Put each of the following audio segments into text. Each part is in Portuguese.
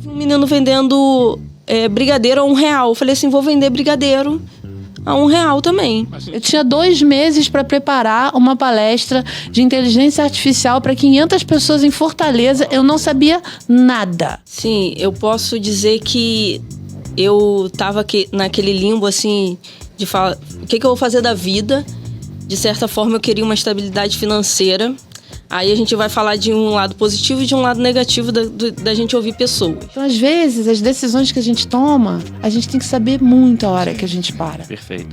Um menino vendendo brigadeiro a R$1. Eu falei assim, vou vender brigadeiro a R$1 também. Eu tinha 2 meses para preparar uma palestra de inteligência artificial para 500 pessoas em Fortaleza. Eu não sabia nada. Sim, eu posso dizer que eu tava naquele limbo, assim, de falar, o que eu vou fazer da vida? De certa forma, eu queria uma estabilidade financeira. Aí a gente vai falar de um lado positivo e de um lado negativo da gente ouvir pessoas. Então, às vezes, as decisões que a gente toma, a gente tem que saber muito a hora que a gente para. Perfeito.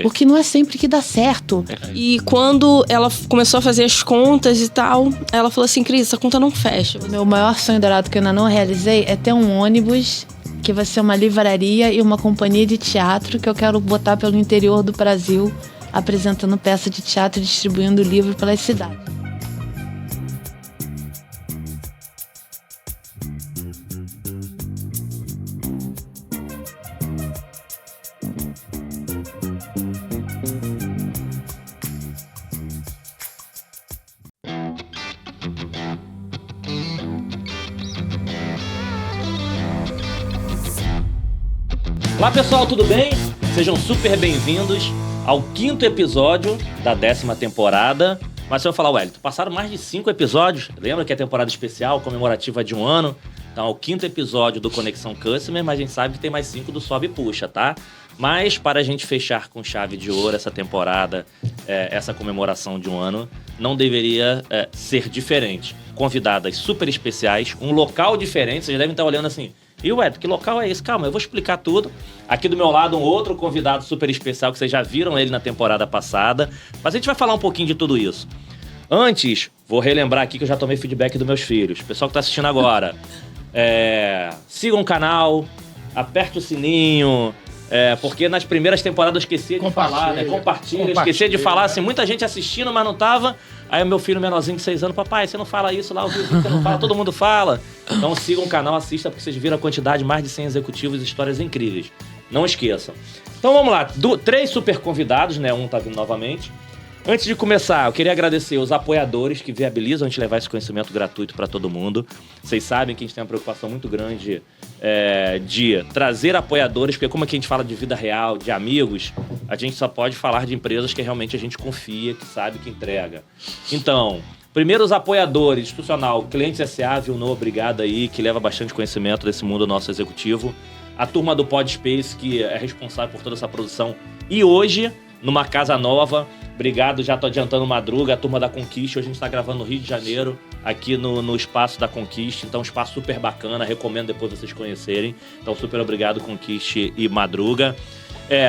Porque não é sempre que dá certo. E quando ela começou a fazer as contas e tal, ela falou assim, Cris, essa conta não fecha. Meu maior sonho dourado que eu ainda não realizei é ter um ônibus que vai ser uma livraria e uma companhia de teatro que eu quero botar pelo interior do Brasil, apresentando peça de teatro e distribuindo livro pelas cidades. Olá pessoal, tudo bem? Sejam super bem-vindos ao 5º episódio da 10ª temporada. Mas se eu falar, Wellington, passaram mais de 5 episódios. Lembra que é temporada especial, comemorativa de 1 ano? Então é o 5º episódio do Conexão Customer, mas a gente sabe que tem mais 5 do Sobe e Puxa, tá? Mas para a gente fechar com chave de ouro essa temporada, essa comemoração de 1 ano, não deveria ser diferente. Convidadas super especiais, um local diferente, vocês devem estar olhando assim... E o Ed, que local é esse? Calma, eu vou explicar tudo. Aqui do meu lado, um outro convidado super especial, que vocês já viram ele na temporada passada. Mas a gente vai falar um pouquinho de tudo isso. Antes, vou relembrar aqui que eu já tomei feedback dos meus filhos. Pessoal que tá assistindo agora, sigam o canal, aperte o sininho... porque nas primeiras temporadas eu esquecia de falar, né? Compartilha. Esquecia de falar, assim, muita gente assistindo, mas não tava. Aí o meu filho menorzinho de 6 anos, papai, você não fala isso lá, o vídeo você não fala, todo mundo fala. Então sigam o canal, assista, porque vocês viram a quantidade, mais de 100 executivos e histórias incríveis. Não esqueçam. Então vamos lá, 3 super convidados, né? Um tá vindo novamente. Antes de começar, eu queria agradecer os apoiadores que viabilizam a gente levar esse conhecimento gratuito para todo mundo. Vocês sabem que a gente tem uma preocupação muito grande de trazer apoiadores, porque como aqui a gente fala de vida real, de amigos, a gente só pode falar de empresas que realmente a gente confia, que sabe, que entrega. Então, primeiro os apoiadores, institucional, Clientes S.A., Vilno, obrigado aí, que leva bastante conhecimento desse mundo nosso executivo. A turma do Podspace, que é responsável por toda essa produção. E hoje, numa casa nova, obrigado, já tô adiantando Madruga, a turma da Conquiste. Hoje a gente tá gravando no Rio de Janeiro, aqui no espaço da Conquiste. Então, um espaço super bacana, recomendo depois vocês conhecerem. Então, super obrigado, Conquiste e Madruga.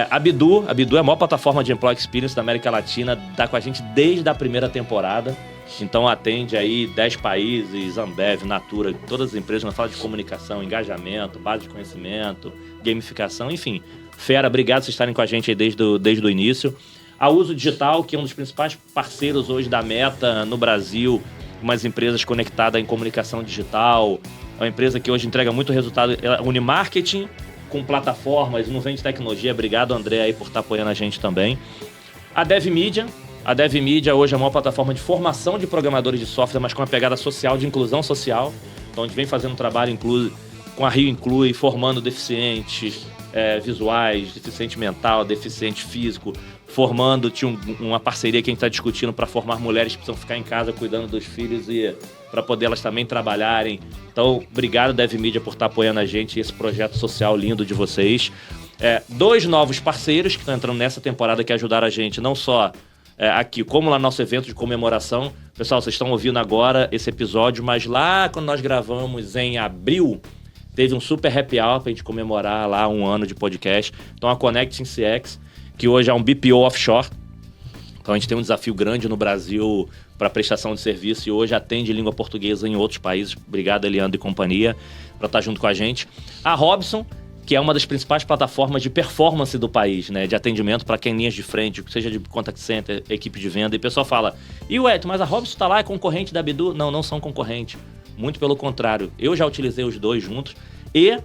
A Bidu é a maior plataforma de Employee Experience da América Latina, tá com a gente desde a primeira temporada. Então, atende aí 10 países, Ambev, Natura, todas as empresas, nós falamos de comunicação, engajamento, base de conhecimento, gamificação, enfim. Fera, obrigado por estarem com a gente aí desde o início. A Uso Digital, que é um dos principais parceiros hoje da Meta no Brasil, umas empresas conectadas em comunicação digital, é uma empresa que hoje entrega muito resultado, ela une marketing com plataformas, não vende tecnologia. Obrigado, André, aí por estar apoiando a gente também. A DevMedia hoje é a maior plataforma de formação de programadores de software, mas com uma pegada social, de inclusão social. Então a gente vem fazendo um trabalho com a Rio Inclui, formando deficientes visuais, deficiente mental, deficiente físico, formando, tinha uma parceria que a gente está discutindo para formar mulheres que precisam ficar em casa cuidando dos filhos e para poder elas também trabalharem. Então, obrigado, DevMedia, por estar apoiando a gente e esse projeto social lindo de vocês. 2 novos parceiros que estão entrando nessa temporada que ajudaram a gente, não só aqui, como lá no nosso evento de comemoração. Pessoal, vocês estão ouvindo agora esse episódio, mas lá quando nós gravamos em abril, teve um super happy hour pra gente comemorar lá 1 ano de podcast. Então a Connecting CX, que hoje é um BPO offshore. Então a gente tem um desafio grande no Brasil para prestação de serviço e hoje atende língua portuguesa em outros países. Obrigado, Eliandro e companhia, para estar junto com a gente. A Robson, que é uma das principais plataformas de performance do país, né? De atendimento para quem linhas de frente, seja de contact center, equipe de venda. E o pessoal fala, e o Edson, mas a Robson tá lá, é concorrente da Bidu? Não são concorrentes. Muito pelo contrário. Eu já utilizei os 2 juntos e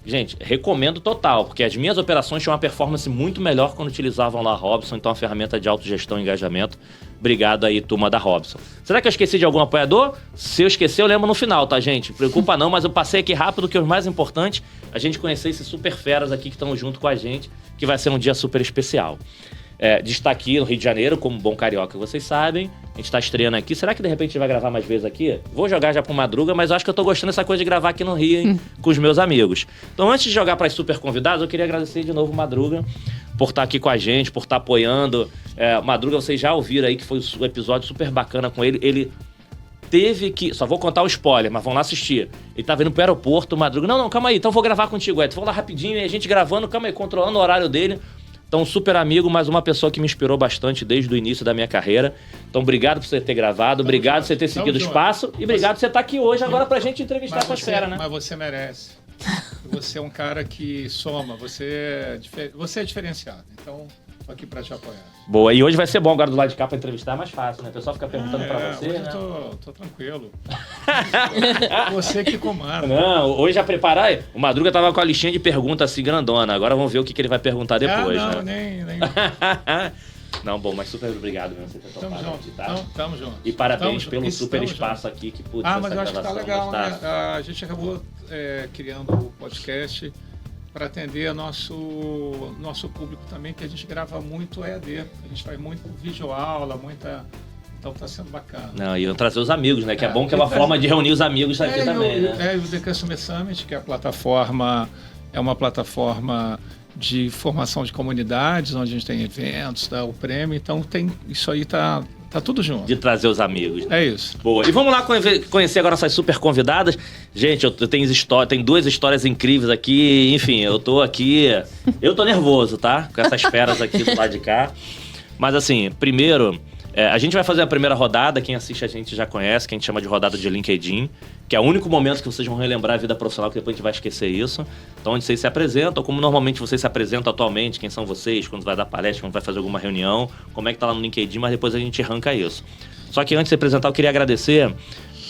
Gente, recomendo total, porque as minhas operações tinham uma performance muito melhor quando utilizavam lá a Robson, então a ferramenta de autogestão e engajamento. Obrigado aí, turma da Robson. Será que eu esqueci de algum apoiador? Se eu esquecer, eu lembro no final, tá, gente? Preocupa não, mas eu passei aqui rápido, que é o mais importante, a gente conhecer esses super feras aqui que estão junto com a gente, que vai ser um dia super especial. De estar aqui no Rio de Janeiro, como bom carioca, vocês sabem. A gente tá estreando aqui. Será que de repente a gente vai gravar mais vezes aqui? Vou jogar já pro Madruga, mas eu acho que eu tô gostando dessa coisa de gravar aqui no Rio, hein, com os meus amigos. Então, antes de jogar para as super convidados, eu queria agradecer de novo o Madruga por estar aqui com a gente, por estar apoiando. Madruga, vocês já ouviram aí que foi um episódio super bacana com ele. Ele teve que... Só vou contar o spoiler, mas vão lá assistir. Ele tava indo pro aeroporto, o Madruga... Não, calma aí, então vou gravar contigo, Edson. Vou lá rapidinho, e a gente gravando, calma aí, controlando o horário dele. Então, super amigo, mas uma pessoa que me inspirou bastante desde o início da minha carreira. Então, obrigado por você ter gravado, obrigado por você ter seguido o espaço e obrigado por você estar aqui hoje agora pra gente entrevistar essa fera, né? Mas você merece. Você é um cara que soma, você é diferenciado. Então, tô aqui pra te apoiar. Boa, e hoje vai ser bom agora do lado de cá pra entrevistar, é mais fácil, né? O pessoal fica perguntando pra você, hoje né? Eu tô tranquilo. Você que comanda. Não, hoje já preparar. O Madruga tava com a listinha de perguntas assim grandona. Agora vamos ver o que ele vai perguntar depois, não, né? nem. Não, bom, mas super obrigado mesmo por você ter Tamo topado junto, aqui, tá? tamo junto. E parabéns Tamo pelo junto. super Estamos espaço aqui que putz, mas eu acho que tá gravação legal, vai né? estar- A gente acabou criando o podcast para atender nosso público também, que a gente grava muito EAD. A gente faz muito videoaula, muita... Então tá sendo bacana. Não, e eu trazer os amigos, né? Que é bom que é uma forma de reunir os amigos aqui também, né? O The Customer Summit, que é uma plataforma de formação de comunidades, onde a gente tem eventos, dá o prêmio, então isso aí tá tudo junto. De trazer os amigos. É isso. Boa. E vamos lá conhecer agora nossas super convidadas. Gente, eu tenho duas histórias incríveis aqui. Enfim, eu tô nervoso, tá? Com essas feras aqui do lado de cá. Mas assim, primeiro... a gente vai fazer a primeira rodada, quem assiste a gente já conhece, que a gente chama de rodada de LinkedIn, que é o único momento que vocês vão relembrar a vida profissional, que depois a gente vai esquecer isso. Então, onde vocês se apresentam, como normalmente vocês se apresentam atualmente, quem são vocês, quando vai dar palestra, quando vai fazer alguma reunião, como é que tá lá no LinkedIn, mas depois a gente arranca isso. Só que antes de se apresentar, eu queria agradecer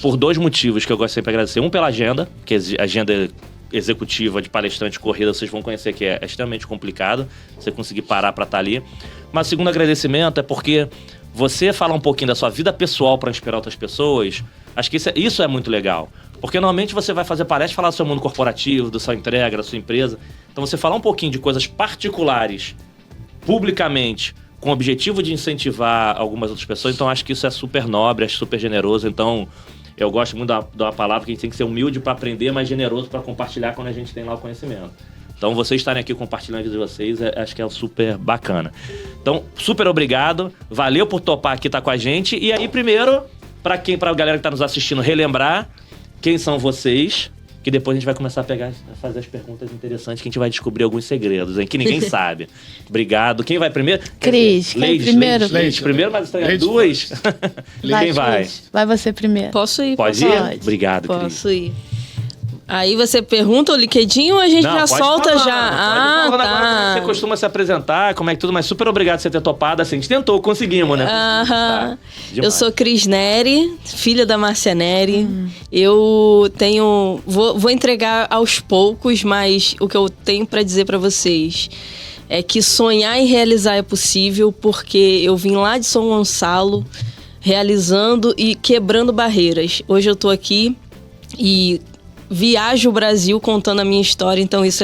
por dois motivos que eu gosto sempre de agradecer. Um, pela agenda, que a agenda executiva de palestrante corrida, vocês vão conhecer que é extremamente complicado, você conseguir parar para estar ali. Mas o segundo agradecimento é porque você falar um pouquinho da sua vida pessoal para inspirar outras pessoas, acho que isso é muito legal. Porque normalmente você vai fazer palestra e falar do seu mundo corporativo, da sua entrega, da sua empresa. Então você falar um pouquinho de coisas particulares, publicamente, com o objetivo de incentivar algumas outras pessoas, então acho que isso é super nobre, é super generoso. Então eu gosto muito da palavra que a gente tem que ser humilde para aprender, mas generoso para compartilhar quando a gente tem lá o conhecimento. Então, vocês estarem aqui compartilhando a vida de vocês, acho que é super bacana. Então, super obrigado. Valeu por topar aqui, estar com a gente. E aí, primeiro, pra galera que está nos assistindo, relembrar quem são vocês, que depois a gente vai começar a fazer as perguntas interessantes, que a gente vai descobrir alguns segredos, hein, que ninguém sabe. Obrigado. Quem vai primeiro? Cris, quem primeiro? Ladies primeiro, mas tem duas. Quem vai? Vai você primeiro. Posso ir? Pode ir? Obrigado, Cris. Posso ir. Aí você pergunta o LinkedIn ou a gente já solta já? Pode falar agora como é que você costuma se apresentar, como é que tudo, mas super obrigado por você ter topado. Assim, a gente tentou, conseguimos, né? Tá, eu sou Cris Neri, filha da Márcia Neri. Eu tenho... Vou entregar aos poucos, mas o que eu tenho pra dizer pra vocês é que sonhar e realizar é possível, porque eu vim lá de São Gonçalo realizando e quebrando barreiras. Hoje eu tô aqui e viajo o Brasil contando a minha história, então isso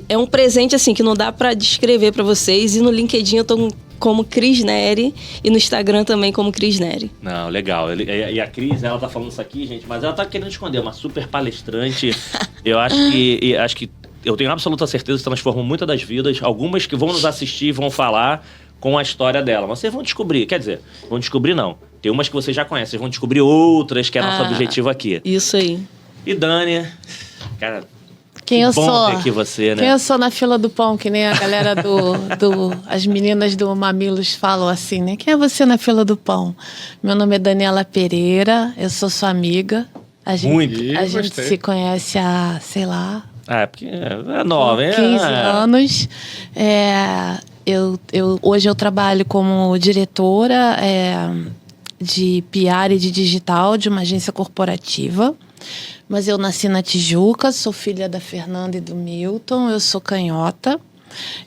é um presente assim que não dá pra descrever pra vocês. E no LinkedIn eu tô como Cris Neri e no Instagram também como Cris Neri. Não, legal. E a Cris, ela tá falando isso aqui, gente, mas ela tá querendo esconder, uma super palestrante. Eu acho que eu tenho absoluta certeza que transformou muitas das vidas, algumas que vão nos assistir, vão falar com a história dela. Mas vocês vão descobrir, quer dizer, vão descobrir não. Tem umas que vocês já conhecem, vocês vão descobrir outras, que é nosso objetivo aqui. Isso aí. E Dani, cara, quem eu bom sou? ter aqui você, né? Quem eu sou na fila do pão, que nem a galera as meninas do Mamilos falam assim, né? Quem é você na fila do pão? Meu nome é Daniela Pereira, eu sou sua amiga. A gente se conhece há, sei lá... porque é nova, 15 anos. Hoje eu trabalho como diretora de PR e de digital de uma agência corporativa. Mas eu nasci na Tijuca, sou filha da Fernanda e do Milton, eu sou canhota,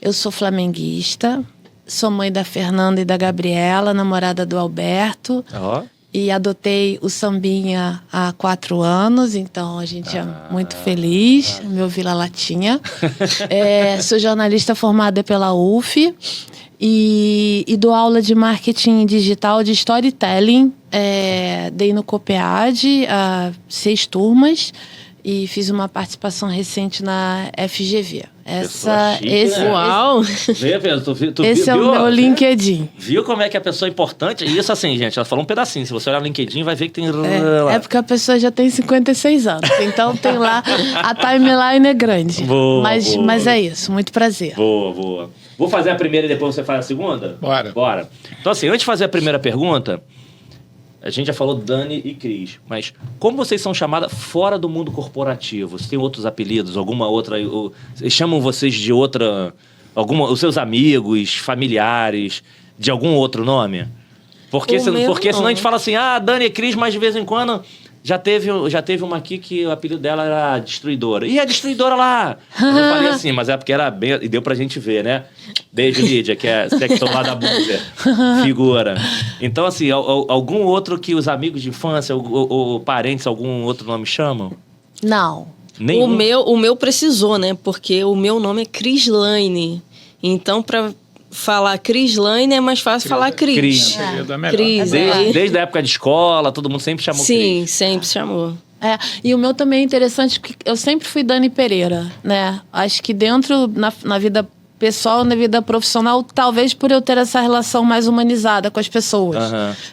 eu sou flamenguista, sou mãe da Fernanda e da Gabriela, namorada do Alberto. E adotei o Sambinha há 4 anos, então a gente é muito feliz. Meu Vila Latinha. Sou jornalista formada pela UF e dou aula de marketing digital, de storytelling. Dei no Copead 6 turmas e fiz uma participação recente na FGV. Uau! Esse é o meu LinkedIn. Viu como é que a pessoa é importante? E isso assim, gente, ela falou um pedacinho. Se você olhar no LinkedIn, vai ver que tem... É porque a pessoa já tem 56 anos. Então tem lá, a timeline é grande. Boa. Mas é isso, muito prazer. Boa. Vou fazer a primeira e depois você faz a segunda? Bora. Então assim, antes de fazer a primeira pergunta... A gente já falou Dani e Cris, mas como vocês são chamadas fora do mundo corporativo? Você tem outros apelidos? Alguma outra... chamam vocês de outra... os seus amigos, familiares, de algum outro nome? Porque senão a gente fala assim, Dani e Cris, mas de vez em quando... Já teve uma aqui que o apelido dela era Destruidora. E a Destruidora lá! Eu falei assim, mas é porque era bem... E deu pra gente ver, né? Beijo, Lídia, que é sector lá da Búzia. Figura. Então, assim, algum outro que os amigos de infância ou parentes, algum outro nome chamam? Não. Nenhum? O meu precisou, né? Porque o meu nome é Crislaine. Então, pra falar Crislaine é mais fácil falar Cris. Cris. Desde a época de escola, todo mundo sempre chamou Cris. Sim, sempre chamou. E o meu também é interessante, porque eu sempre fui Dani Pereira, né? Acho que dentro, na vida pessoal, na vida profissional, talvez por eu ter essa relação mais humanizada com as pessoas.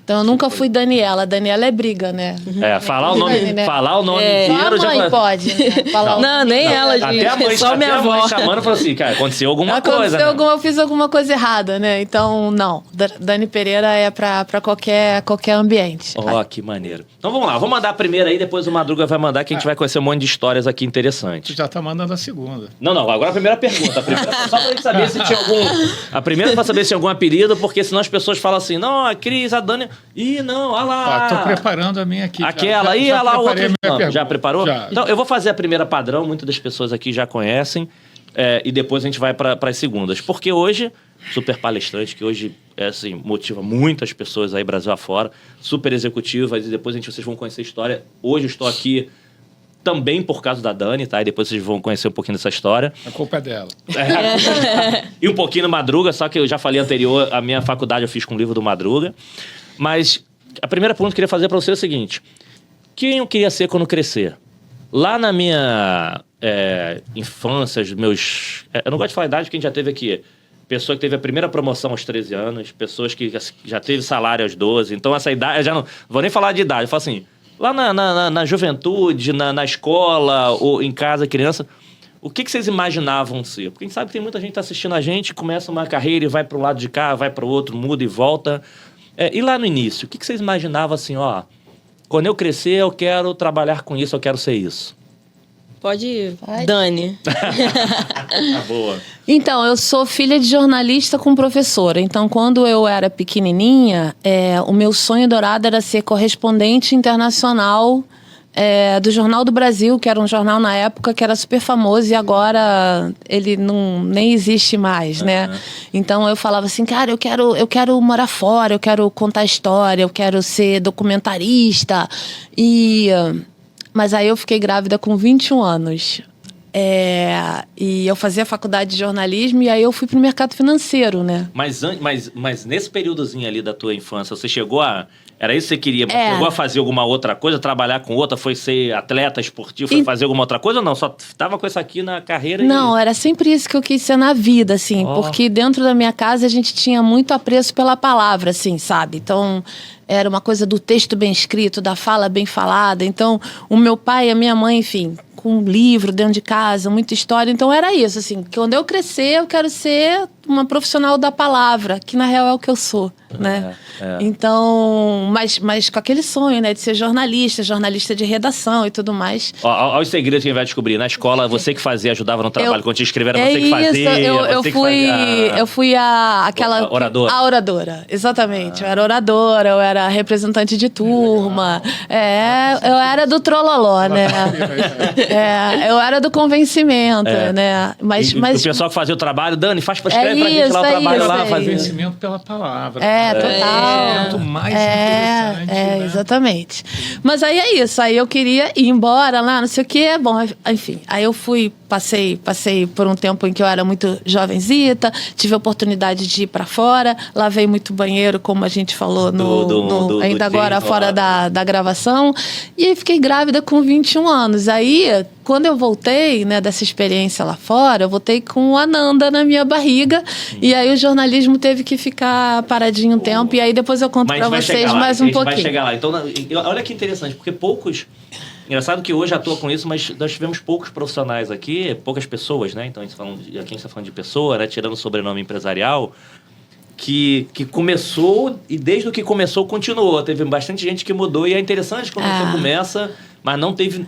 Então eu nunca fui Daniela. Daniela é briga, né? Falar o nome, né? Falar o nome inteiro já... A mãe pode, né? Não, nem ela, gente. Só minha avó. A mãe chamando e falou assim, cara, aconteceu alguma coisa, né? Eu fiz alguma coisa errada, né? Então, não. Dani Pereira é pra qualquer ambiente. Que maneiro. Então vamos lá, vou mandar a primeira aí, depois o Madruga vai mandar, que a gente vai conhecer um monte de histórias aqui interessantes. Tu já tá mandando a segunda. Não, agora a primeira pergunta. A primeira só pra gente saber se tinha algum... A primeira é pra saber se tinha algum apelido, porque senão as pessoas falam assim, não, a Cris, a Dani... olha lá... Tô preparando a minha aqui. Aquela, olha lá o outro... Já preparou? Já. Então, eu vou fazer a primeira padrão, muitas das pessoas aqui já conhecem, e depois a gente vai para as segundas. Porque hoje, super palestrante, que hoje assim, motiva muitas pessoas aí, Brasil afora, super executivas, e depois vocês vão conhecer a história. Hoje eu estou aqui também por causa da Dani, tá? E depois vocês vão conhecer um pouquinho dessa história. A culpa é dela. E um pouquinho no Madruga, só que eu já falei anterior, a minha faculdade eu fiz com o livro do Madruga. Mas a primeira pergunta que eu queria fazer para você é o seguinte: quem eu queria ser quando crescer? Lá na minha infância, os meus... eu não gosto de falar idade, porque a gente já teve aqui pessoa que teve a primeira promoção aos 13 anos, pessoas que já teve salário aos 12. Então essa idade, eu já não vou nem falar de idade, eu falo assim... Lá na juventude, na escola ou em casa, criança, o que vocês imaginavam ser? Porque a gente sabe que tem muita gente que está assistindo a gente, começa uma carreira e vai para o lado de cá, vai para o outro, muda e volta. E lá no início, o que vocês imaginavam assim, quando eu crescer eu quero trabalhar com isso, eu quero ser isso? Pode ir, Dani. Boa. Então, eu sou filha de jornalista com professora. Então, quando eu era pequenininha, o meu sonho dourado era ser correspondente internacional do Jornal do Brasil, que era um jornal na época que era super famoso e agora ele nem existe mais, né? Então, eu falava assim, cara, eu quero morar fora, eu quero contar história, eu quero ser documentarista. Mas aí eu fiquei grávida com 21 anos. E eu fazia faculdade de jornalismo e aí eu fui pro mercado financeiro, né? Mas nesse períodozinho ali da tua infância, você chegou a... Era isso que você queria? Chegou a fazer alguma outra coisa? Trabalhar com outra? Foi ser atleta esportivo? Foi fazer alguma outra coisa ou não? Só tava com isso aqui na carreira? Não, era sempre isso que eu quis ser na vida, assim. Porque dentro da minha casa a gente tinha muito apreço pela palavra, assim, sabe? Então... Era uma coisa do texto bem escrito, da fala bem falada. Então, o meu pai e a minha mãe, enfim, com um livro dentro de casa, muita história. Então, era isso, assim. Quando eu crescer, eu quero ser uma profissional da palavra, que na real é o que eu sou, né? Então, mas com aquele sonho, né, de ser jornalista de redação e tudo mais. Olha os segredos que a gente vai descobrir. Na escola, você que fazia, ajudava no trabalho. Quando te escreveram, você que fazia. Eu fui aquela... Oradora. A oradora, exatamente. Eu era oradora, eu era representante de turma. Eu era do trololó, né? Eu era do convencimento, né? Mas o pessoal que fazia o trabalho, Dani, escreve pra gente lá o trabalho lá. Convencimento pela palavra. Total. Mais interessante, né? Exatamente. Mas aí é isso. Aí eu queria ir embora lá, não sei o quê. Bom, enfim. Aí eu passei por um tempo em que eu era muito jovenzita, tive a oportunidade de ir para fora, lavei muito banheiro, como a gente falou ainda agora fora da gravação, e aí fiquei grávida com 21 anos. Aí, quando eu voltei, né, dessa experiência lá fora, eu voltei com a Nanda na minha barriga, e aí o jornalismo teve que ficar paradinho um tempo, e aí depois eu conto para vocês mais um pouquinho. Vai chegar lá. Então, olha que interessante, porque poucos... Engraçado que hoje atua com isso, mas nós tivemos poucos profissionais aqui, poucas pessoas, né? Então, aqui a gente está falando de pessoa, né? Tirando o sobrenome empresarial, que começou e desde o que começou continuou. Teve bastante gente que mudou e é interessante quando você começa, mas não teve...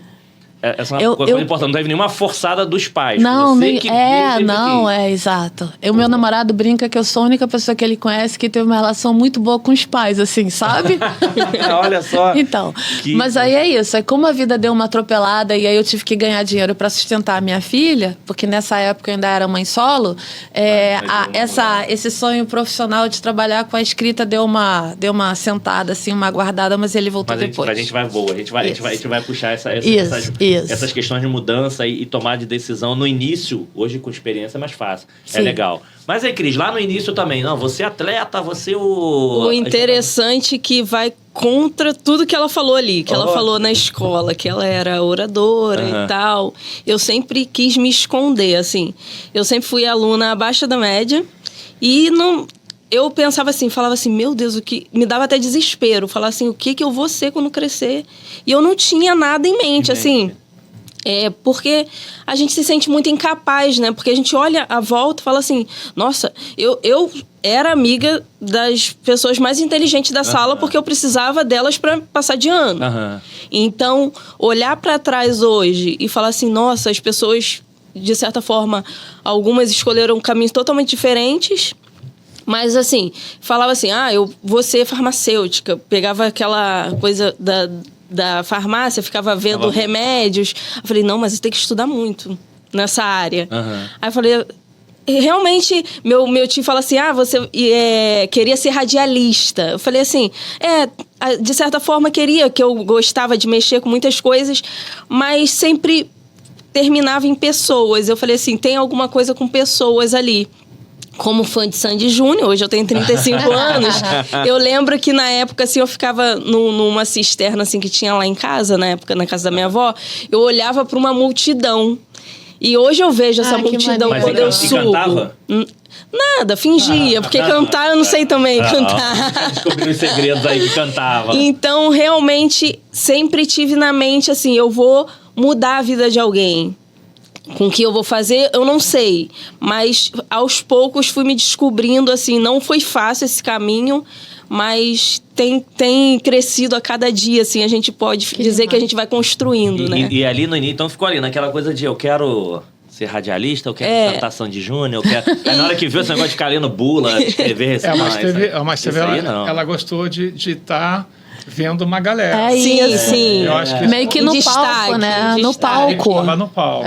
Essa é uma coisa importante, não teve nenhuma forçada dos pais. Não, você exato. Meu namorado brinca que eu sou a única pessoa que ele conhece que teve uma relação muito boa com os pais, assim, sabe? Olha só. Então, mas aí é isso. Aí como a vida deu uma atropelada e aí eu tive que ganhar dinheiro para sustentar a minha filha, porque nessa época eu ainda era mãe solo, esse sonho profissional de trabalhar com a escrita deu uma sentada, assim, uma guardada, mas ele voltou depois. A gente vai boa, a gente vai puxar essas questões de mudança e tomar de decisão no início, hoje com experiência é mais fácil. Sim. É legal. Mas aí, Cris, lá no início também, não, você é atleta, você o interessante que vai contra tudo que ela falou ali, que ela falou na escola, que ela era oradora e tal. Eu sempre quis me esconder, assim. Eu sempre fui aluna abaixo da média e não... Eu pensava assim, falava assim, meu Deus, o que me dava até desespero. Falava assim, o que eu vou ser quando crescer? E eu não tinha nada em mente, assim... porque a gente se sente muito incapaz, né? Porque a gente olha à volta e fala assim, nossa, eu era amiga das pessoas mais inteligentes da sala porque eu precisava delas para passar de ano. Então, olhar para trás hoje e falar assim, nossa, as pessoas, de certa forma, algumas escolheram caminhos totalmente diferentes, mas assim, falava assim, eu vou ser farmacêutica. Pegava aquela coisa da farmácia, ficava vendo remédios. Eu falei, não, mas você tem que estudar muito nessa área. Aí eu falei, realmente, meu tio fala assim, você queria ser radialista. Eu falei assim, de certa forma queria, que eu gostava de mexer com muitas coisas, mas sempre terminava em pessoas. Eu falei assim, tem alguma coisa com pessoas ali. Como fã de Sandy Júnior, hoje eu tenho 35 anos, eu lembro que na época, assim, eu ficava numa cisterna, assim, que tinha lá em casa, na época, na casa da minha avó, eu olhava para uma multidão. E hoje eu vejo essa multidão quando eu subo. Cantava? Nada, fingia, porque cantar eu não sei também cantar. Descobri os segredos aí que cantava. Então, realmente, sempre tive na mente, assim, eu vou mudar a vida de alguém. Com o que eu vou fazer, eu não sei. Mas, aos poucos, fui me descobrindo, assim, não foi fácil esse caminho, mas tem crescido a cada dia, assim, a gente pode dizer que a gente vai construindo, né? E ali no início, então ficou ali, naquela coisa de eu quero ser radialista, eu quero cantar Sandy Júnior, eu quero... Aí na hora que viu esse negócio de ficar lendo bula, de escrever... Mas teve ela gostou de estar... vendo uma galera. Sim. Eu acho que meio que no palco, né? No palco. Tava no palco.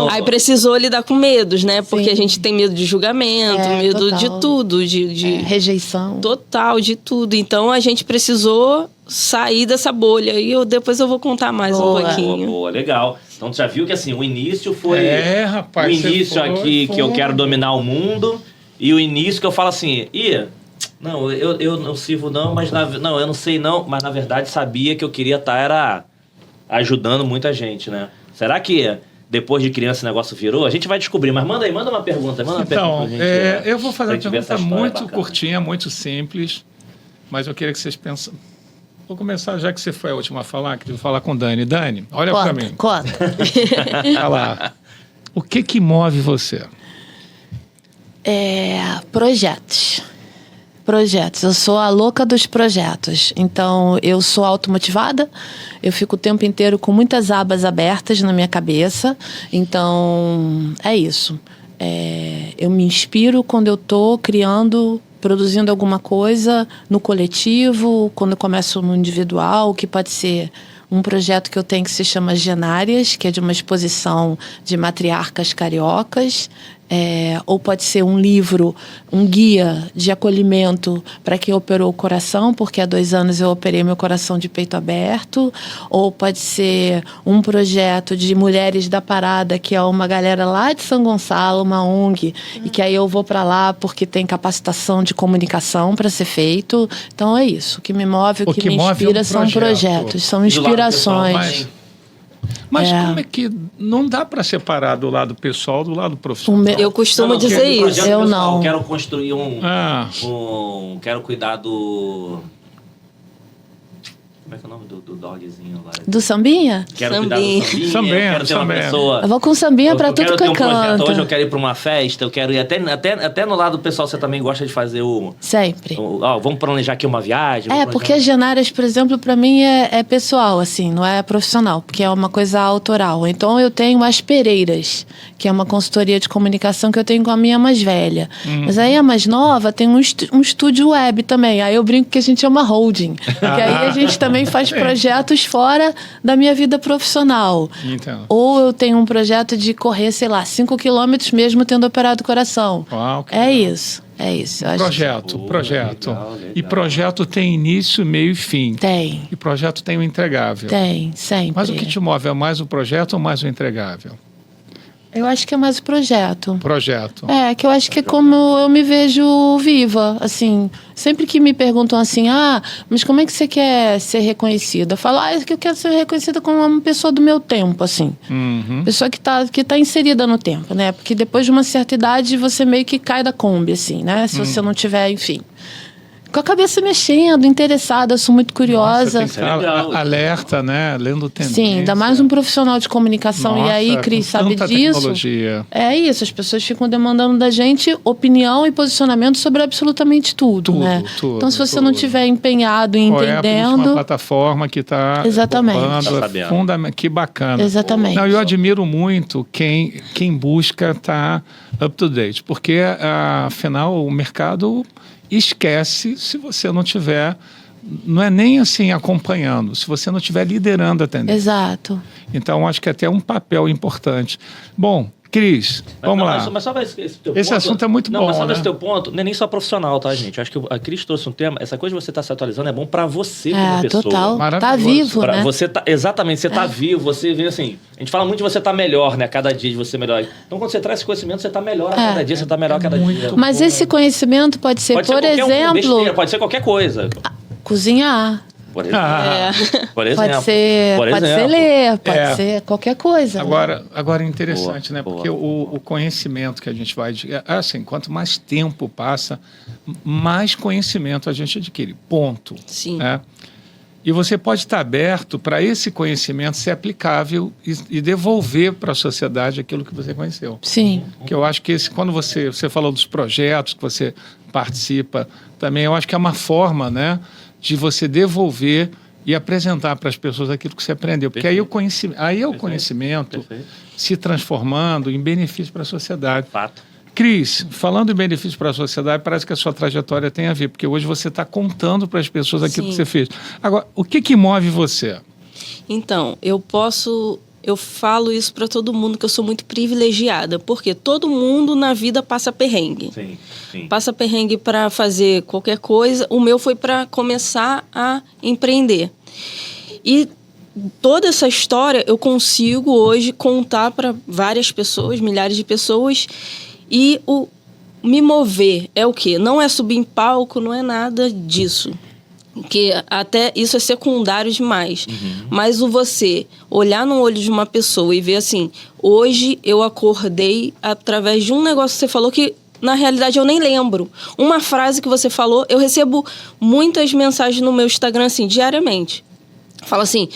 Aí precisou lidar com medos, né? Porque a gente tem medo de julgamento, medo de tudo. De rejeição. Total, de tudo. Então, a gente precisou sair dessa bolha. E depois eu vou contar mais um pouquinho. Boa, legal. Então, tu já viu que, assim, o início foi... rapaz. O início aqui que eu quero dominar o mundo. E o início que eu falo assim... Não, eu não sirvo não, mas... Não, eu não sei não, mas na verdade sabia que eu queria estar ajudando muita gente, né? Será que depois de criança esse negócio virou? A gente vai descobrir, mas manda uma pergunta. Então, eu vou fazer uma pergunta muito curtinha, muito simples, mas eu queria que vocês pensem... Vou começar, já que você foi a última a falar, que eu vou falar com Dani. Dani, olha para mim. Conta. Olha lá. O que move você? Projetos. Eu sou a louca dos projetos. Então, eu sou automotivada. Eu fico o tempo inteiro com muitas abas abertas na minha cabeça. Então, é isso. Eu me inspiro quando eu estou criando, produzindo alguma coisa no coletivo, quando eu começo no individual, que pode ser um projeto que eu tenho que se chama Genárias, que é de uma exposição de matriarcas cariocas. Ou pode ser um livro, um guia de acolhimento para quem operou o coração, porque há 2 anos eu operei meu coração de peito aberto. Ou pode ser um projeto de Mulheres da Parada, que é uma galera lá de São Gonçalo, uma ONG, e que aí eu vou para lá porque tem capacitação de comunicação para ser feito. Então é isso, o que me move, o que me inspira são projetos, são inspirações. Mas como é que não dá para separar do lado pessoal do lado profissional? Eu costumo dizer isso. Eu não. Eu quero construir quero cuidar do... Como é que é o nome do dogzinho lá? Do sambinha? Quero cuidar do sambinha. Eu quero ter uma pessoa... Eu vou com sambinha pra tudo que eu canto. Hoje eu quero ir pra uma festa, eu quero ir até no lado pessoal, você também gosta de fazer Sempre. Vamos planejar aqui uma viagem. Porque as Genárias, por exemplo, pra mim é pessoal, assim, não é profissional, porque é uma coisa autoral. Então eu tenho as Pereiras, que é uma consultoria de comunicação que eu tenho com a minha mais velha. Mas aí a mais nova tem um estúdio web também. Aí eu brinco que a gente é uma holding. Porque aí a gente também faz projetos fora da minha vida profissional. Então. Ou eu tenho um projeto de correr, 5 quilômetros mesmo tendo operado o coração. Uau, isso. Projeto. Legal. E projeto tem início, meio e fim. Tem. E projeto tem o entregável. Tem, sempre. Mas o que te move é mais o projeto ou mais o entregável? Eu acho que é mais o projeto. Que eu acho que é como eu me vejo viva, assim. Sempre que me perguntam assim, mas como é que você quer ser reconhecida? Eu falo, é que eu quero ser reconhecida como uma pessoa do meu tempo, assim. Pessoa que tá inserida no tempo, né? Porque depois de uma certa idade, você meio que cai da Kombi, assim, né? Se você não tiver, enfim... Com a cabeça mexendo, interessada, eu sou muito curiosa. Nossa, tem que estar alerta, né? Lendo tendência. Sim, ainda mais um profissional de comunicação. Nossa, e aí, Cris, sabe disso? Tecnologia. É isso, as pessoas ficam demandando da gente opinião e posicionamento sobre absolutamente tudo, né? Tudo, então, se você não estiver empenhado e entendendo... uma plataforma que está fundamental. Que bacana. Exatamente. Eu admiro muito quem busca estar up to date, porque, afinal, o mercado... esquece se você não tiver, não é nem assim acompanhando, se você não estiver liderando a tendência. Exato. Então, acho que é até um papel importante. Bom, Cris, vamos lá. Mas só esse teu esse ponto, assunto é muito bom, mas só né? esse teu ponto, não é nem só profissional, tá, gente? Eu acho que a Cris trouxe um tema, essa coisa de você estar se atualizando é bom pra você como pessoa. Total. Tá Maravilhoso. vivo, né? Você exatamente, você tá vivo, você vê assim, a gente fala muito de você tá melhor, né? Cada dia de você melhor. Então, quando você traz esse conhecimento, você tá melhor a cada dia, você tá melhor a cada dia. Mas esse conhecimento pode ser, por exemplo... besteira, pode ser qualquer coisa. Cozinhar. Por exemplo. Por exemplo. Pode ser ler, pode ser qualquer coisa. Agora é interessante, né? Boa. Porque o conhecimento que a gente vai... Assim, quanto mais tempo passa, mais conhecimento a gente adquire. Ponto. Sim. Né? E você pode estar aberto para esse conhecimento ser aplicável e devolver para a sociedade aquilo que você conheceu. Sim. Que eu acho que quando você falou dos projetos que você participa, também eu acho que é uma forma, né, de você devolver e apresentar para as pessoas aquilo que você aprendeu. Porque aí é o conhecimento se transformando em benefício para a sociedade. Fato. Cris, falando em benefício para a sociedade, parece que a sua trajetória tem a ver, porque hoje você está contando para as pessoas aquilo que você fez. Agora, o que move você? Então, eu falo isso para todo mundo, que eu sou muito privilegiada, porque todo mundo na vida passa perrengue. Sim. Passa perrengue para fazer qualquer coisa. O meu foi para começar a empreender. E toda essa história eu consigo hoje contar para várias pessoas, milhares de pessoas. E o me mover é o quê? Não é subir em palco, não é nada disso. Que até isso é secundário demais. Mas o você olhar no olho de uma pessoa e ver assim, hoje eu acordei através de um negócio que você falou que na realidade eu nem lembro. Uma frase que você falou, eu recebo muitas mensagens no meu Instagram assim, diariamente. Fala assim,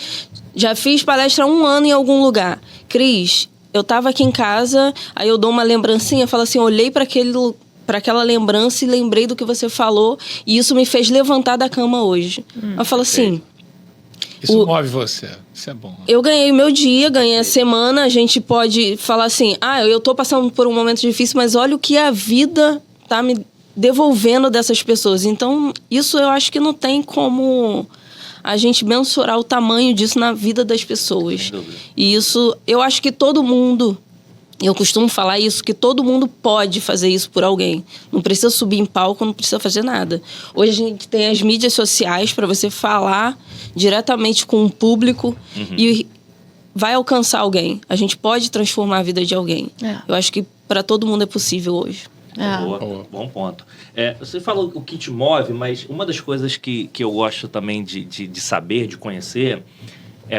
já fiz palestra há 1 ano em algum lugar. Cris, eu tava aqui em casa, aí eu dou uma lembrancinha, falo assim, olhei para para aquela lembrança e lembrei do que você falou. E isso me fez levantar da cama hoje. Eu falo assim... Isso move você, isso é bom. Eu ganhei o meu dia, ganhei a semana. A gente pode falar assim, eu tô passando por um momento difícil, mas olha o que a vida tá me devolvendo dessas pessoas. Então, isso eu acho que não tem como a gente mensurar o tamanho disso na vida das pessoas. E isso, eu acho que todo mundo... Eu costumo falar isso, que todo mundo pode fazer isso por alguém. Não precisa subir em palco, não precisa fazer nada. Hoje a gente tem as mídias sociais para você falar diretamente com o público e vai alcançar alguém. A gente pode transformar a vida de alguém. Eu acho que para todo mundo é possível hoje. Bom ponto. Você falou o que te move, mas uma das coisas que eu gosto também de saber, de conhecer,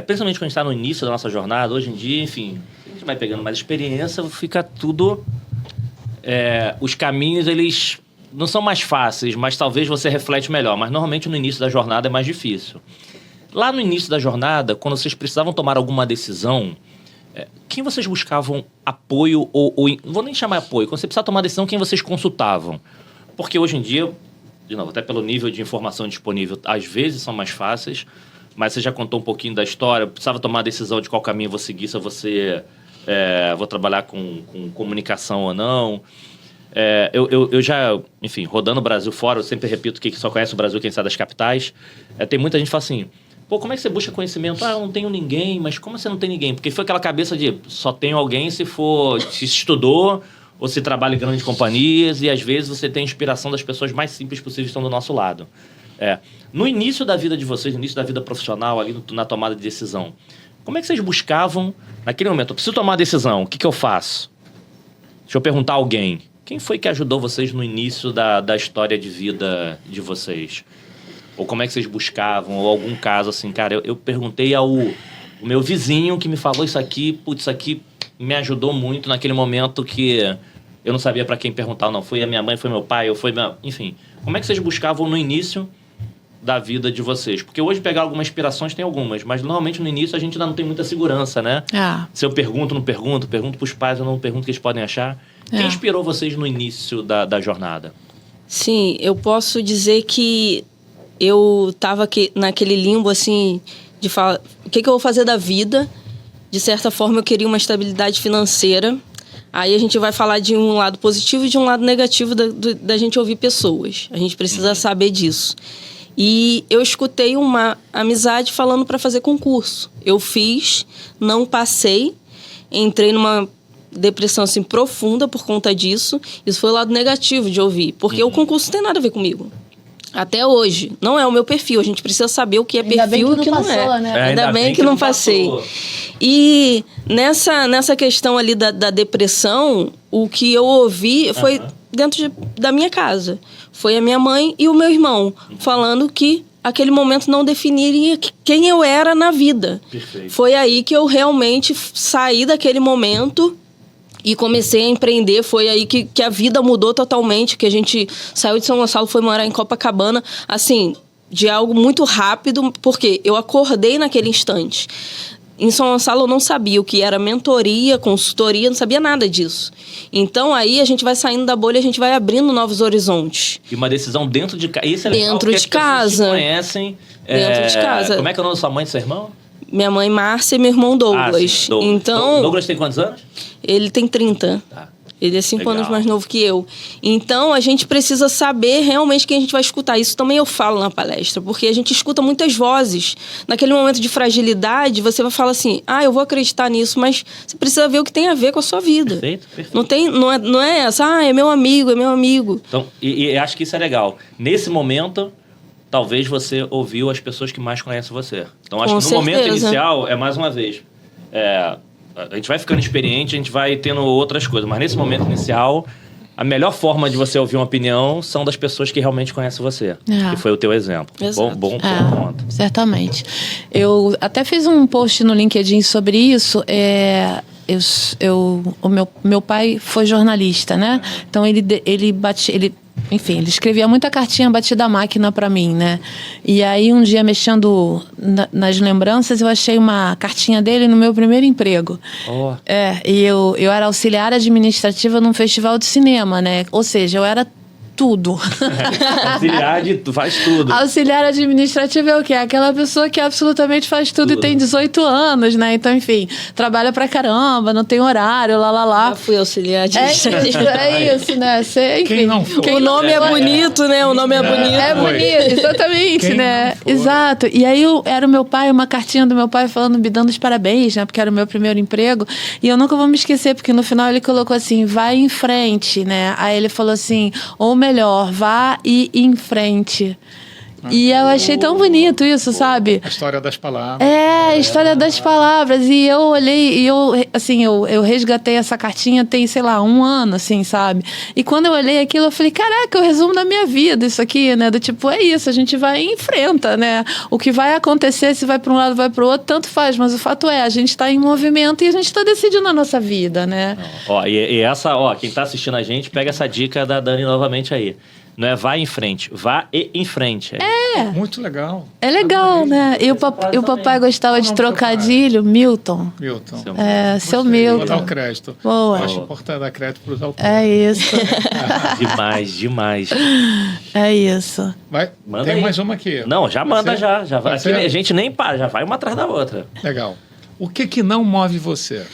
principalmente quando a gente está no início da nossa jornada, hoje em dia, enfim... A gente vai pegando mais experiência, fica tudo... os caminhos, eles não são mais fáceis, mas talvez você reflete melhor. Mas normalmente no início da jornada é mais difícil. Lá no início da jornada, quando vocês precisavam tomar alguma decisão, quem vocês buscavam apoio ou... Não vou nem chamar apoio. Quando você precisava tomar decisão, quem vocês consultavam? Porque hoje em dia, de novo, até pelo nível de informação disponível, às vezes são mais fáceis, mas você já contou um pouquinho da história, precisava tomar a decisão de qual caminho vou seguir, se você... vou trabalhar com comunicação ou não. Eu já, enfim, rodando o Brasil fora, eu sempre repito que só conhece o Brasil quem sai das capitais. Tem muita gente que fala assim, como é que você busca conhecimento? Eu não tenho ninguém, mas como você não tem ninguém? Porque foi aquela cabeça de só tenho alguém se estudou ou se trabalha em grandes companhias e às vezes você tem inspiração das pessoas mais simples possíveis que estão do nosso lado. No início da vida de vocês, no início da vida profissional, ali na tomada de decisão, como é que vocês buscavam, naquele momento, eu preciso tomar uma decisão, o que eu faço? Deixa eu perguntar a alguém. Quem foi que ajudou vocês no início da história de vida de vocês? Ou como é que vocês buscavam? Ou algum caso assim, cara, eu perguntei o meu vizinho que me falou isso aqui, isso aqui me ajudou muito naquele momento que eu não sabia para quem perguntar, não. Foi a minha mãe, foi meu pai, ou foi enfim. Como é que vocês buscavam no início da vida de vocês? Porque hoje pegar algumas inspirações tem algumas, mas normalmente no início a gente ainda não tem muita segurança, né? Se eu pergunto, não pergunto pros pais, eu não pergunto o que eles podem achar. Quem inspirou vocês no início da jornada? Sim, eu posso dizer que eu tava naquele limbo, assim, de falar, o que eu vou fazer da vida? De certa forma, eu queria uma estabilidade financeira. Aí a gente vai falar de um lado positivo e de um lado negativo da gente ouvir pessoas. A gente precisa saber disso. E eu escutei uma amizade falando para fazer concurso. Eu fiz, não passei, entrei numa depressão assim profunda por conta disso. Isso foi o lado negativo de ouvir, porque o concurso não tem nada a ver comigo. Até hoje. Não é o meu perfil. A gente precisa saber o que é perfil e o que não é. Né? Ainda bem que não passei. E nessa questão ali da depressão, o que eu ouvi foi dentro da minha casa. Foi a minha mãe e o meu irmão falando que aquele momento não definiria quem eu era na vida. Perfeito. Foi aí que eu realmente saí daquele momento e comecei a empreender. Foi aí que a vida mudou totalmente, que a gente saiu de São Gonçalo, foi morar em Copacabana, assim, de algo muito rápido, porque eu acordei naquele instante. Em São Gonçalo eu não sabia o que era mentoria, consultoria, não sabia nada disso. Então aí a gente vai saindo da bolha, a gente vai abrindo novos horizontes. E uma decisão dentro de casa. Isso é legal, dentro de casa. Te conhecem. Dentro de casa. Como é que é o nome da sua mãe e do seu irmão? Minha mãe Márcia e meu irmão Douglas. Sim, Douglas. Então, Douglas tem quantos anos? Ele tem 30. Tá. Ele é 5 Legal. anos mais novo que eu. Então, a gente precisa saber realmente quem a gente vai escutar. Isso também eu falo na palestra, porque a gente escuta muitas vozes. Naquele momento de fragilidade, você vai falar assim, eu vou acreditar nisso, mas você precisa ver o que tem a ver com a sua vida. Perfeito. Não é essa, é meu amigo, é meu amigo. Então, e acho que isso é legal. Nesse momento, talvez você ouviu as pessoas que mais conhecem você. Então, acho Com que no certeza. momento inicial, mais uma vez... a gente vai ficando experiente, a gente vai tendo outras coisas. Mas nesse momento inicial, a melhor forma de você ouvir uma opinião são das pessoas que realmente conhecem você. Que foi o teu exemplo. Exato. Bom ponto. Certamente. Eu até fiz um post no LinkedIn sobre isso. O meu pai foi jornalista, né? Então ele Enfim, ele escrevia muita cartinha batida à máquina pra mim, né? E aí, um dia, mexendo nas lembranças, eu achei uma cartinha dele no meu primeiro emprego. Oh. E eu era auxiliar administrativa num festival de cinema, né? Ou seja, eu era tudo. Auxiliar faz tudo. Auxiliar administrativo é o quê? Aquela pessoa que absolutamente faz tudo e tem 18 anos, né? Então, enfim, trabalha pra caramba, não tem horário, Já fui auxiliar administrativo. É isso, né? Enfim, Quem não foi? O nome é bonito, né? O nome é bonito. É bonito, exatamente, Quem né? não foi? Exato. E aí era o meu pai, uma cartinha do meu pai falando, me dando os parabéns, né? Porque era o meu primeiro emprego. E eu nunca vou me esquecer, porque no final ele colocou assim, vai em frente, né? Aí ele falou assim, ou melhor, vá e em frente. E eu achei tão bonito isso, sabe? A história das palavras. A história das palavras. E eu olhei, e eu resgatei essa cartinha tem, sei lá, 1 ano, assim, sabe? E quando eu olhei aquilo, eu falei, caraca, é o resumo da minha vida, isso aqui, né? Do tipo, é isso, a gente vai e enfrenta, né? O que vai acontecer, se vai para um lado, vai para o outro, tanto faz. Mas o fato é, a gente está em movimento e a gente está decidindo a nossa vida, né? Ó, e essa, ó, quem tá assistindo a gente, pega essa dica da Dani novamente aí. Não é vá em frente, vá e em frente. Muito legal. É legal, né? E o papai gostava de trocadilho, Milton. Milton. Seu Vou Milton. dar o crédito. Boa. Acho importante dar crédito para os autores. É isso. Demais. É isso. Vai, Manda tem aí. mais uma aqui. Não, já manda, Você? já vai. Você? Aqui a gente nem para, já vai uma atrás da outra. Legal. O que não move você?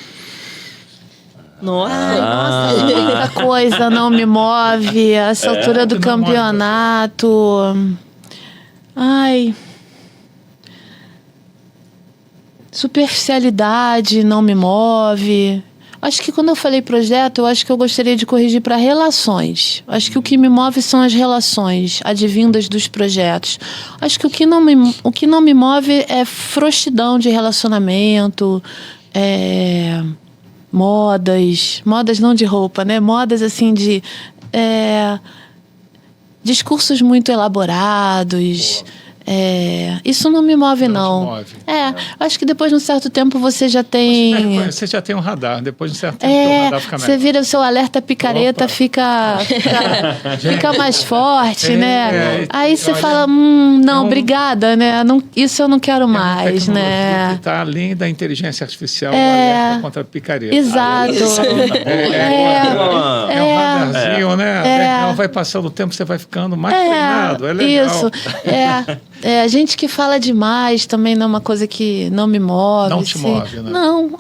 Nossa. Muita coisa não me move. Essa altura do que não move campeonato. Ai. Superficialidade não me move. Acho que quando eu falei projeto, eu acho que eu gostaria de corrigir para relações. Acho que o que me move são as relações advindas dos projetos. Acho que o que não me move é frouxidão de relacionamento, modas não de roupa, né? Modas assim de discursos muito elaborados. Isso não me move, não. Te move. Acho que depois de um certo tempo você já tem. Você já tem um radar. Depois de um certo tempo, o radar fica Você melhor. vira o seu alerta picareta, Opa. fica mais forte, né? Aí você olha, fala, não, obrigada, né? Não, isso eu não quero mais, né? Que está além da inteligência artificial, o alerta contra a picareta. Exato. É um radarzinho, né? Ela vai passando o tempo, você vai ficando mais treinado. É legal. Isso. A gente que fala demais também não é uma coisa que não me move. Não te move, né? Não,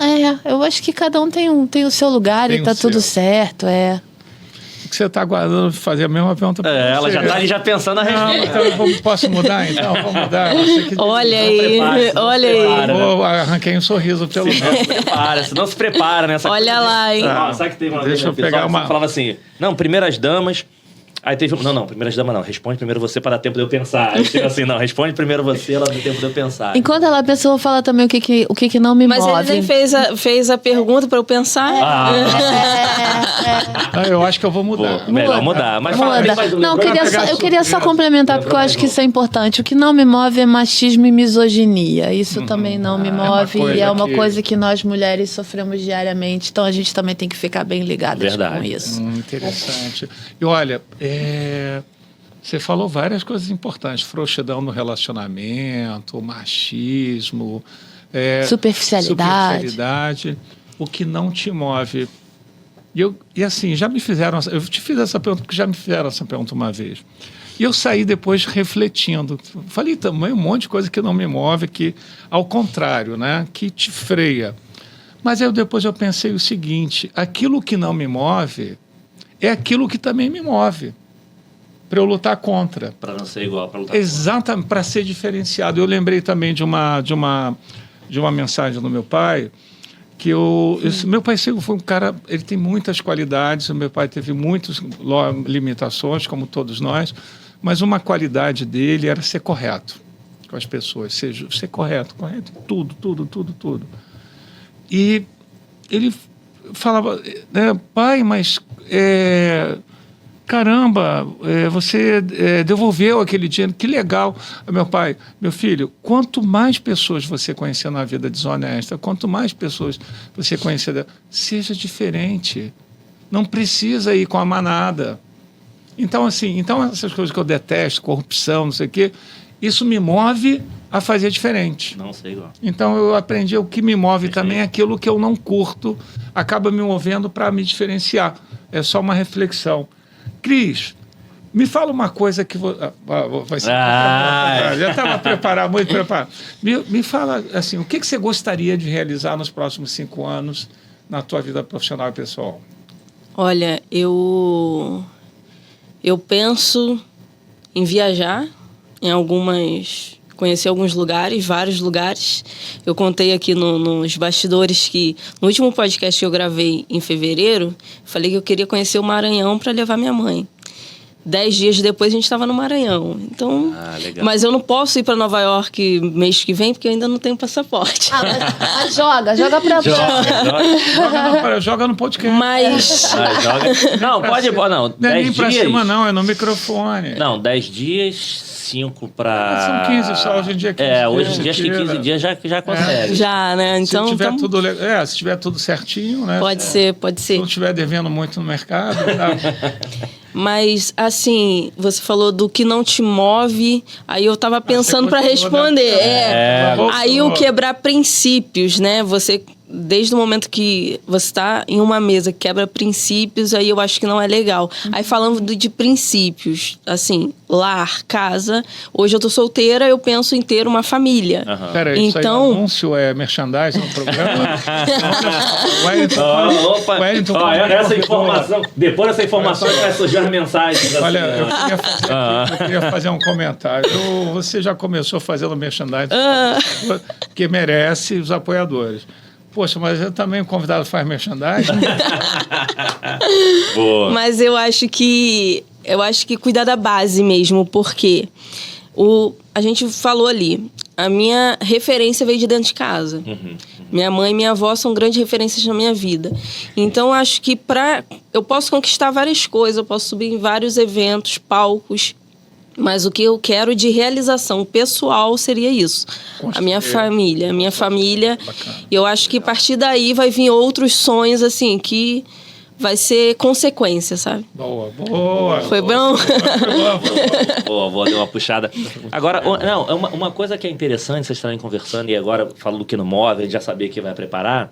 eu acho que cada um tem o seu lugar Tem e o tá seu. tudo certo, O que você está aguardando fazer a mesma pergunta para você? Ela já tá ali já pensando a Não, resposta. então posso mudar? Então, vou mudar. Você que Olha aí, olha aí. Pô, arranquei um sorriso pelo Não se prepara nessa Olha lá, hein? Sabe que teve uma Deixa vez no eu pegar episódio que uma- você falava assim, não, primeiras damas... Aí teve não, primeiras damas não, responde primeiro você para dar tempo de eu pensar. Aí chega assim, não, responde primeiro você, ela dá tempo de eu pensar. Enquanto ela pensa, eu vou falar também o que não me Mas move. ele nem fez a pergunta pra eu pensar. Eu acho que eu vou mudar. Pô, melhor mudar. Mas fala Muda. bem mais do Não, livro. eu queria só complementar, porque eu acho que isso é importante. O que não me move é machismo e misoginia. Isso também não me move. coisa E é uma que- coisa que nós mulheres sofremos diariamente. Então a gente também tem que ficar bem ligadas Verdade. com isso. Interessante. E olha, você falou várias coisas importantes. Frouxidão no relacionamento, machismo, superficialidade. O que não te move. E assim, já me fizeram... Eu te fiz essa pergunta porque já me fizeram essa pergunta uma vez. E eu saí depois refletindo. Falei também um monte de coisa que não me move, que, ao contrário, né, que te freia. Mas aí depois eu pensei o seguinte, aquilo que não me move é aquilo que também me move, para eu lutar contra. Para não ser igual, para lutar. Exatamente, para ser diferenciado. Eu lembrei também de uma mensagem do meu pai, que meu pai sempre foi um cara, ele tem muitas qualidades, o meu pai teve muitas limitações, como todos nós, mas uma qualidade dele era ser correto com as pessoas, ser correto em tudo. E ele falava, né, pai, mas caramba, você devolveu aquele dinheiro, que legal. Meu pai, meu filho, quanto mais pessoas você conhecer na vida desonesta, quanto mais pessoas você conhecer, seja diferente. Não precisa ir com a manada. Então, assim, essas coisas que eu detesto, corrupção, não sei o quê, isso me move a fazer diferente. Não sei igual. Então, eu aprendi o que me move também, aquilo que eu não curto, acaba me movendo para me diferenciar. É só uma reflexão. Cris, me fala uma coisa que... Vai ser... Já estava preparado, muito preparado. Me fala, assim, o que você gostaria de realizar nos próximos 5 anos na tua vida profissional e pessoal? Olha, eu penso em viajar conhecer alguns lugares, vários lugares. Eu contei aqui nos bastidores que no último podcast que eu gravei em fevereiro, falei que eu queria conhecer o Maranhão para levar minha mãe. 10 dias depois a gente estava no Maranhão. Então, legal. Mas eu não posso ir para Nova York mês que vem porque eu ainda não tenho passaporte. Mas joga pra Joga no podcast. Mas Não, pode, não. Não é 10 nem pra dias. cima, não, é no microfone. Não, 10 dias, 5 pra... São 15 só, hoje em dia é 15 dias. Hoje em dia acho que 15 dias já consegue. já, né? Então, se tiver tudo certinho, né? Pode ser. Se não estiver devendo muito no mercado, tá? Mas, assim, você falou do que não te move, aí eu tava pensando para responder. Aí o quebrar princípios, né? Você, desde o momento que você está em uma mesa, quebra princípios, aí eu acho que não é legal. Aí falando de princípios, assim, lar, casa. Hoje eu tô solteira, eu penso em ter uma família. Peraí, isso aí é anúncio, é merchandising no programa? Essa informação, depois dessa informação vai surgir as mensagens. Olha, eu queria fazer um comentário. Você já começou fazendo merchandising, que merece os apoiadores. Poxa, mas eu também, o convidado faz merchandising. Boa. Mas eu acho que cuidar da base mesmo, porque a gente falou ali, a minha referência veio de dentro de casa. Minha mãe e minha avó são grandes referências na minha vida. Então, eu acho que eu posso conquistar várias coisas, eu posso subir em vários eventos, palcos, mas o que eu quero de realização pessoal seria isso. A minha família. Bacana. E eu acho que a partir daí vai vir outros sonhos, assim, que vai ser consequência, sabe? Boa. Foi bom? Boa, deu uma puxada. Agora, uma coisa que é interessante, vocês estarem conversando, e agora falando do que não move, a gente já sabia que vai preparar,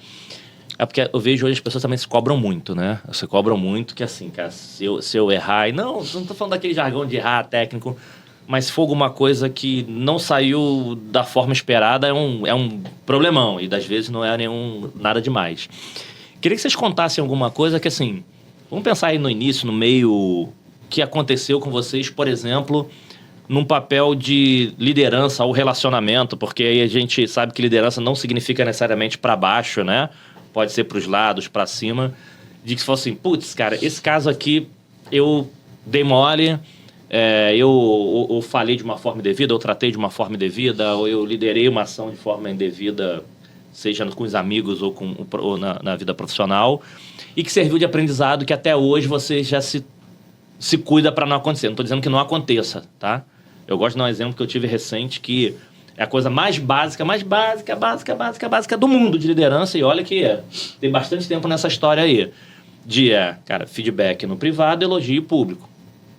é porque eu vejo hoje as pessoas também se cobram muito, né? Se cobram muito que, assim, cara, se eu errar... E não tô falando daquele jargão de errar técnico, mas se for alguma coisa que não saiu da forma esperada, é um problemão. E, das vezes, não é nada demais. Queria que vocês contassem alguma coisa que, assim... Vamos pensar aí no início, no meio... que aconteceu com vocês, por exemplo, num papel de liderança ou relacionamento, porque aí a gente sabe que liderança não significa necessariamente para baixo, né? Pode ser para os lados, para cima, de que se fosse assim, putz, cara, esse caso aqui eu dei mole, eu falei de uma forma indevida, eu tratei de uma forma indevida, ou eu liderei uma ação de forma indevida, seja com os amigos ou na vida profissional, e que serviu de aprendizado que até hoje você já se cuida para não acontecer. Não estou dizendo que não aconteça, tá? Eu gosto de dar um exemplo que eu tive recente, que é a coisa mais básica do mundo de liderança, e olha que tem bastante tempo nessa história aí, cara, feedback no privado, elogio público.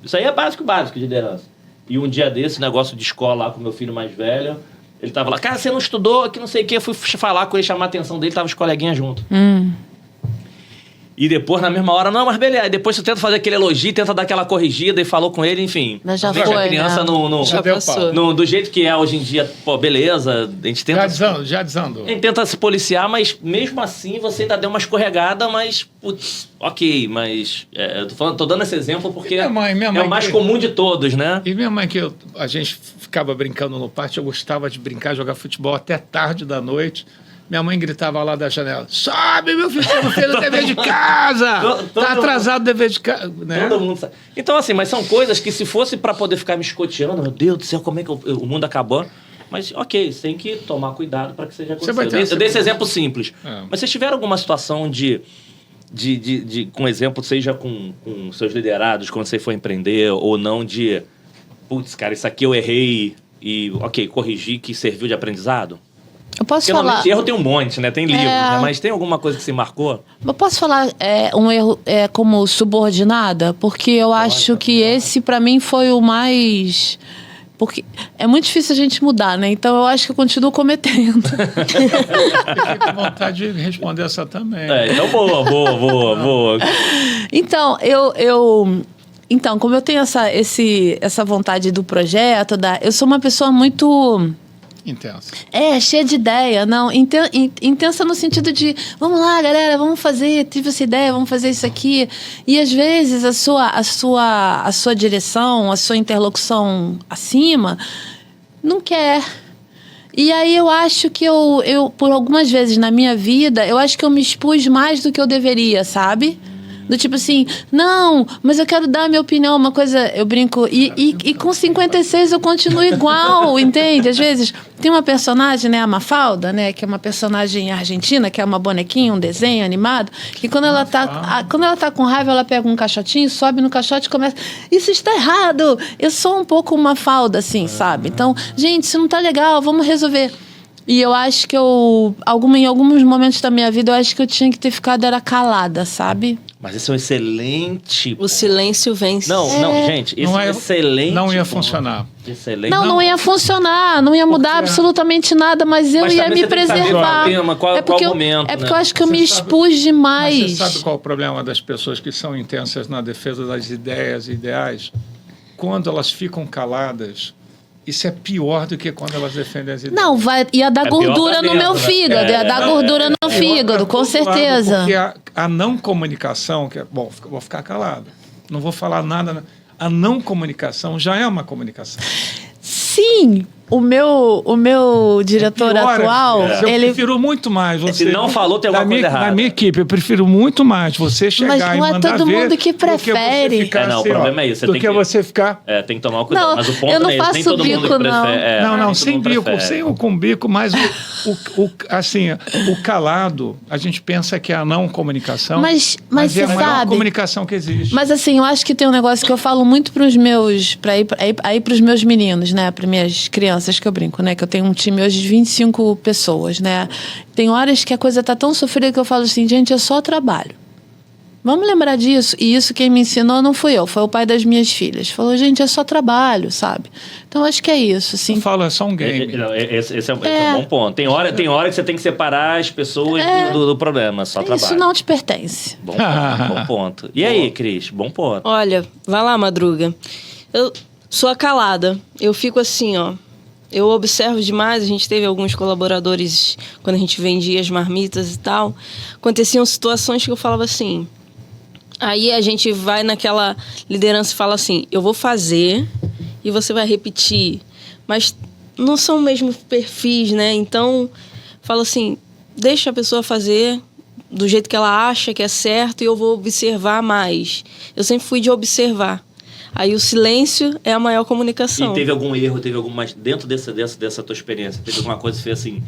Isso aí é básico de liderança. E um dia desse, negócio de escola lá com meu filho mais velho, ele tava lá, cara, você não estudou, que não sei o quê, eu fui falar com ele, chamar a atenção dele, tava os coleguinhas junto. E depois, na mesma hora, não, mas beleza. Depois você tenta fazer aquele elogio, tenta dar aquela corrigida e falou com ele, enfim. Mas já deixa foi, a criança né? Já passou. do jeito que é hoje em dia, pô, beleza. A gente tenta... Já desandou. A gente tenta se policiar, mas mesmo assim você ainda deu uma escorregada, mas, putz, ok. Mas tô dando esse exemplo porque minha mãe é o mais comum de todos, né? E minha mãe, a gente ficava brincando no pátio, eu gostava de brincar, jogar futebol até tarde da noite. Minha mãe gritava lá da janela, sobe, meu filho, você não fez o dever de casa! Tá atrasado o dever de casa. Né? Todo mundo sabe. Então, assim, mas são coisas que se fosse para poder ficar me escoteando, meu Deus do céu, como é que o mundo acabou? Mas, ok, você tem que tomar cuidado para que seja acontecido. Eu dei esse exemplo simples. Mas vocês tiveram alguma situação com exemplo, seja com seus liderados, quando você foi empreender, ou não, putz, cara, isso aqui eu errei e, ok, corrigi, que serviu de aprendizado? Eu posso Porque falar... normalmente erro tem um monte, né? Tem livros, né? Mas tem alguma coisa que se marcou? Eu posso falar um erro como subordinada? Porque eu acho que esse, pra mim, foi o mais... Porque é muito difícil a gente mudar, né? Então, eu acho que eu continuo cometendo. Eu fico com vontade de responder essa também. Então boa. Então, Então, como eu tenho essa vontade do projeto, eu sou uma pessoa muito... Intensa. Cheia de ideia. Não, intensa no sentido de, vamos lá, galera, vamos fazer, tive essa ideia, vamos fazer isso aqui. E às vezes a sua direção, a sua interlocução acima, não quer. E aí eu acho que eu, por algumas vezes na minha vida, eu acho que eu me expus mais do que eu deveria, sabe? Do tipo assim, não, mas eu quero dar a minha opinião, uma coisa, eu brinco, e com 56 eu continuo igual, entende? Às vezes, tem uma personagem, né, a Mafalda, né, que é uma personagem argentina, que é uma bonequinha, um desenho animado, que quando ela tá com raiva, ela pega um caixotinho, sobe no caixote e começa, isso está errado, eu sou um pouco Mafalda, assim, sabe? Então, gente, isso não tá legal, vamos resolver. E eu acho que em alguns momentos da minha vida, eu acho que eu tinha que ter ficado calada, sabe? Mas esse é um excelente... O silêncio vence. Não, gente, isso é excelente. Não ia funcionar. Excelente. Não ia funcionar, não ia mudar absolutamente nada, mas eu ia me preservar. Qual o momento, é porque eu acho que eu me expus demais. Mas você sabe qual é o problema das pessoas que são intensas na defesa das ideias e ideais? Quando elas ficam caladas... Isso é pior do que quando elas defendem as ideias. Não, ia dar gordura no meu fígado, ia dar gordura no fígado, com certeza. Porque a não comunicação, bom, vou ficar calado, não vou falar nada. A não comunicação já é uma comunicação. Sim, o meu diretor atual, eu prefiro muito mais você. Se não falou, tem alguma coisa errada. Na minha equipe, eu prefiro muito mais você chegar e mandar ver. Mas não é todo mundo que prefere. O problema é isso. Do que você ficar... tem que tomar um cuidado. Não, mas o ponto eu não é esse, nem faço todo mundo bico, que prefere. Não, sem bico, sem o com bico, mas o calado, a gente pensa que é a não comunicação, mas é a você maior sabe, comunicação que existe. Mas assim, eu acho que tem um negócio que eu falo muito pros meus, para ir pros meus meninos, né, para minhas crianças que eu brinco, né, que eu tenho um time hoje de 25 pessoas, né. Tem horas que a coisa tá tão sofrida que eu falo assim, gente, é só trabalho. Vamos lembrar disso. E isso quem me ensinou não fui eu, foi o pai das minhas filhas. Falou, gente, é só trabalho, sabe? Então, acho que é isso, assim. Eu falo, é só um game. Esse é um bom ponto. Tem hora que você tem que separar as pessoas do problema, só trabalho. Isso não te pertence. Bom ponto. E aí, Cris? Bom ponto. Olha, vai lá, Madruga. Eu sou a calada. Eu fico assim, ó. Eu observo demais, a gente teve alguns colaboradores, quando a gente vendia as marmitas e tal, aconteciam situações que eu falava assim... Aí a gente vai naquela liderança e fala assim, eu vou fazer e você vai repetir. Mas não são o mesmo perfis, né? Então, falo assim, deixa a pessoa fazer do jeito que ela acha que é certo e eu vou observar mais. Eu sempre fui de observar. Aí o silêncio é a maior comunicação. E teve algum erro, dentro dessa tua experiência, teve alguma coisa que você fez assim...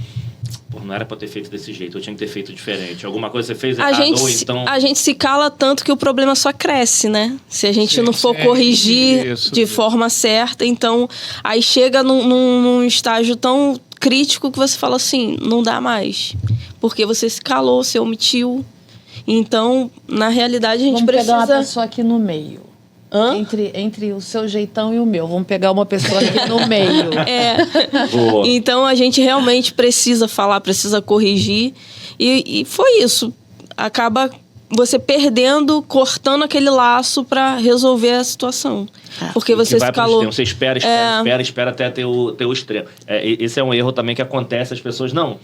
Pô, não era pra ter feito desse jeito, eu tinha que ter feito diferente. Alguma coisa você fez errado ou então... A gente se cala tanto que o problema só cresce, né? Se a gente não for corrigir de forma certa, então... Aí chega num estágio tão crítico que você fala assim, não dá mais. Porque você se calou, você omitiu. Então, na realidade, a gente precisa... Vamos pegar uma pessoa aqui no meio. Entre o seu jeitão e o meu. Vamos pegar uma pessoa aqui no meio. Boa. Então, a gente realmente precisa falar, precisa corrigir. E foi isso. Acaba você perdendo, cortando aquele laço para resolver a situação. Porque você se calou. Você espera até ter o extremo. Esse é um erro também que acontece, as pessoas... Não...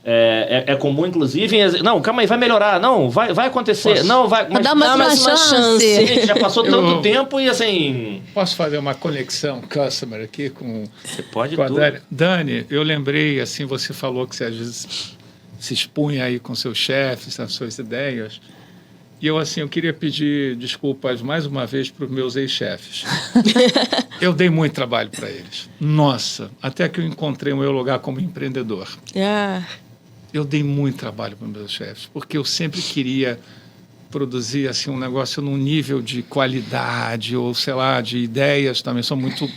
É comum, inclusive... Não, calma aí, vai melhorar. Não, vai acontecer. Não, vai... Mas dá mais uma chance. Gente, já passou tanto tempo e assim... Posso fazer uma conexão customer aqui com... Você pode com a tudo. Dani, eu lembrei, assim, você falou que você às vezes se expunha aí com seus chefes, as suas ideias. E eu, assim, eu queria pedir desculpas mais uma vez para os meus ex-chefes. Eu dei muito trabalho para eles. Nossa, até que eu encontrei o meu lugar como empreendedor. Eu dei muito trabalho para os meus chefes, porque eu sempre queria produzir assim, um negócio num nível de qualidade, ou sei lá, de ideias também. Sou muito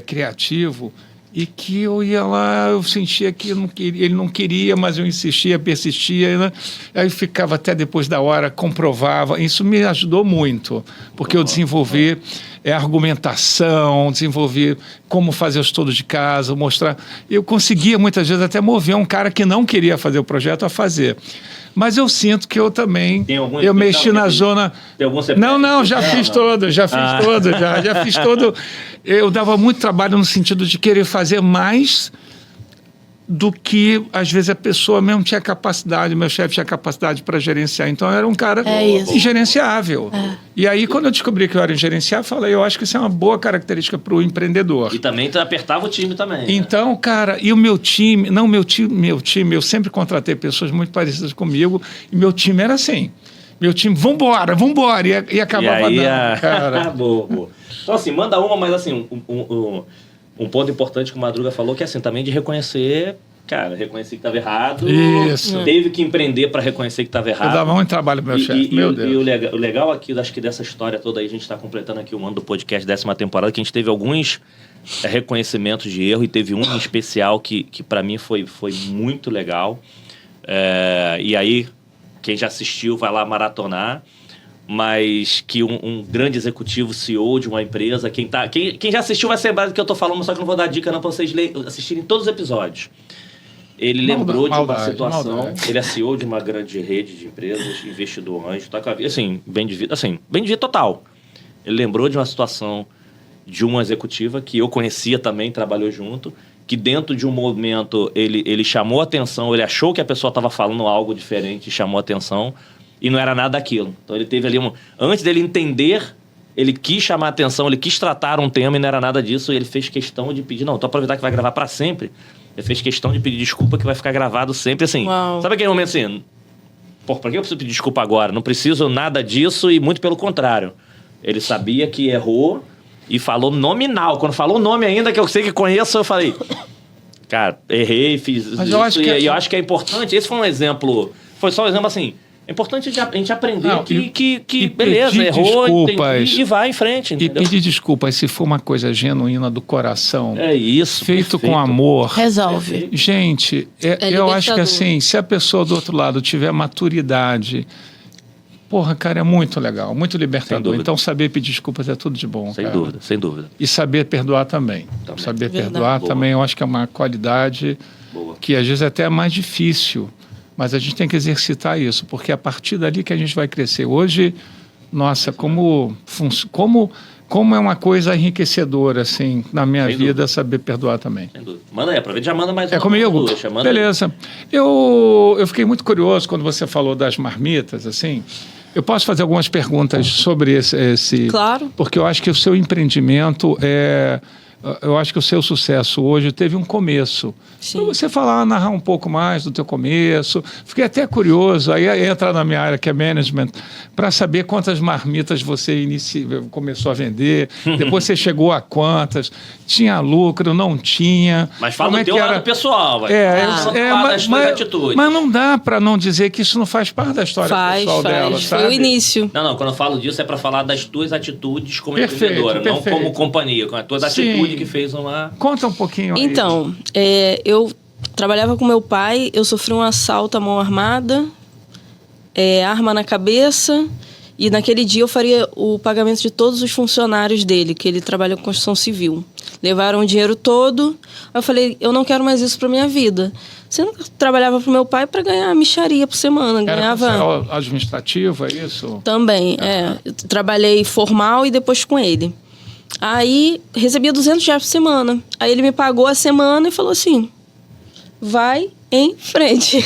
criativo. e que eu ia lá, eu sentia que ele não queria, mas eu insistia, persistia, né? Aí eu ficava até depois da hora, comprovava. Isso me ajudou muito, porque eu desenvolvi argumentação, desenvolvi como fazer o estudo de caso, mostrar. Eu conseguia muitas vezes até mover um cara que não queria fazer o projeto a fazer. Mas eu sinto que eu também, eu mexi na zona... Não, já fiz todo. Eu dava muito trabalho no sentido de querer fazer mais do que, às vezes, a pessoa mesmo tinha capacidade, meu chefe tinha capacidade para gerenciar. Então, eu era um cara ingerenciável. E aí, quando eu descobri que eu era ingerenciável, falei, eu acho que isso é uma boa característica para o empreendedor. E também tu apertava o time também. Então, cara, e o meu time, eu sempre contratei pessoas muito parecidas comigo, e meu time era assim. Meu time, vambora, e acabava dando, cara. Boa. Então, assim, manda uma, mas assim, um ponto importante que o Madruga falou, que é assim, também de reconhecer, reconhecer que estava errado. Isso. Teve que empreender para reconhecer que estava errado. Eu dava muito trabalho pro meu chefe, meu Deus. E o legal aqui, acho que dessa história toda aí, a gente está completando aqui o ano do podcast, 10ª temporada, que a gente teve alguns reconhecimentos de erro, e teve um em especial que para mim foi muito legal. E aí, quem já assistiu vai lá maratonar. Mas que um grande executivo, CEO de uma empresa, quem já assistiu vai lembrar do que eu tô falando, só que não vou dar dica não para vocês assistirem todos os episódios. Ele lembrou de uma situação, ele é CEO de uma grande rede de empresas, investidor anjo, tá com a vida, bem de vida total. Ele lembrou de uma situação de uma executiva que eu conhecia também, trabalhou junto, que dentro de um momento ele chamou a atenção, ele achou que a pessoa estava falando algo diferente e chamou a atenção, e não era nada daquilo. Então ele teve ali antes dele entender, ele quis chamar a atenção, ele quis tratar um tema e não era nada disso, e ele fez questão de pedir, então aproveitar que vai gravar para sempre, ele fez questão de pedir desculpa que vai ficar gravado sempre assim. Uau. Sabe aquele momento assim, pra que eu preciso pedir desculpa agora? Não preciso nada disso, e muito pelo contrário. Ele sabia que errou e falou nominal. Quando falou o nome ainda, que eu sei que conheço, eu falei, cara, errei, fiz mas isso, eu acho que é importante. Esse foi um exemplo, foi só um exemplo assim. É importante a gente aprender que beleza, errou, entendi, e vai em frente. Entendeu? E pedir desculpas se for uma coisa genuína do coração. É isso. Feito com amor. Resolve. Gente, eu acho que assim, se a pessoa do outro lado tiver maturidade, porra, cara, é muito legal, muito libertador. Então, saber pedir desculpas é tudo de bom. Sem dúvida. E saber perdoar também. Saber perdoar também, eu acho que é uma qualidade que às vezes até é mais difícil. Mas a gente tem que exercitar isso, porque é a partir dali que a gente vai crescer. Hoje, nossa, como é uma coisa enriquecedora, assim, na minha vida, saber perdoar também. Sem dúvida. Manda aí, aproveita e já manda mais uma. É comigo? Beleza. Eu fiquei muito curioso quando você falou das marmitas, assim. Eu posso fazer algumas perguntas sobre esse... Claro. Porque eu acho que o seu empreendimento eu acho que o seu sucesso hoje teve um começo. Para você narrar um pouco mais do teu começo. Fiquei até curioso, aí entra na minha área que é management, para saber quantas marmitas você começou a vender, depois você chegou a quantas, tinha lucro, não tinha. Mas fala do teu lado pessoal, atitudes. Mas não dá para não dizer que isso não faz parte da história pessoal dela, sabe? Foi o início. Não, quando eu falo disso é para falar das tuas atitudes como empreendedora, não como companhia, com as tuas atitudes que fez uma... Conta um pouquinho aí. Então, eu trabalhava com meu pai, eu sofri um assalto à mão armada, arma na cabeça, e naquele dia eu faria o pagamento de todos os funcionários dele, que ele trabalha com construção civil. Levaram o dinheiro todo, aí eu falei, eu não quero mais isso pra minha vida. Você não trabalhava pro meu pai para ganhar mixaria por semana, ganhava... administrativo, é isso? Também, eu trabalhei formal e depois com ele. Aí, recebia R$200 por semana. Aí ele me pagou a semana e falou assim, vai em frente.